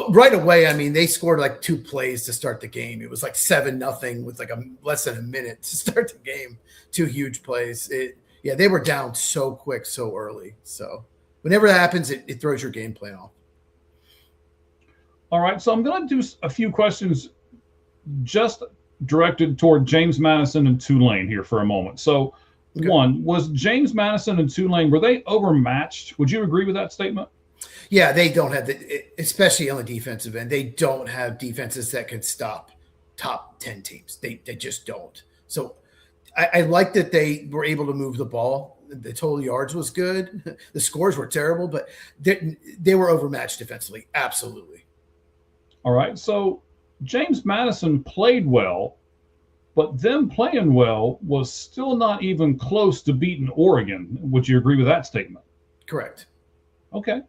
right away. I mean, they scored like 2 plays to start the game. It was like 7-0 with like less than a minute to start the game. 2 huge plays. They were down so quick, so early. So whenever that happens, it throws your game plan off. All right, so I'm going to do a few questions just directed toward James Madison and Tulane here for a moment. So, okay. One, was James Madison and Tulane, were they overmatched? Would you agree with that statement? Yeah, they don't have especially on the defensive end, they don't have defenses that can stop top 10 teams. They just don't. So I like that they were able to move the ball. The total yards was good. The scores were terrible, but they were overmatched defensively. Absolutely. All right. So James Madison played well, but them playing well was still not even close to beating Oregon. Would you agree with that statement? Correct. Okay.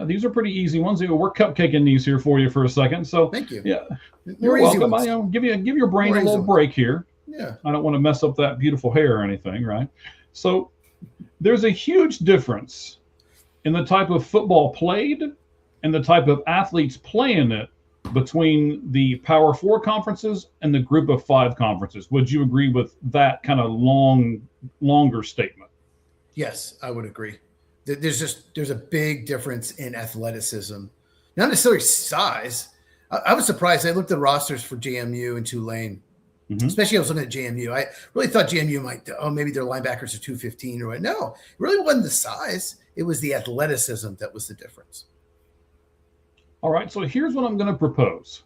These are pretty easy ones. We're cupcaking these here for you for a second. So thank you. Yeah, you're welcome. Give your brain a little break here. Yeah. I don't want to mess up that beautiful hair or anything, right? So there's a huge difference in the type of football played and the type of athletes playing it between the Power 4 conferences and the Group of 5 conferences. Would you agree with that kind of longer statement? Yes, I would agree. There's a big difference in athleticism, not necessarily size. I was surprised. I looked at rosters for JMU and Tulane, especially I was looking at JMU. I really thought JMU might, maybe their linebackers are 215 or what. No, it really wasn't the size. It was the athleticism that was the difference. All right, so here's what I'm going to propose.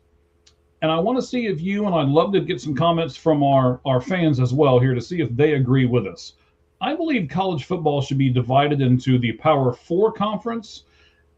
And I want to see if you, and I'd love to get some comments from our fans as well here to see if they agree with us. I believe college football should be divided into the Power 4 conference,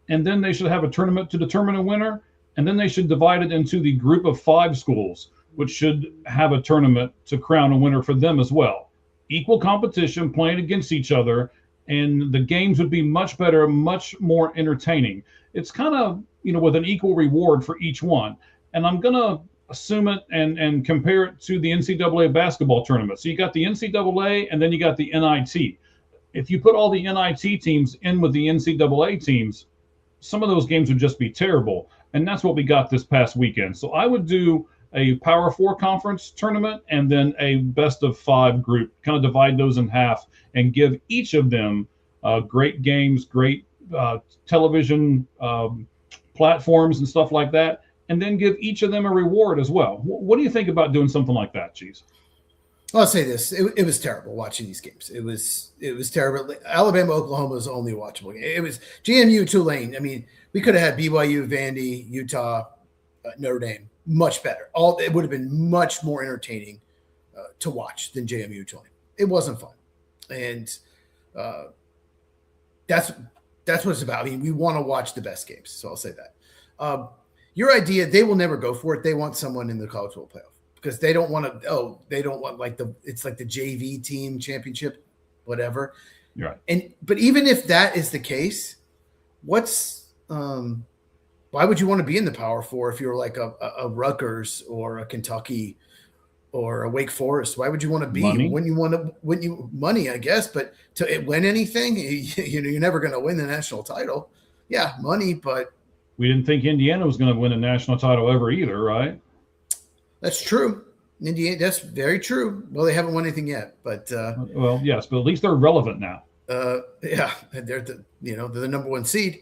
and then they should have a tournament to determine a winner, and then they should divide it into the Group of 5 schools, which should have a tournament to crown a winner for them as well. Equal competition, playing against each other, and the games would be much better, much more entertaining. It's kind of, with an equal reward for each one. And I'm going to assume it and compare it to the NCAA basketball tournament. So you got the NCAA and then you got the NIT. If you put all the NIT teams in with the NCAA teams, some of those games would just be terrible. And that's what we got this past weekend. So I would do a Power 4 conference tournament and then a best of 5 group, kind of divide those in half and give each of them great games, great television platforms and stuff like that, and then give each of them a reward as well. What do you think about doing something like that, Cheese? I'll say this. It was terrible watching these games. It was terrible. Alabama, Oklahoma was only watchable. It was JMU, Tulane. I mean, we could have had BYU, Vandy, Utah, Notre Dame. Much better. It would have been much more entertaining to watch than JMU, Tulane. It wasn't fun. And that's what it's about. I mean, we want to watch the best games, so I'll say that. Your idea, they will never go for it. They want someone in the college football playoff because they don't want to. Oh, they don't want it's like the JV team championship, whatever. You're right. But even if that is the case, why would you want to be in the Power Four if you're like a Rutgers or a Kentucky or a Wake Forest? Why would you want to be money, I guess, but to win anything, you're never going to win the national title. Yeah, money, but we didn't think Indiana was going to win a national title ever either, right? That's true. Indiana, that's very true. Well, they haven't won anything yet, but well, yes, but at least they're relevant now. Yeah, they're the number one seed.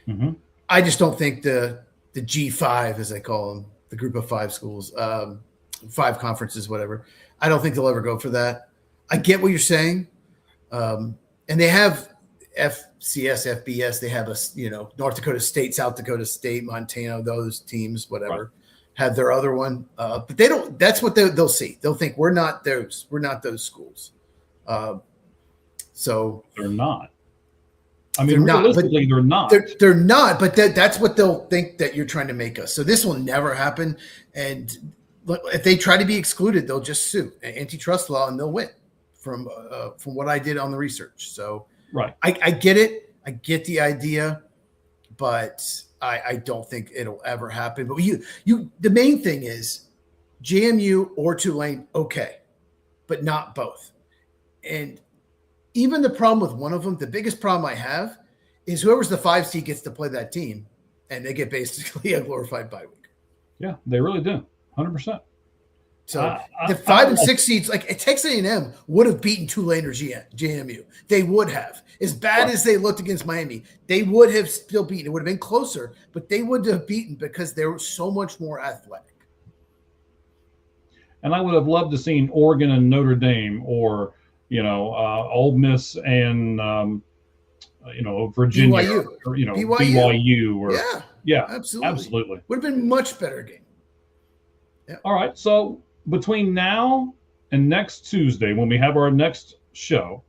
Mm-hmm. I just don't think the G5, as they call them, the group of 5 schools, 5 conferences, whatever. I don't think they'll ever go for that. I get what you're saying, and they have FCS, FBS. They have North Dakota State, South Dakota State, Montana. Those teams, whatever, right, have their other one, but they don't. That's what they'll see. They'll think we're not those. We're not those schools. So they're not. I mean, realistically, they're not. They're not. But that's what they'll think that you're trying to make us. So this will never happen. And if they try to be excluded, they'll just sue antitrust law and they'll win. From what I did on the research. So right, I get it. I get the idea, but I don't think it'll ever happen. But the main thing is JMU or Tulane, okay, but not both. And even the problem with one of them, the biggest problem I have is whoever's the 5 seed gets to play that team, and they get basically a glorified bye week. Yeah, they really do, 100%. So the 5 and 6 seeds, like Texas A&M would have beaten Tulane or JMU. They would have. As bad as they looked against Miami, they would have still beaten. It would have been closer, but they would have beaten because they were so much more athletic. And I would have loved to seen Oregon and Notre Dame, or Ole Miss and Virginia, BYU. or BYU, or yeah, absolutely. Would have been much better game. Yeah. All right, so between now and next Tuesday, when we have our next show,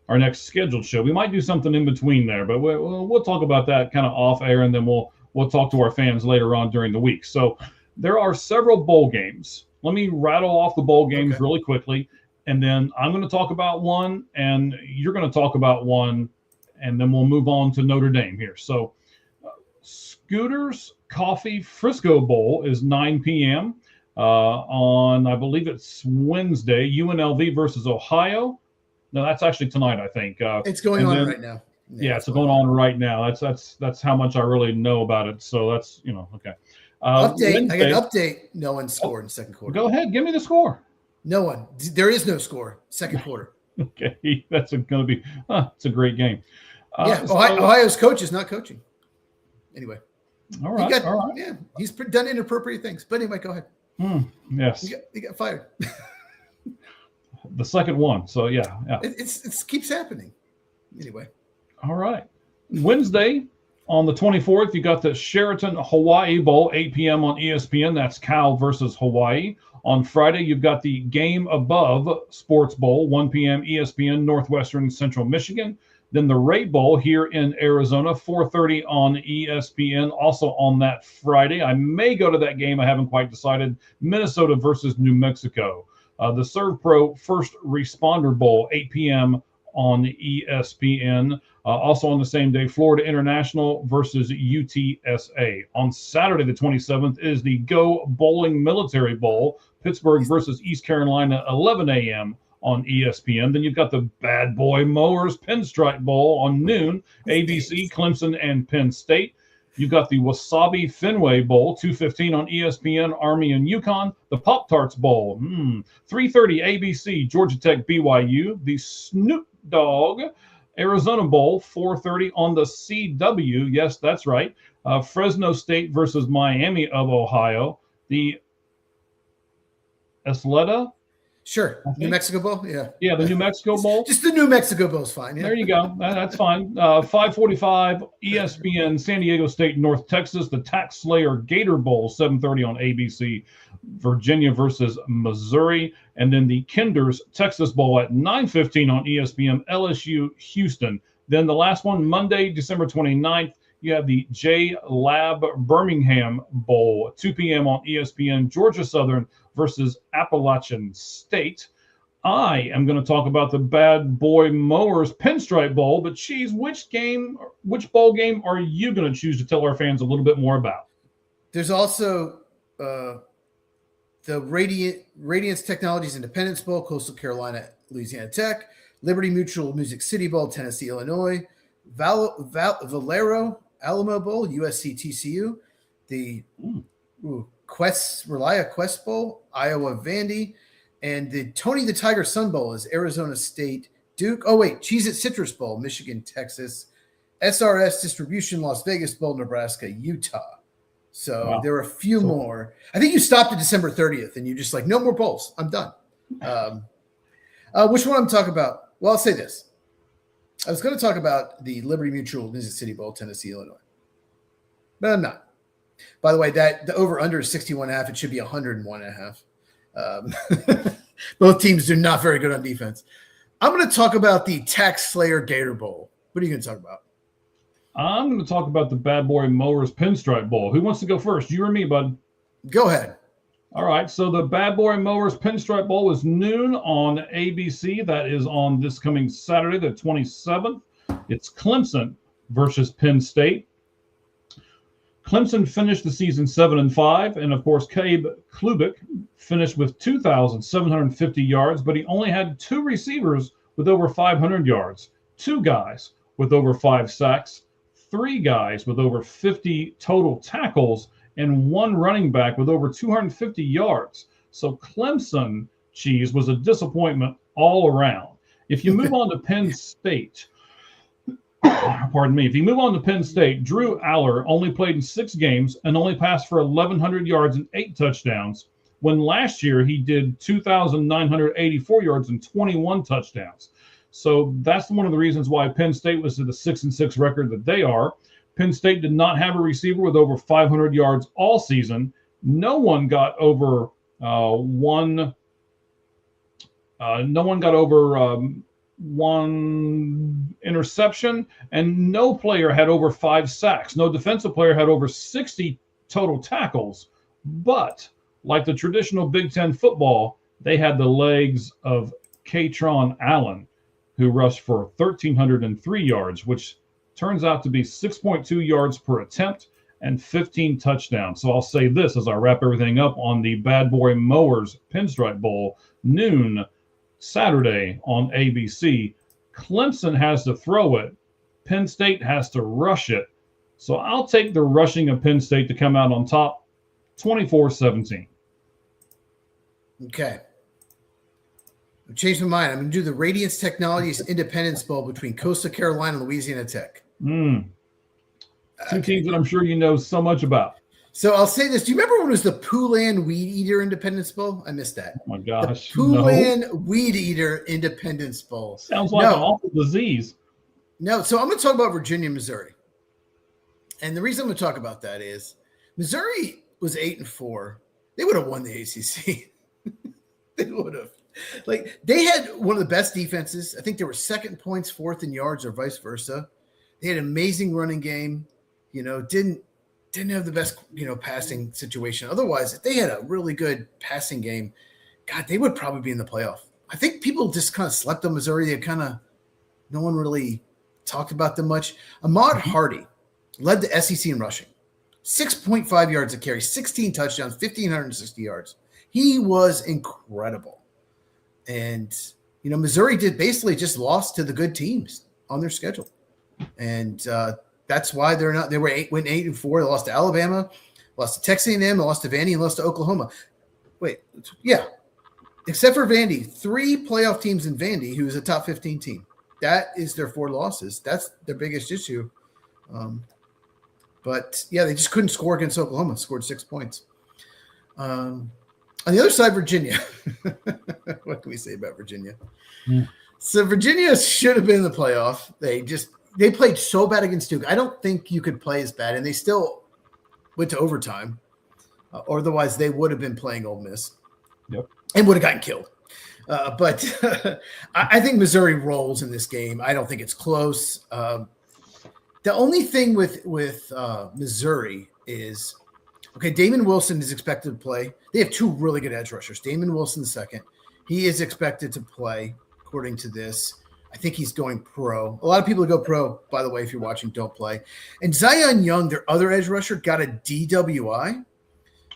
our next scheduled show, we might do something in between there, but we'll talk about that kind of off air, and then we'll talk to our fans later on during the week. So there are several bowl games. Let me rattle off the bowl games really quickly, and then I'm going to talk about one, and you're going to talk about one, and then we'll move on to Notre Dame here. So Scooters Coffee Frisco Bowl is 9 p.m. On, I believe it's Wednesday, UNLV versus Ohio. No, that's actually tonight, I think. It's going on right now. Yeah, it's going on right now. That's how much I really know about it. So that's, okay. Update. Wednesday, I got an update. No one scored in second quarter. Go ahead. Give me the score. No one. There is no score. Second quarter. Okay. That's going to be, it's a great game. Ohio's coach is not coaching. Anyway. All right. Yeah, he's done inappropriate things. But anyway, go ahead. Yes. He got fired. The second one. So, yeah. It keeps happening. Anyway. All right. Wednesday, on the 24th, you got the Sheraton Hawaii Bowl, 8 p.m. on ESPN. That's Cal versus Hawaii. On Friday, you've got the Game Above Sports Bowl, 1 p.m. ESPN, Northwestern Central Michigan. Then the Ray Bowl here in Arizona, 4:30 on ESPN, also on that Friday. I may go to that game. I haven't quite decided. Minnesota versus New Mexico. The ServPro First Responder Bowl, 8 p.m. on ESPN. Also on the same day, Florida International versus UTSA. On Saturday, the 27th, is the Go Bowling Military Bowl, Pittsburgh versus East Carolina, 11 a.m. on ESPN. Then you've got the Bad Boy Mowers Pinstripe Bowl on noon, ABC, Clemson, and Penn State. You've got the Wasabi Fenway Bowl, 2:15 on ESPN, Army and UConn. The Pop-Tarts Bowl, 3:30 ABC, Georgia Tech, BYU. The Snoop Dogg Arizona Bowl, 4:30 on the CW. Yes, that's right. Fresno State versus Miami of Ohio. The Isleta. Sure. New Mexico Bowl? Yeah. Yeah, the New Mexico Bowl. Just the New Mexico Bowl is fine. Yeah. There you go. That's fine. 5:45 ESPN, San Diego State, North Texas. The Tax Slayer Gator Bowl, 7:30 on ABC. Virginia versus Missouri. And then the Kinders Texas Bowl at 9:15 on ESPN, LSU Houston. Then the last one, Monday, December 29th, you have the J Lab Birmingham Bowl at 2 p.m. on ESPN, Georgia Southern versus Appalachian State. I am going to talk about the Bad Boy Mowers Pinstripe Bowl, but Cheese, which bowl game are you going to choose to tell our fans a little bit more about? There's also the Radiance Technologies Independence Bowl, Coastal Carolina, Louisiana Tech, Liberty Mutual Music City Bowl, Tennessee, Illinois, Valero Alamo Bowl, USC TCU, the Relia Quest Bowl, Iowa Vandy, and the Tony the Tiger Sun Bowl is Arizona State Duke. Oh, wait, Cheez-It Citrus Bowl, Michigan, Texas, SRS Distribution Las Vegas Bowl, Nebraska, Utah. So wow. There were a few more. I think you stopped at December 30th and you just like, no more bowls. I'm done. Which one I'm talking about? Well, I'll say this. I was going to talk about the Liberty Mutual Music City Bowl, Tennessee, Illinois. But I'm not. By the way, that the over-under is 61.5. It should be 101.5. Both teams are not very good on defense. I'm going to talk about the Tax Slayer Gator Bowl. What are you going to talk about? I'm going to talk about the Bad Boy Mowers Pinstripe Bowl. Who wants to go first? You or me, bud? Go ahead. All right. So the Bad Boy Mowers Pinstripe Bowl is noon on ABC. That is on this coming Saturday, the 27th. It's Clemson versus Penn State. Clemson finished the season 7-5, and of course, Cabe Klubik finished with 2,750 yards, but he only had 2 receivers with over 500 yards, 2 guys with over 5 sacks, 3 guys with over 50 total tackles, and 1 running back with over 250 yards. So Clemson, Cheese, was a disappointment all around. If you move on to Penn State, pardon me, if you move on to Penn State, Drew Aller only played in 6 games and only passed for 1,100 yards and 8 touchdowns, when last year he did 2,984 yards and 21 touchdowns. So that's one of the reasons why Penn State was at the 6-6 record that they are. Penn State did not have a receiver with over 500 yards all season. No one got over one interception, and no player had over 5 sacks. No defensive player had over 60 total tackles. But like the traditional Big Ten football, they had the legs of Katron Allen, who rushed for 1,303 yards, which turns out to be 6.2 yards per attempt and 15 touchdowns. So I'll say this as I wrap everything up on the Bad Boy Mowers Pinstripe Bowl, noon Saturday on ABC. Clemson has to throw it. Penn State has to rush it. So I'll take the rushing of Penn State to come out on top, 24-17. Okay. I've changed my mind. I'm going to do the Radiance Technologies Independence Bowl between Coastal Carolina and Louisiana Tech. 2 teams that I'm sure you know so much about. So I'll say this. Do you remember when it was the Poulan Weed Eater Independence Bowl? I missed that. Oh, my gosh. The Poulan Weed Eater Independence Bowl. Sounds like an awful disease. No. So I'm going to talk about Virginia, Missouri. And the reason I'm going to talk about that is Missouri was 8-4. They would have won the ACC. They would have. Like, they had one of the best defenses. I think they were second in points, fourth in yards, or vice versa. They had an amazing running game. Didn't have the best, passing situation. Otherwise, if they had a really good passing game, God, they would probably be in the playoff. I think people just kind of slept on Missouri. No one really talked about them much. Ahmad Hardy led the SEC in rushing. 6.5 yards a carry, 16 touchdowns, 1,560 yards. He was incredible. And, Missouri basically just lost to the good teams on their schedule. And that's why they went 8-4. They lost to Alabama, lost to Texas A&M, lost to Vandy, and lost to Oklahoma. Except for Vandy, 3 playoff teams in Vandy, who is a top 15 team. That is their 4 losses. That's their biggest issue. But they just couldn't score against Oklahoma. Scored 6 points. On the other side, Virginia. What can we say about Virginia? So Virginia should have been in the playoff. They played so bad against Duke. I don't think you could play as bad, and they still went to overtime. Or otherwise, they would have been playing Ole Miss. Yep. And would have gotten killed. But I think Missouri rolls in this game. I don't think it's close. The only thing with Missouri is, okay, Damon Wilson is expected to play. They have two really good edge rushers. Damon Wilson the second. He is expected to play, according to this. I think he's going pro. A lot of people who go pro, by the way, if you're watching, don't play. And Zion Young, their other edge rusher, got a DWI.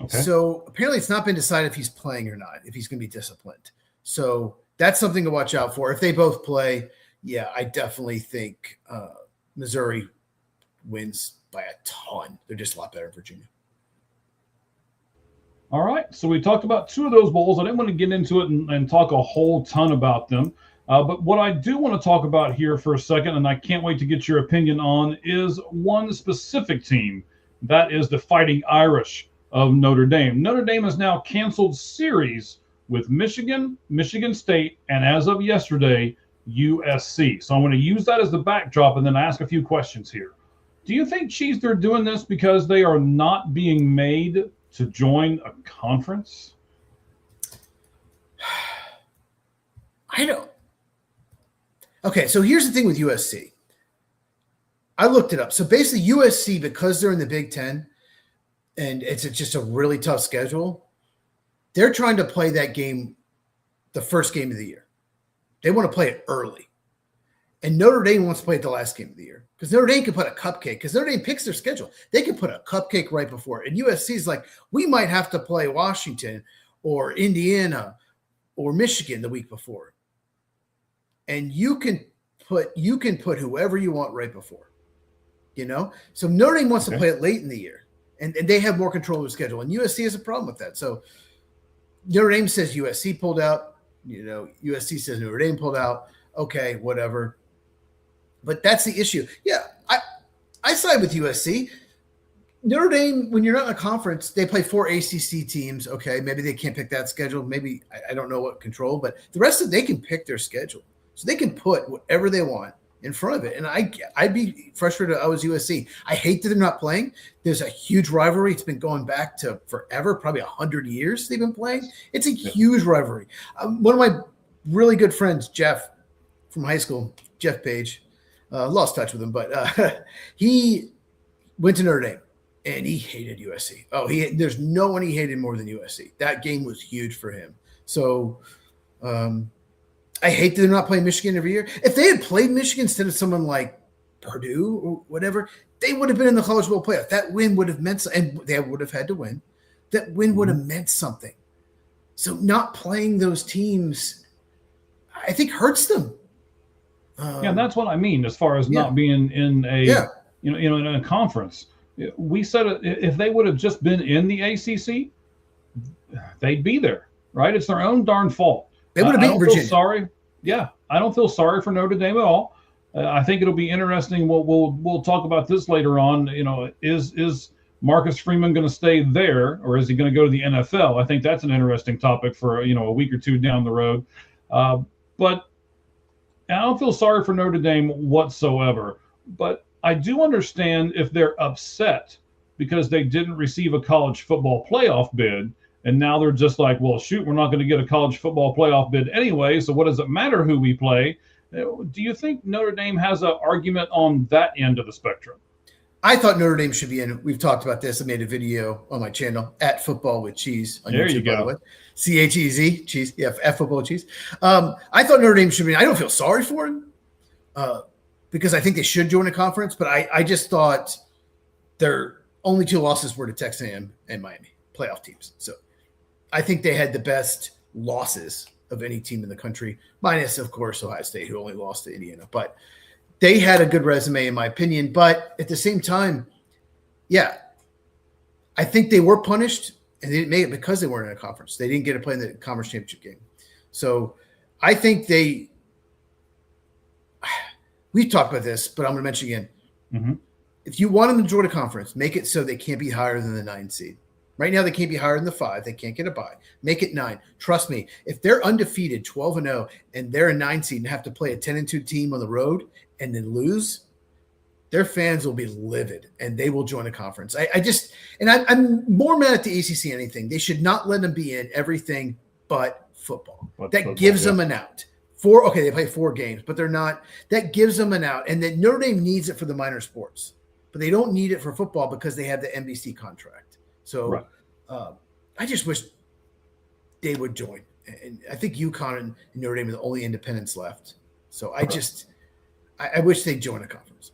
Okay. So apparently it's not been decided if he's playing or not, if he's going to be disciplined. So that's something to watch out for. If they both play, yeah, I definitely think Missouri wins by a ton. They're just a lot better than Virginia. All right. So we talked about two of those bowls. I didn't want to get into it and talk a whole ton about them. But what I do want to talk about here for a second, and I can't wait to get your opinion on, is one specific team. That is the Fighting Irish of Notre Dame. Notre Dame has now canceled series with Michigan, Michigan State, and as of yesterday, USC. So I'm going to use that as the backdrop and then ask a few questions here. Do you think, Cheese, they're doing this because they are not being made to join a conference? I don't. Okay, so here's the thing with USC. I looked it up. So basically USC, because they're in the Big Ten and it's just a really tough schedule, they're trying to play that game the first game of the year. They want to play it early. And Notre Dame wants to play it the last game of the year because Notre Dame can put a cupcake because Notre Dame picks their schedule. They can put a cupcake right before it. And USC is like, we might have to play Washington or Indiana or Michigan the week before. And you can put whoever you want right before, you know? So Notre Dame wants to play it late in the year, and they have more control of the schedule. And USC has a problem with that. So Notre Dame says USC pulled out, you know, USC says Notre Dame pulled out. Okay, whatever. But that's the issue. Yeah, I side with USC. Notre Dame, when you're not in a conference, they play 4 ACC teams. Okay, maybe they can't pick that schedule. Maybe I don't know what control, but the rest of they can pick their schedule. So they can put whatever they want in front of it. And I'd be frustrated if I was USC. I hate that they're not playing. There's a huge rivalry. It's been going back to forever, probably 100 years they've been playing. It's a huge rivalry. One of my really good friends, Jeff, from high school, Jeff Page, lost touch with him, but he went to Notre Dame and he hated USC. There's no one he hated more than USC. That game was huge for him. So I hate that they're not playing Michigan every year. If they had played Michigan instead of someone like Purdue or whatever, they would have been in the College Bowl playoff. That win would have meant something, and they would have had to win. That win would have meant something. So not playing those teams, I think, hurts them. Yeah, that's what I mean as far as not being in a in a conference. We said if they would have just been in the ACC, they'd be there, right? It's their own darn fault. They would have beaten Virginia. Sorry. Yeah, I don't feel sorry for Notre Dame at all. I think it'll be interesting. We'll talk about this later on. You know, is Marcus Freeman going to stay there, or is he going to go to the NFL? I think that's an interesting topic for a week or two down the road. But I don't feel sorry for Notre Dame whatsoever. But I do understand if they're upset because they didn't receive a college football playoff bid. And now they're just like, well, shoot, we're not going to get a college football playoff bid anyway, so what does it matter who we play? Do you think Notre Dame has an argument on that end of the spectrum? I thought Notre Dame should be in. We've talked about this. I made a video on my channel, at Football with Cheese on YouTube, by the way. CHEZ, Cheese. Yeah, at Football with Cheese. I thought Notre Dame should be in. I don't feel sorry for him because I think they should join a conference, but I just thought their only two losses were to Texas A&M and Miami, playoff teams. So I think they had the best losses of any team in the country, minus, of course, Ohio State, who only lost to Indiana. But they had a good resume, in my opinion. But at the same time, yeah, I think they were punished, and they didn't make it because they weren't in a conference. They didn't get to play in the conference championship game. So I think we've talked about this, but I'm going to mention again. Mm-hmm. If you want them to join a conference, make it so they can't be higher than the 9 seed. Right now, they can't be higher than the 5. They can't get a bye. Make it 9. Trust me, if they're undefeated, 12-0, and they're a 9 seed and have to play a 10-2 team on the road and then lose, their fans will be livid, and they will join a conference. I'm more mad at the ACC than anything. They should not let them be in everything but football. But That football, gives yeah. them an out. They play 4 games, but they're not. That gives them an out. And then Notre Dame needs it for the minor sports, but they don't need it for football because they have the NBC contract. So Right. I just wish they would join. And I think UConn and Notre Dame are the only independents left. So I wish they'd join a conference.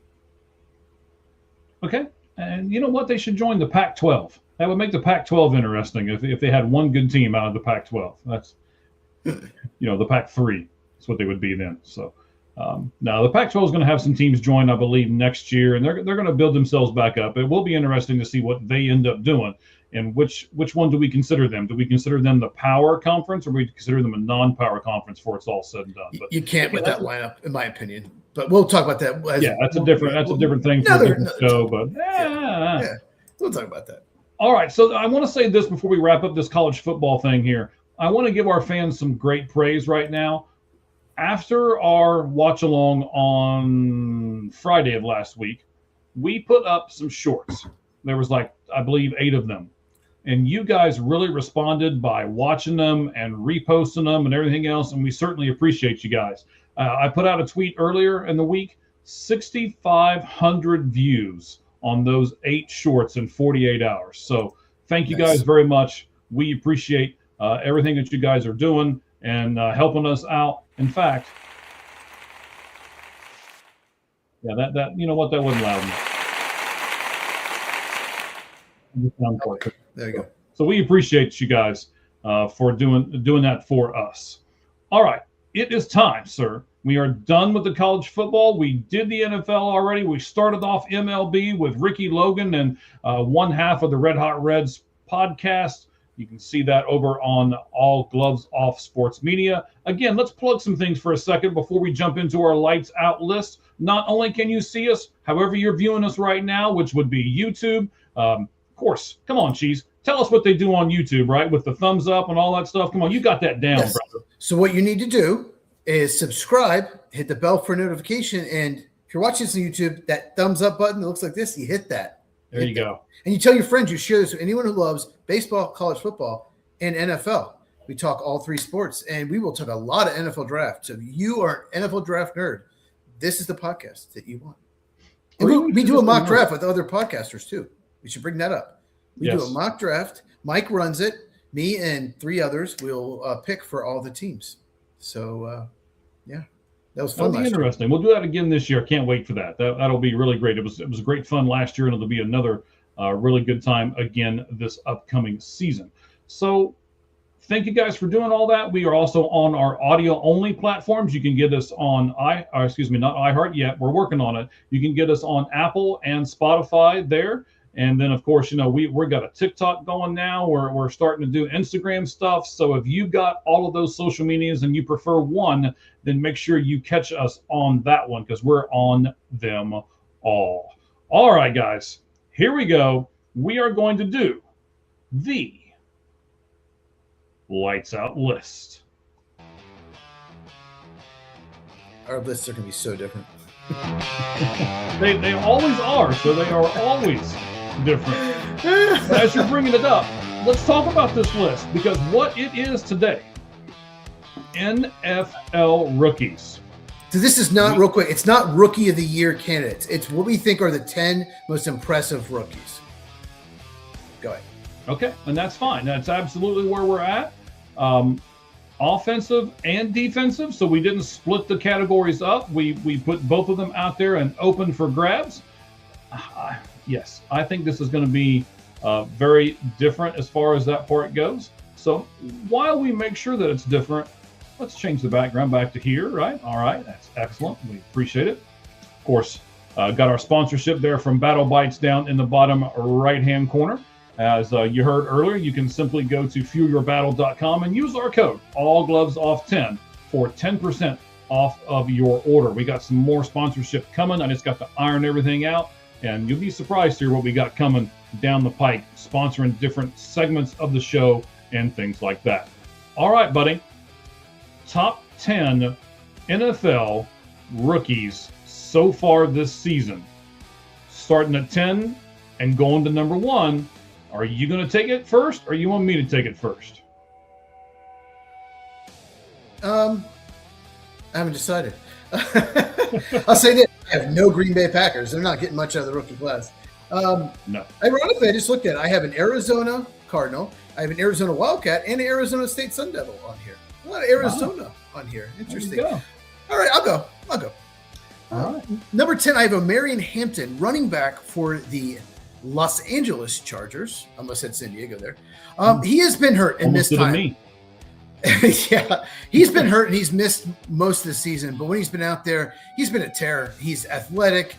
Okay. And you know what? They should join the Pac-12. That would make the Pac-12 interesting if they had one good team out of the Pac-12. That's, the Pac-3. That's what they would be then. So now the Pac-12 is going to have some teams join, I believe, next year, and they're going to build themselves back up. It will be interesting to see what they end up doing. And which one do we consider them? Do we consider them the power conference, or do we consider them a non-power conference before it's all said and done? But you can't with that lineup, in my opinion. But we'll talk about that. That's a different thing for a different show. But we'll talk about that. All right. So I want to say this before we wrap up this college football thing here. I want to give our fans some great praise right now. After our watch along on Friday of last week, we put up some shorts. There was I believe 8 of them. And you guys really responded by watching them and reposting them and everything else. And we certainly appreciate you guys. I put out a tweet earlier in the week, 6,500 views on those 8 shorts in 48 hours. So thank you guys very much. We appreciate everything that you guys are doing and helping us out. In fact, that you know what, that wasn't loud enough. There you go. So we appreciate you guys for doing that for us. All right, it is time, sir. We are done with the college football. We did the NFL already. We started off MLB with Ricky Logan and one half of the Red Hot Reds podcast. You can see that over on All Gloves Off Sports Media. Again, let's plug some things for a second before we jump into our lights out list. Not only can you see us, however you're viewing us right now, which would be YouTube. Of course, come on, Cheese. Tell us what they do on YouTube, right? With the thumbs up and all that stuff. Come on, you got that down, brother. So what you need to do is subscribe, hit the bell for notification, and if you're watching this on YouTube, that thumbs up button that looks like this, you hit that. There you go. And you tell your friends, you share this with anyone who loves baseball, college football, and NFL. We talk all 3 sports, and we will talk a lot of NFL draft. So if you are an NFL draft nerd, this is the podcast that you want. And we do a mock draft with other podcasters too. We should bring that up. We do a mock draft. Mike runs it. Me and 3 others will pick for all the teams. So, that was fun. That'll be interesting. We'll do that again this year. Can't wait for that. That'll be really great. It was great fun last year, and it'll be another really good time again this upcoming season. So thank you guys for doing all that. We are also on our audio only platforms. You can get us on not iHeart yet. We're working on it. You can get us on Apple and Spotify there. And then, of course, we've got a TikTok going now. We're starting to do Instagram stuff. So if you've got all of those social medias and you prefer one, then make sure you catch us on that one because we're on them all. All right, guys, here we go. We are going to do the Lights Out list. Our lists are going to be so different. They always are. So they are always different. As you're bringing it up, let's talk about this list because what it is today, NFL rookies. So this is not real quick. It's not rookie of the year candidates. It's what we think are the 10 most impressive rookies. Go ahead. Okay, and that's fine. That's absolutely where we're at. Offensive and defensive. So we didn't split the categories up. We put both of them out there and open for grabs. Yes, I think this is going to be very different as far as that part goes. So while we make sure that it's different, let's change the background back to here, right? All right, that's excellent. We appreciate it. Of course, got our sponsorship there from Battle Bites down in the bottom right-hand corner. As you heard earlier, you can simply go to fuelyourbattle.com and use our code ALLGlovesOFF10 for 10% off of your order. We got some more sponsorship coming. I just got to iron everything out, and you'll be surprised to hear what we got coming down the pike, sponsoring different segments of the show and things like that. All right, buddy. Top 10 NFL rookies so far this season. Starting at 10 and going to number 1. Are you going to take it first, or you want me to take it first? I haven't decided. I'll say this: I have no Green Bay Packers. They're not getting much out of the rookie class. No. Ironically, I just looked at it. I have an Arizona Cardinal, I have an Arizona Wildcat, and an Arizona State Sun Devil on here. A lot of Arizona on here. Interesting. There you All right, I'll go. go. All right. Number 10, I have a Marion Hampton, running back for the Los Angeles Chargers. I almost said San Diego there. He has been hurt and Almost missed time. me. Yeah, he's been hurt and he's missed most of the season. But when he's been out there, he's been a terror. He's athletic.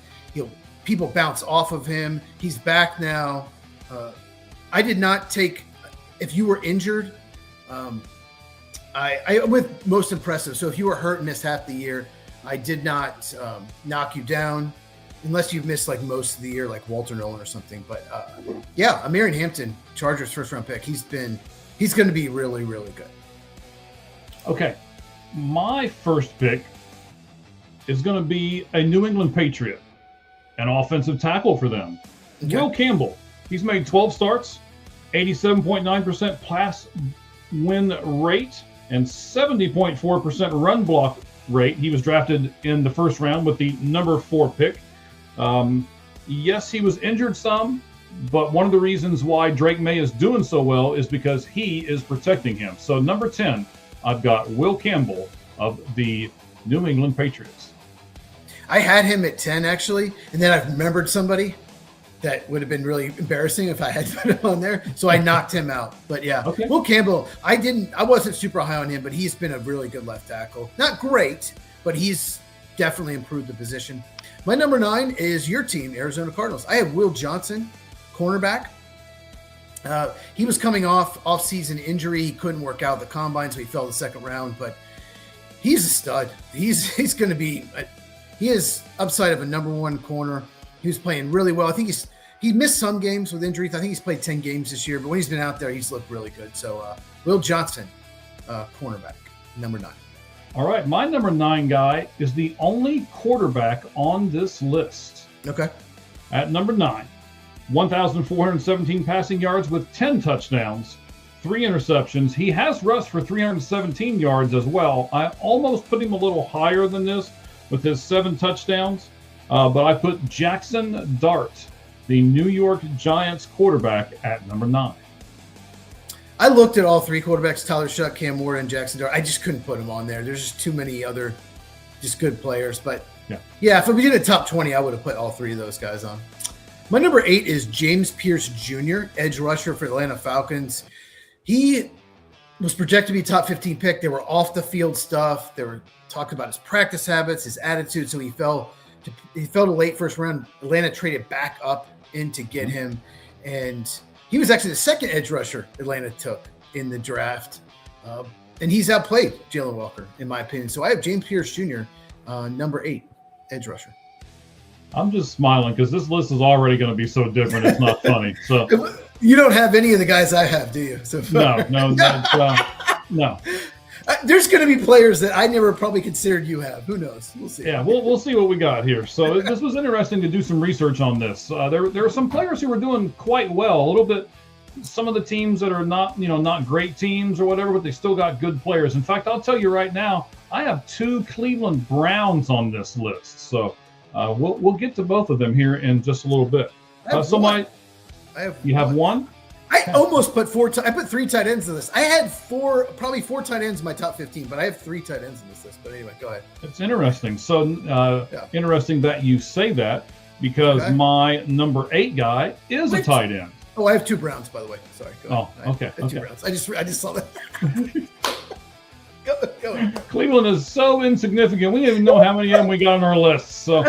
People bounce off of him. He's back now. I did not take. If you were injured, I with most impressive. So if you were hurt and missed half the year, I did not knock you down, unless you've missed like most of the year, like Walter Nolan or something. But yeah, a Marion Hampton, Chargers first round pick. He's going to be really, really good. Okay, my first pick is going to be a New England Patriot, an offensive tackle for them. Okay. Will Campbell. He's made 12 starts, 87.9% pass win rate, and 70.4% run block rate. He was drafted in the first round with the number 4 pick. Yes, he was injured some, but one of the reasons why Drake May is doing so well is because he is protecting him. So number 10, I've got Will Campbell of the New England Patriots. I had him at 10 actually, and then I remembered somebody that would have been really embarrassing if I had put him on there. So I knocked him out. But yeah, okay. Will Campbell, I wasn't super high on him, but he's been a really good left tackle. Not great, but he's definitely improved the position. My number 9 is your team, Arizona Cardinals. I have Will Johnson, cornerback. He was coming off-season injury. He couldn't work out the combine, so he fell the second round. But he's a stud. He's going to be. He is upside of a number 1 corner. He was playing really well. I think he missed some games with injuries. I think he's played 10 games this year. But when he's been out there, he's looked really good. So Will Johnson, cornerback, number 9. All right, my number 9 guy is the only quarterback on this list. Okay. At number 9. 1,417 passing yards with 10 touchdowns, 3 interceptions. He has rushed for 317 yards as well. I almost put him a little higher than this with his 7 touchdowns, but I put Jackson Dart, the New York Giants quarterback, at number 9. I looked at all 3 quarterbacks, Tyler Shuck, Cam Ward, and Jackson Dart. I just couldn't put him on there. There's just too many other just good players. But yeah, if we did a top 20, I would have put all 3 of those guys on. My number 8 is James Pierce Jr., edge rusher for Atlanta Falcons. He was projected to be top 15 pick. They were off the field stuff. They were talking about his practice habits, his attitude. So he fell to late first round. Atlanta traded back up in to get him. And he was actually the second edge rusher Atlanta took in the draft. And he's outplayed Jalen Walker, in my opinion. So I have James Pierce Jr., number 8, edge rusher. I'm just smiling because this list is already going to be so different. It's not funny. So you don't have any of the guys I have, do you? So no. There's going to be players that I never probably considered you have. Who knows? We'll see. Yeah, we'll see what we got here. So this was interesting to do some research on this. There are some players who were doing quite well. A little bit. Some of the teams that are not great teams or whatever, but they still got good players. In fact, I'll tell you right now, I have 2 Cleveland Browns on this list. So. We'll get to both of them here in just a little bit. You have one? I almost put 4. I put 3 tight ends in this. I had probably 4 tight ends in my top 15, but I have 3 tight ends in this list. But anyway, go ahead. It's interesting. So interesting that you say that because my number 8 guy is a tight end. Oh, I have 2 Browns, by the way. Sorry. Go ahead. Okay. I have 2 Browns. I just saw that. Go ahead. Cleveland is so insignificant. We don't even know how many of them we got on our list. So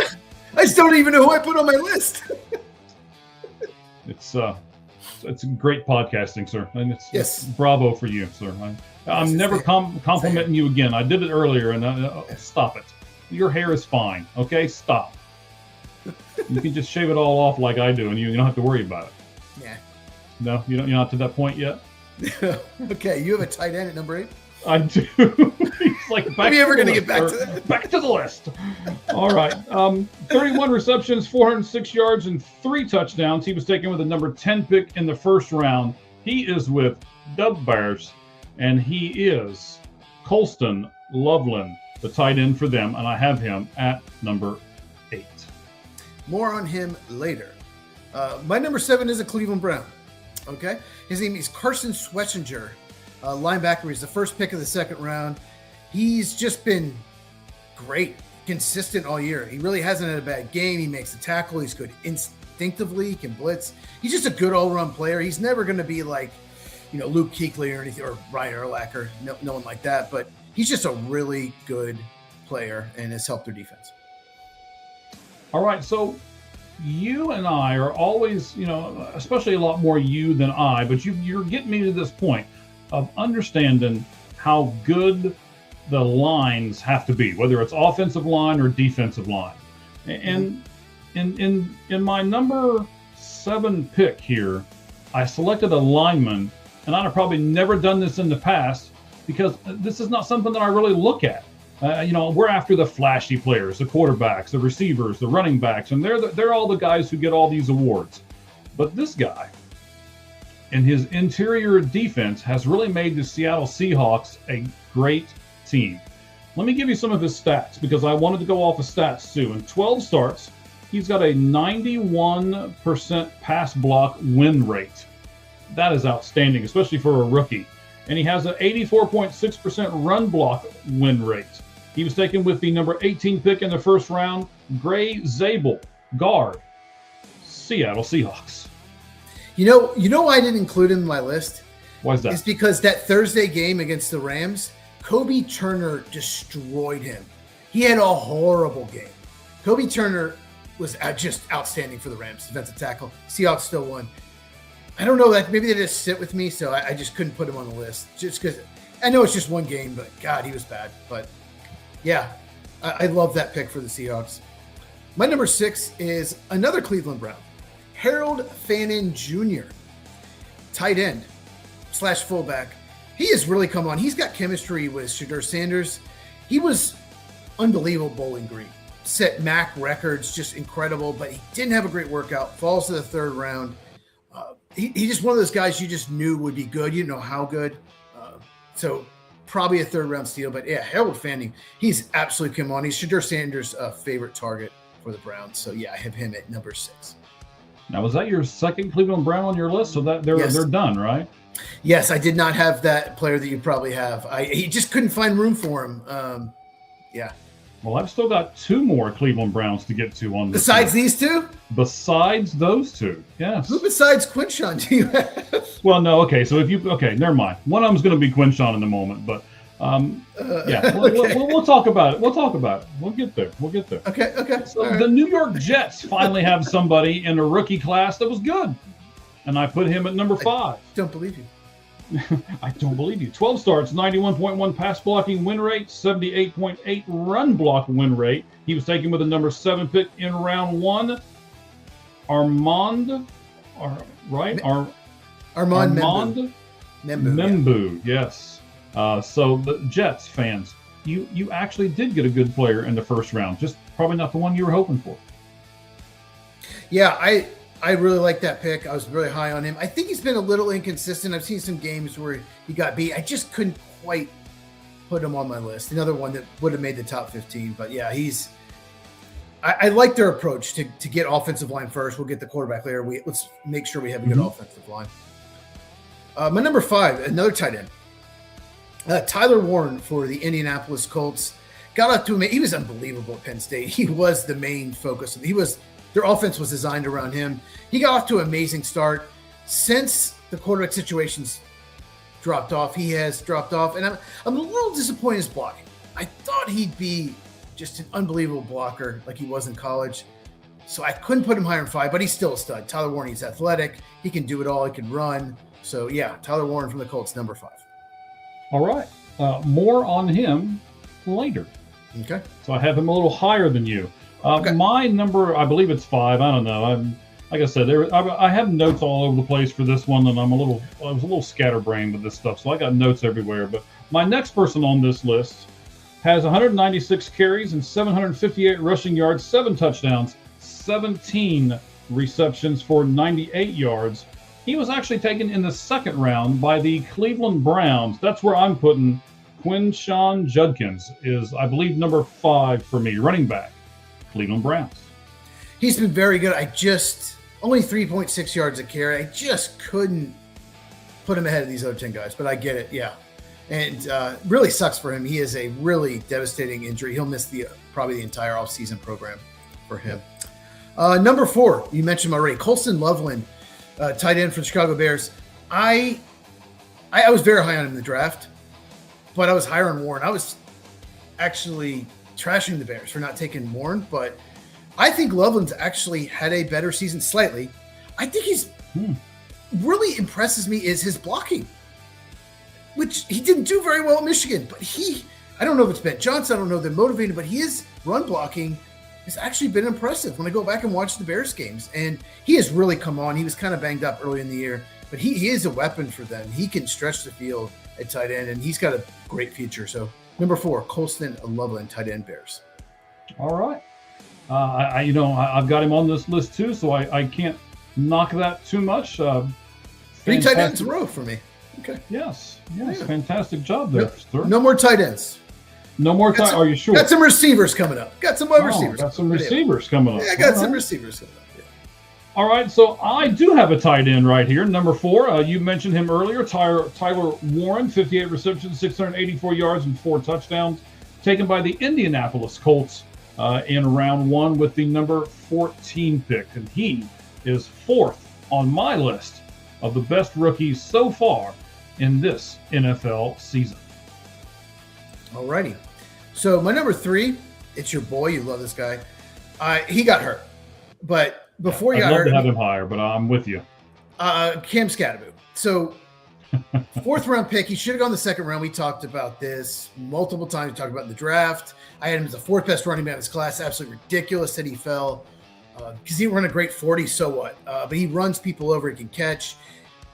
I just don't even know who I put on my list. It's great podcasting, sir. And it's bravo for you, sir. I'm never complimenting you again. I did it earlier, and stop it. Your hair is fine. Okay, stop. You can just shave it all off like I do, and you don't have to worry about it. Yeah. No, you're not to that point yet. Okay, you have a tight end at number 8. I do. He's like, are we ever going to get back to that? Back to the list. All right. 31 receptions, 406 yards, and 3 touchdowns. He was taken with a number 10 pick in the first round. He is with the Bears, and he is Colston Loveland, the tight end for them, and I have him at number 8. More on him later. My number 7 is a Cleveland Brown. Okay, his name is Carson Schwetzinger, linebacker. He's the first pick of the second round. He's just been great, consistent all year. He really hasn't had a bad game. He makes the tackle. He's good instinctively. He can blitz. He's just a good all-around player. He's never going to be like, Luke Kuechly or anything, or Ryan Urlacher, no one like that. But he's just a really good player and has helped their defense. All right, so you and I are always, especially a lot more you than I, but you're getting me to this point of understanding how good the lines have to be, whether it's offensive line or defensive line. And in my number 7 pick here, I selected a lineman, and I'd have probably never done this in the past because this is not something that I really look at. We're after the flashy players, the quarterbacks, the receivers, the running backs, and they're all the guys who get all these awards. But this guy, in his interior defense, has really made the Seattle Seahawks a great team. Let me give you some of his stats because I wanted to go off of stats too. In 12 starts, he's got a 91% pass block win rate. That is outstanding, especially for a rookie. And he has an 84.6% run block win rate. He was taken with the number 18 pick in the first round, Gray Zabel, guard, Seattle Seahawks. You know why I didn't include him in my list? Why is that? It's because that Thursday game against the Rams, Kobe Turner destroyed him. He had a horrible game. Kobe Turner was just outstanding for the Rams, defensive tackle. Seahawks still won. I don't know, maybe they just sit with me, so I just couldn't put him on the list. Just because I know it's just one game, but God, he was bad. But yeah, I love that pick for the Seahawks. My number 6 is another Cleveland Brown, Harold Fannin Jr., tight end / fullback. He has really come on. He's got chemistry with Shadur Sanders. He was unbelievable Bowling Green. Set MAC records, just incredible, but he didn't have a great workout. Falls to the 3rd round. He's just one of those guys you just knew would be good. You didn't know how good. So probably a 3rd round steal. But yeah, Harold Fanning, he's absolutely come on. He's Shadur Sanders' favorite target for the Browns. So yeah, I have him at number 6. Now, was that your second Cleveland Brown on your list? So that they're done, right? Yes, I did not have that player that you probably have. He just couldn't find room for him. Yeah. Well, I've still got 2 more Cleveland Browns to get to on this. Besides these 2? Besides those 2, yes. Who besides Quinshon do you have? Well, no, okay. So never mind. One of them's going to be Quinshon in the moment, but yeah, we'll talk about it. We'll talk about it. We'll get there. Okay. So the New York Jets finally have somebody in a rookie class that was good, and I put him at number 5. I don't believe you. I don't believe you. 12 starts, 91.1 pass blocking win rate, 78.8 run block win rate. He was taken with the number 7 pick in round 1. Armand Membu. Yes. So the Jets fans, you actually did get a good player in the first round, just probably not the one you were hoping for. Yeah, I really like that pick. I was really high on him. I think he's been a little inconsistent. I've seen some games where he got beat. I just couldn't quite put him on my list. Another one that would have made the top 15. But yeah, I like their approach to get offensive line first. We'll get the quarterback later. Let's make sure we have a good offensive line. My number 5, another tight end. Tyler Warren for the Indianapolis Colts. Got up to him. He was unbelievable at Penn State. He was the main focus. Their offense was designed around him. He got off to an amazing start. Since the quarterback situations dropped off, he has dropped off. And I'm a little disappointed in his blocking. I thought he'd be just an unbelievable blocker like he was in college. So I couldn't put him higher than 5, but he's still a stud. Tyler Warren, he's athletic. He can do it all. He can run. So yeah, Tyler Warren from the Colts, number 5. All right. More on him later. Okay. So I have him a little higher than you. Okay. My number, I believe it's 5. I don't know. Like I said, I have notes all over the place for this one, and I was a little scatterbrained with this stuff, so I got notes everywhere. But my next person on this list has 196 carries and 758 rushing yards, 7 touchdowns, 17 receptions for 98 yards. He was actually taken in the 2nd round by the Cleveland Browns. That's where I'm putting Quinshawn Judkins is, I believe, number 5 for me, running back, Cleveland Browns. He's been very good. Only 3.6 yards a carry. I just couldn't put him ahead of these other 10 guys, but I get it. Yeah. And really sucks for him. He has a really devastating injury. He'll miss probably the entire offseason program for him. Number 4, you mentioned him already, Colston Loveland, tight end for the Chicago Bears. I was very high on him in the draft, but I was higher on Warren. I was actually trashing the Bears for not taking Warren, but I think Loveland's actually had a better season slightly. I think he's really impresses me is his blocking, which he didn't do very well at Michigan, but I don't know if it's Ben Johnson, I don't know if they're motivated, but his run blocking has actually been impressive when I go back and watch the Bears games. And he has really come on. He was kind of banged up early in the year, but he is a weapon for them. He can stretch the field at tight end, and he's got a great future. So number 4, Colston Loveland, tight end Bears. All right. I've got him on this list too, so I can't knock that too much. 3 tight ends in a row for me. Okay. Yes. Yeah. Fantastic job there, sir. No more tight ends. No more time. Are you sure? Got some receivers coming up. Got some wide receivers. Got some receivers coming up. Yeah, I got some receivers coming up. Yeah. All right, so I do have a tight end right here, number 4. You mentioned him earlier, Tyler Warren, 58 receptions, 684 yards, and 4 touchdowns, taken by the Indianapolis Colts in round 1 with the number 14 pick. And he is 4th on my list of the best rookies so far in this NFL season. All righty. So my number 3, it's your boy. You love this guy. He got hurt, but before he got hurt, I'd love to have him higher, but I'm with you. Cam Scatterbo. So 4th round pick. He should have gone the 2nd round. We talked about this multiple times. We talked about it in the draft. I had him as the 4th best running back in his class. Absolutely ridiculous that he fell because he ran a great 40. So what? But he runs people over. He can catch.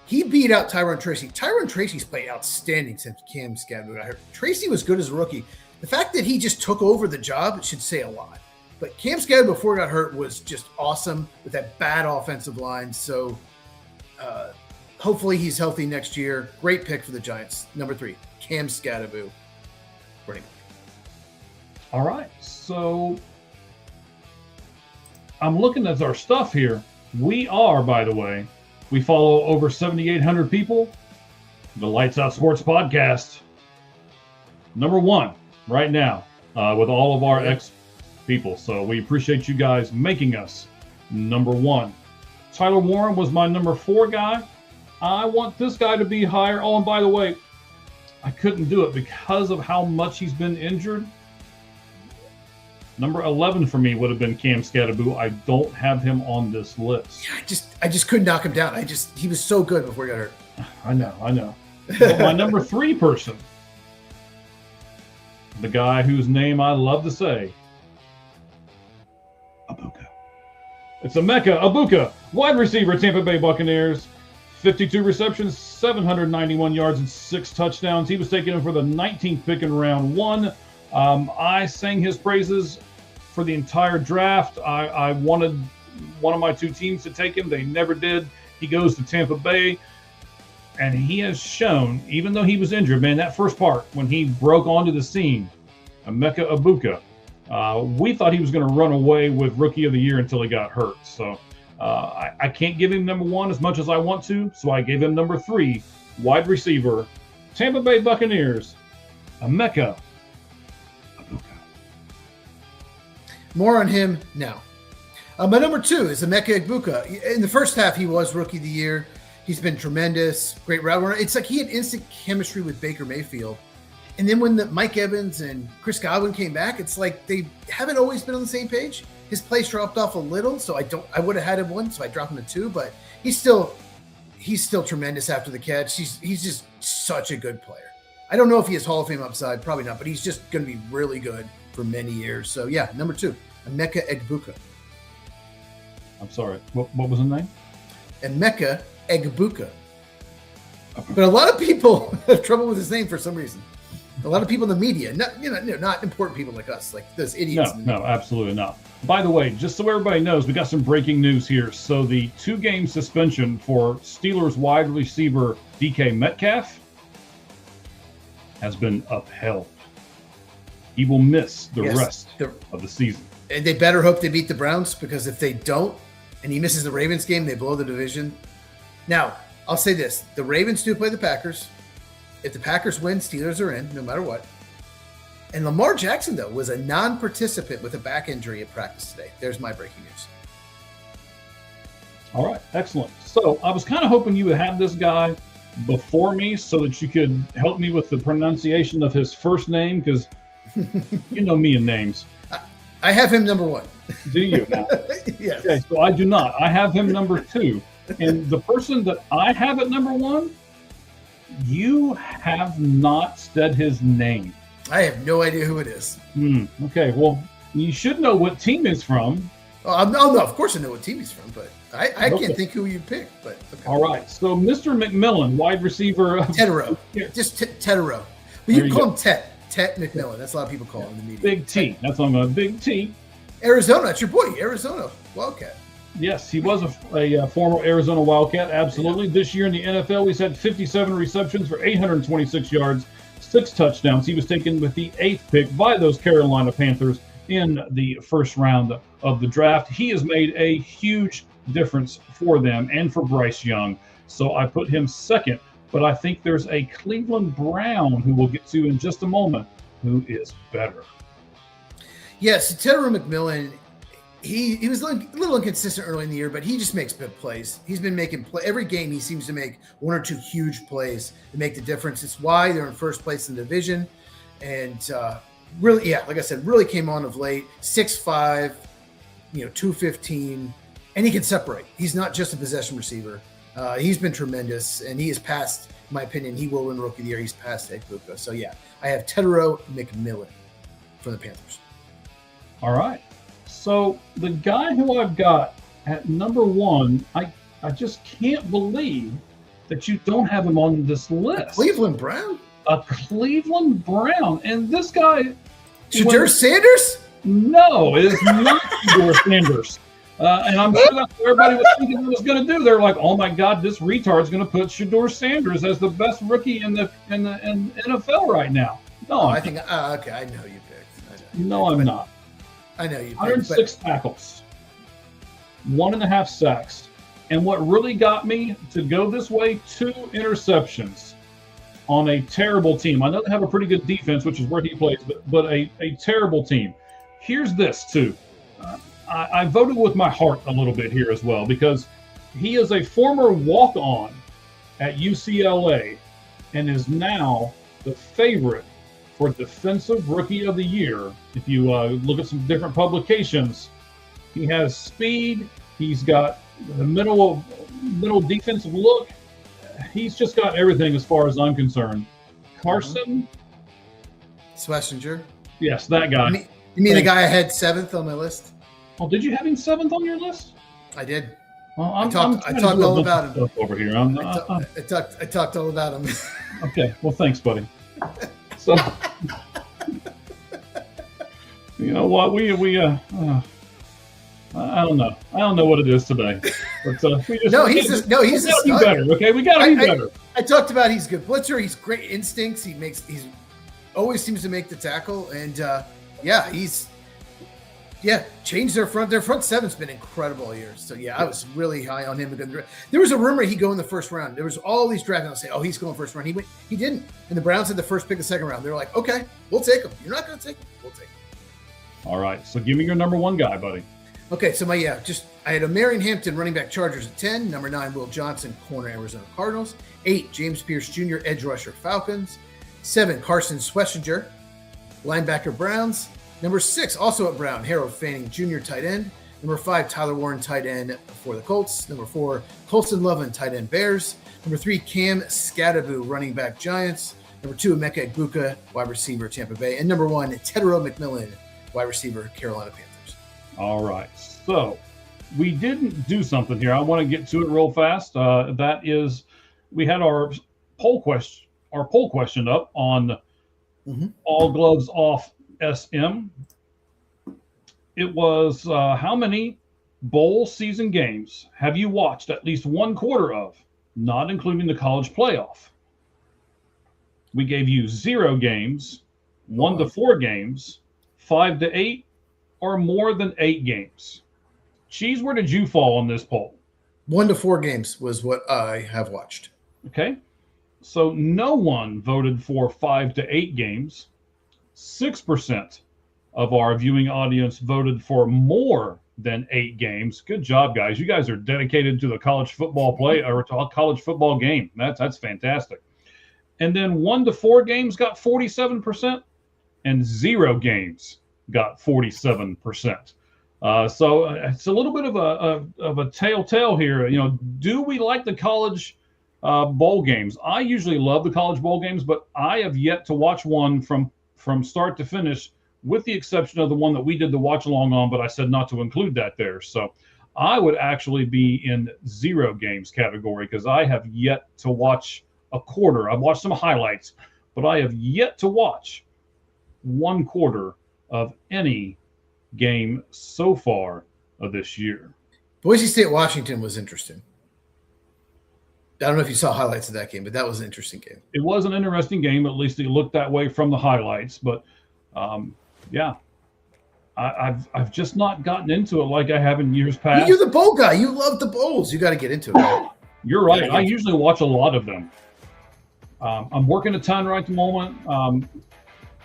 He beat out Tyron Tracy. Tyron Tracy's played outstanding since Cam Scatterbo got hurt. Tracy was good as a rookie. The fact that he just took over the job should say a lot. But Cam Scatterbo before he got hurt was just awesome with that bad offensive line. So hopefully he's healthy next year. Great pick for the Giants. Number 3, Cam Scatterbo. Running back. All right, so I'm looking at our stuff here. We are, by the way, we follow over 7,800 people. The Lights Out Sports Podcast. Number 1 right now with all of our ex-people. So we appreciate you guys making us number 1. Tyler Warren was my number 4 guy. I want this guy to be higher. Oh, and by the way, I couldn't do it because of how much he's been injured. Number 11 for me would have been Cam Scatterbo. I don't have him on this list. Yeah, I just couldn't knock him down. He was so good before he got hurt. I know. But my number 3 person, the guy whose name I love to say, Ibuka. It's Emeka Egbuka, wide receiver, Tampa Bay Buccaneers. 52 receptions, 791 yards, and 6 touchdowns. He was taken for the 19th pick in round 1. I sang his praises for the entire draft. I wanted one of my 2 teams to take him. They never did. He goes to Tampa Bay, and he has shown, even though he was injured, man, that first part, when he broke onto the scene, Emeka Egbuka, we thought he was going to run away with Rookie of the Year until he got hurt. So I can't give him number 1 as much as I want to, so I gave him number 3, wide receiver, Tampa Bay Buccaneers, Emeka Egbuka. More on him now. My number 2 is Emeka Egbuka. In the first half, he was Rookie of the Year. He's been tremendous, great route runner. It's like he had instant chemistry with Baker Mayfield. And then when Mike Evans and Chris Godwin came back, it's like they haven't always been on the same page. His place dropped off a little, so I would have had him 1, so I dropped him to 2. But he's still tremendous after the catch. He's just such a good player. I don't know if he has Hall of Fame upside, probably not, but he's just going to be really good for many years. So yeah, number 2, Emeka Egbuka. I'm sorry. What was his name? Emeka Egbuka. But a lot of people have trouble with his name for some reason. A lot of people in the media, not important people like us, like those idiots. No, absolutely not. By the way, just so everybody knows, we got some breaking news here. So the 2-game suspension for Steelers wide receiver DK Metcalf has been upheld. He will miss the rest of the season. And they better hope they beat the Browns, because if they don't and he misses the Ravens game, they blow the division. Now, I'll say this. The Ravens do play the Packers. If the Packers win, Steelers are in, no matter what. And Lamar Jackson, though, was a non-participant with a back injury at practice today. There's my breaking news. All right, excellent. So I was kind of hoping you would have this guy before me so that you could help me with the pronunciation of his first name, because you know me and names. I have him number 1. Do you now? Yes. Okay, so I do not. I have him number 2. And the person that I have at number 1, you have not said his name. I have no idea who it is. Okay, well, you should know what team he's from. Oh, no, of course I know what team he's from, but I can't think who you picked. But okay. All right, so Mr. McMillan, wide receiver. Tetero. Just Tetero. But you can call him Tet McMillan. That's a lot of people call him in the media. Big T. That's on a Big T. Arizona. That's your boy, Arizona Wildcat. Yes, he was a former Arizona Wildcat, absolutely. Yeah. This year in the NFL, he's had 57 receptions for 826 yards, 6 touchdowns. He was taken with the 8th pick by those Carolina Panthers in the first round of the draft. He has made a huge difference for them and for Bryce Young. So I put him second, but I think there's a Cleveland Brown who we'll get to in just a moment who is better. Yes, Tetero McMillan, he was a little inconsistent early in the year, but he just makes big plays. He's been making every game. He seems to make 1 or 2 huge plays to make the difference. It's why they're in first place in the division. And really, yeah, like I said, really came on of late. 6'5", 215, and he can separate. He's not just a possession receiver. He's been tremendous, and he has passed, in my opinion, he will win Rookie of the Year. He's passed Ed Buka. So, yeah, I have Tetero McMillan for the Panthers. All right. So the guy who I've got at number 1, I just can't believe that you don't have him on this list. Cleveland Brown? A Cleveland Brown. And this guy... Shedeur Sanders? No, it is not Shedeur Sanders. And I'm sure that's what everybody was thinking he was going to do. They're like, oh my God, this retard's going to put Shedeur Sanders as the best rookie in the NFL right now. No, I think, okay, I know you picked. No, I'm not. I know you. 106 tackles, 1.5 sacks, and what really got me to go this way, 2 interceptions on a terrible team. I know they have a pretty good defense, which is where he plays, but a terrible team. Here's this too. I voted with my heart a little bit here as well, because he is a former walk-on at UCLA and is now the favorite for Defensive Rookie of the Year. If you look at some different publications, he has speed. He's got the middle defensive look. He's just got everything as far as I'm concerned. Carson Schlesinger. Yes, that guy. You mean the guy I had 7th on my list? Oh, did you have him 7th on your list? I did. Well, I talked all about him over here. I talked all about him. Okay. Well, thanks, buddy. So, you know what? I don't know. I don't know what it is today. But he's gotta be better. Okay, we gotta be better. I talked about he's good blitzer. He's great instincts. He's always seems to make the tackle, and changed their front. Their front seven's been incredible all year. So I was really high on him. There was a rumor he'd go in the first round. There was all these drafts and say, "Oh, he's going first round." He didn't. And the Browns had the first pick, the second round. They were like, "Okay, we'll take him. You're not going to take him. We'll take him." All right. So give me your number 1 guy, buddy. Okay, so I had a Marion Hampton, running back, Chargers at 10. Number 9, Will Johnson, corner, Arizona Cardinals. 8, James Pierce Jr., edge rusher, Falcons. 7, Carson Schlesinger, linebacker, Browns. Number 6, also at Brown, Harold Fanning Jr., tight end. Number 5, Tyler Warren, tight end for the Colts. Number 4, Colston Lovin, tight end, Bears. Number 3, Cam Scadaboo, running back, Giants. Number 2, Emeka Egbuka, wide receiver, Tampa Bay. And number 1, Tetero McMillan, wide receiver, Carolina Panthers. All right. So we didn't do something here. I want to get to it real fast. That is, we had our poll question up on All Gloves Off SM. It was how many bowl season games have you watched at least one quarter of, not including the college playoff? We gave you 0 games, 1 to 4 games, 5 to 8, or more than 8 games. Cheese, where did you fall on this poll? 1 to 4 games was what I have watched. Okay. So no one voted for 5 to 8 games. 6% of our viewing audience voted for more than 8 games. Good job, guys. You guys are dedicated to the college football play or to a college football game. That's fantastic. And then 1 to 4 games got 47%, and 0 games got 47%. So it's a little bit of a telltale here. Do we like the college bowl games? I usually love the college bowl games, but I have yet to watch one from start to finish, with the exception of the one that we did the watch along on, but I said not to include that there. So I would actually be in 0 games category, because I have yet to watch a quarter. I've watched some highlights, but I have yet to watch 1/4 of any game so far of this year. Boise State, Washington was interesting. I don't know if you saw highlights of that game, but that was an interesting game. It was an interesting game. At least it looked that way from the highlights. But yeah, I've just not gotten into it like I have in years past. You're the bowl guy. You love the bowls. You got to get into it. Right? You're right. I usually watch a lot of them. I'm working a ton right at the moment.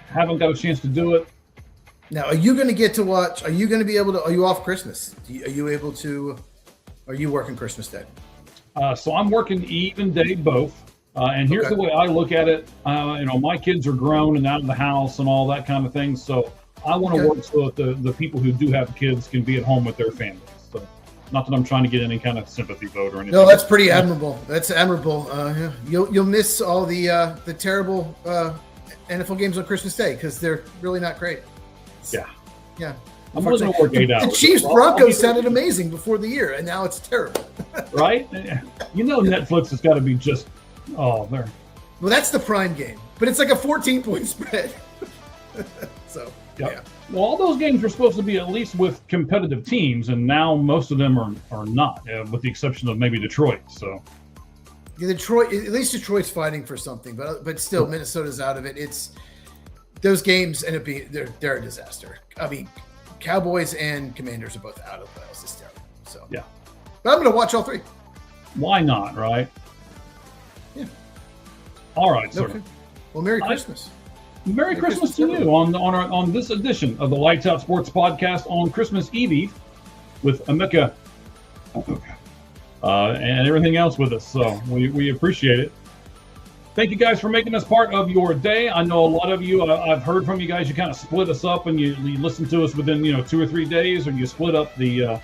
Haven't got a chance to do it. Now, are you going to get to watch? Are you going to be able to? Are you off Christmas? Are you able to? Are you working Christmas Day? So I'm working even day both. And here's the way I look at it. My kids are grown and out of the house and all that kind of thing. So I want to work so that the people who do have kids can be at home with their families. So not that I'm trying to get any kind of sympathy vote or anything. No, that's pretty admirable. That's admirable. Yeah. You'll miss all the terrible NFL games on Christmas Day, because they're really not great. Yeah. Yeah. I'm only going to work 8 hours. The Chiefs Broncos sounded amazing before the year, and now it's terrible. Right? Netflix has got to be just, there. Well, that's the prime game, but it's like a 14-point spread. So, yep. Yeah. Well, all those games were supposed to be at least with competitive teams, and now most of them are not, with the exception of maybe Detroit. So, yeah, Detroit. At least Detroit's fighting for something, but still, Minnesota's out of it. It's those games end up being they're a disaster. I mean, Cowboys and Commanders are both out of the playoffs. It's terrible. So yeah, but I'm going to watch all 3. Why not? Right? Yeah. All right. Okay. Well, Merry Christmas. Merry Christmas to you on this edition of the Lights Out Sports Podcast on Christmas Eve with Emeka and everything else with us. So we appreciate it. Thank you guys for making us part of your day. I know a lot of you, I've heard from you guys, you kind of split us up and you listen to us within 2 or 3 days, or you split up the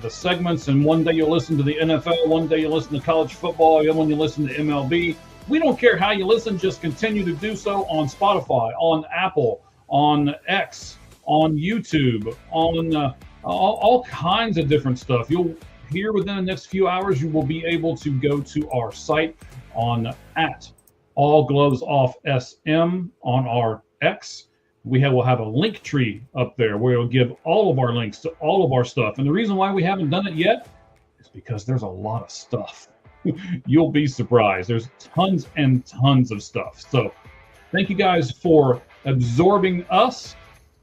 segments, and one day you'll listen to the NFL, one day you'll listen to college football, the other one you listen to MLB. We don't care how you listen, just continue to do so on Spotify, on Apple, on X, on YouTube, on all kinds of different stuff. You'll hear within the next few hours, you will be able to go to our site on All Gloves Off SM on our X. We'll have a link tree up there where it'll give all of our links to all of our stuff. And the reason why we haven't done it yet is because there's a lot of stuff. You'll be surprised. There's tons and tons of stuff. So thank you guys for absorbing us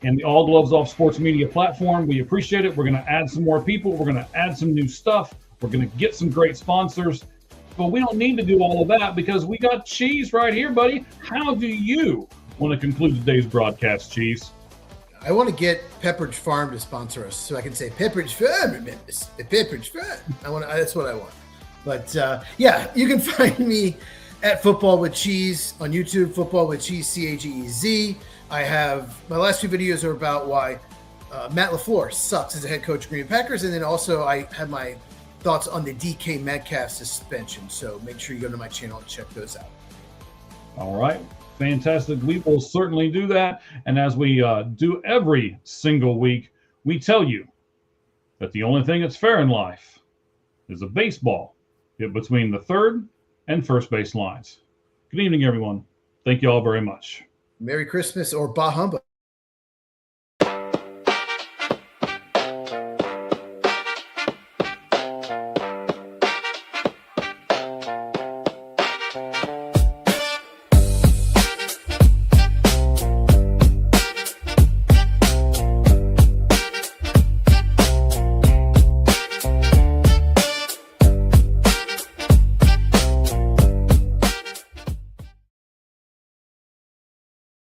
and the All Gloves Off Sports Media platform. We appreciate it. We're going to add some more people. We're going to add some new stuff. We're going to get some great sponsors. But we don't need to do all of that because we got Cheese right here, buddy. How do you want to conclude today's broadcast, Cheese? I want to get Pepperidge Farm to sponsor us so I can say Pepperidge Farm, remember, Pepperidge Farm. That's what I want. But yeah, you can find me at Football with Cheese on YouTube, Football with Cheese, CAGEZ. I have my last few videos are about why Matt LaFleur sucks as a head coach of Green Bay Packers. And then also I have my thoughts on the DK Metcalf suspension. So make sure you go to my channel and check those out. All right. Fantastic. We will certainly do that. And as we do every single week, we tell you that the only thing that's fair in life is a baseball hit between the third and first base lines. Good evening, everyone. Thank you all very much. Merry Christmas or Bah Humbug.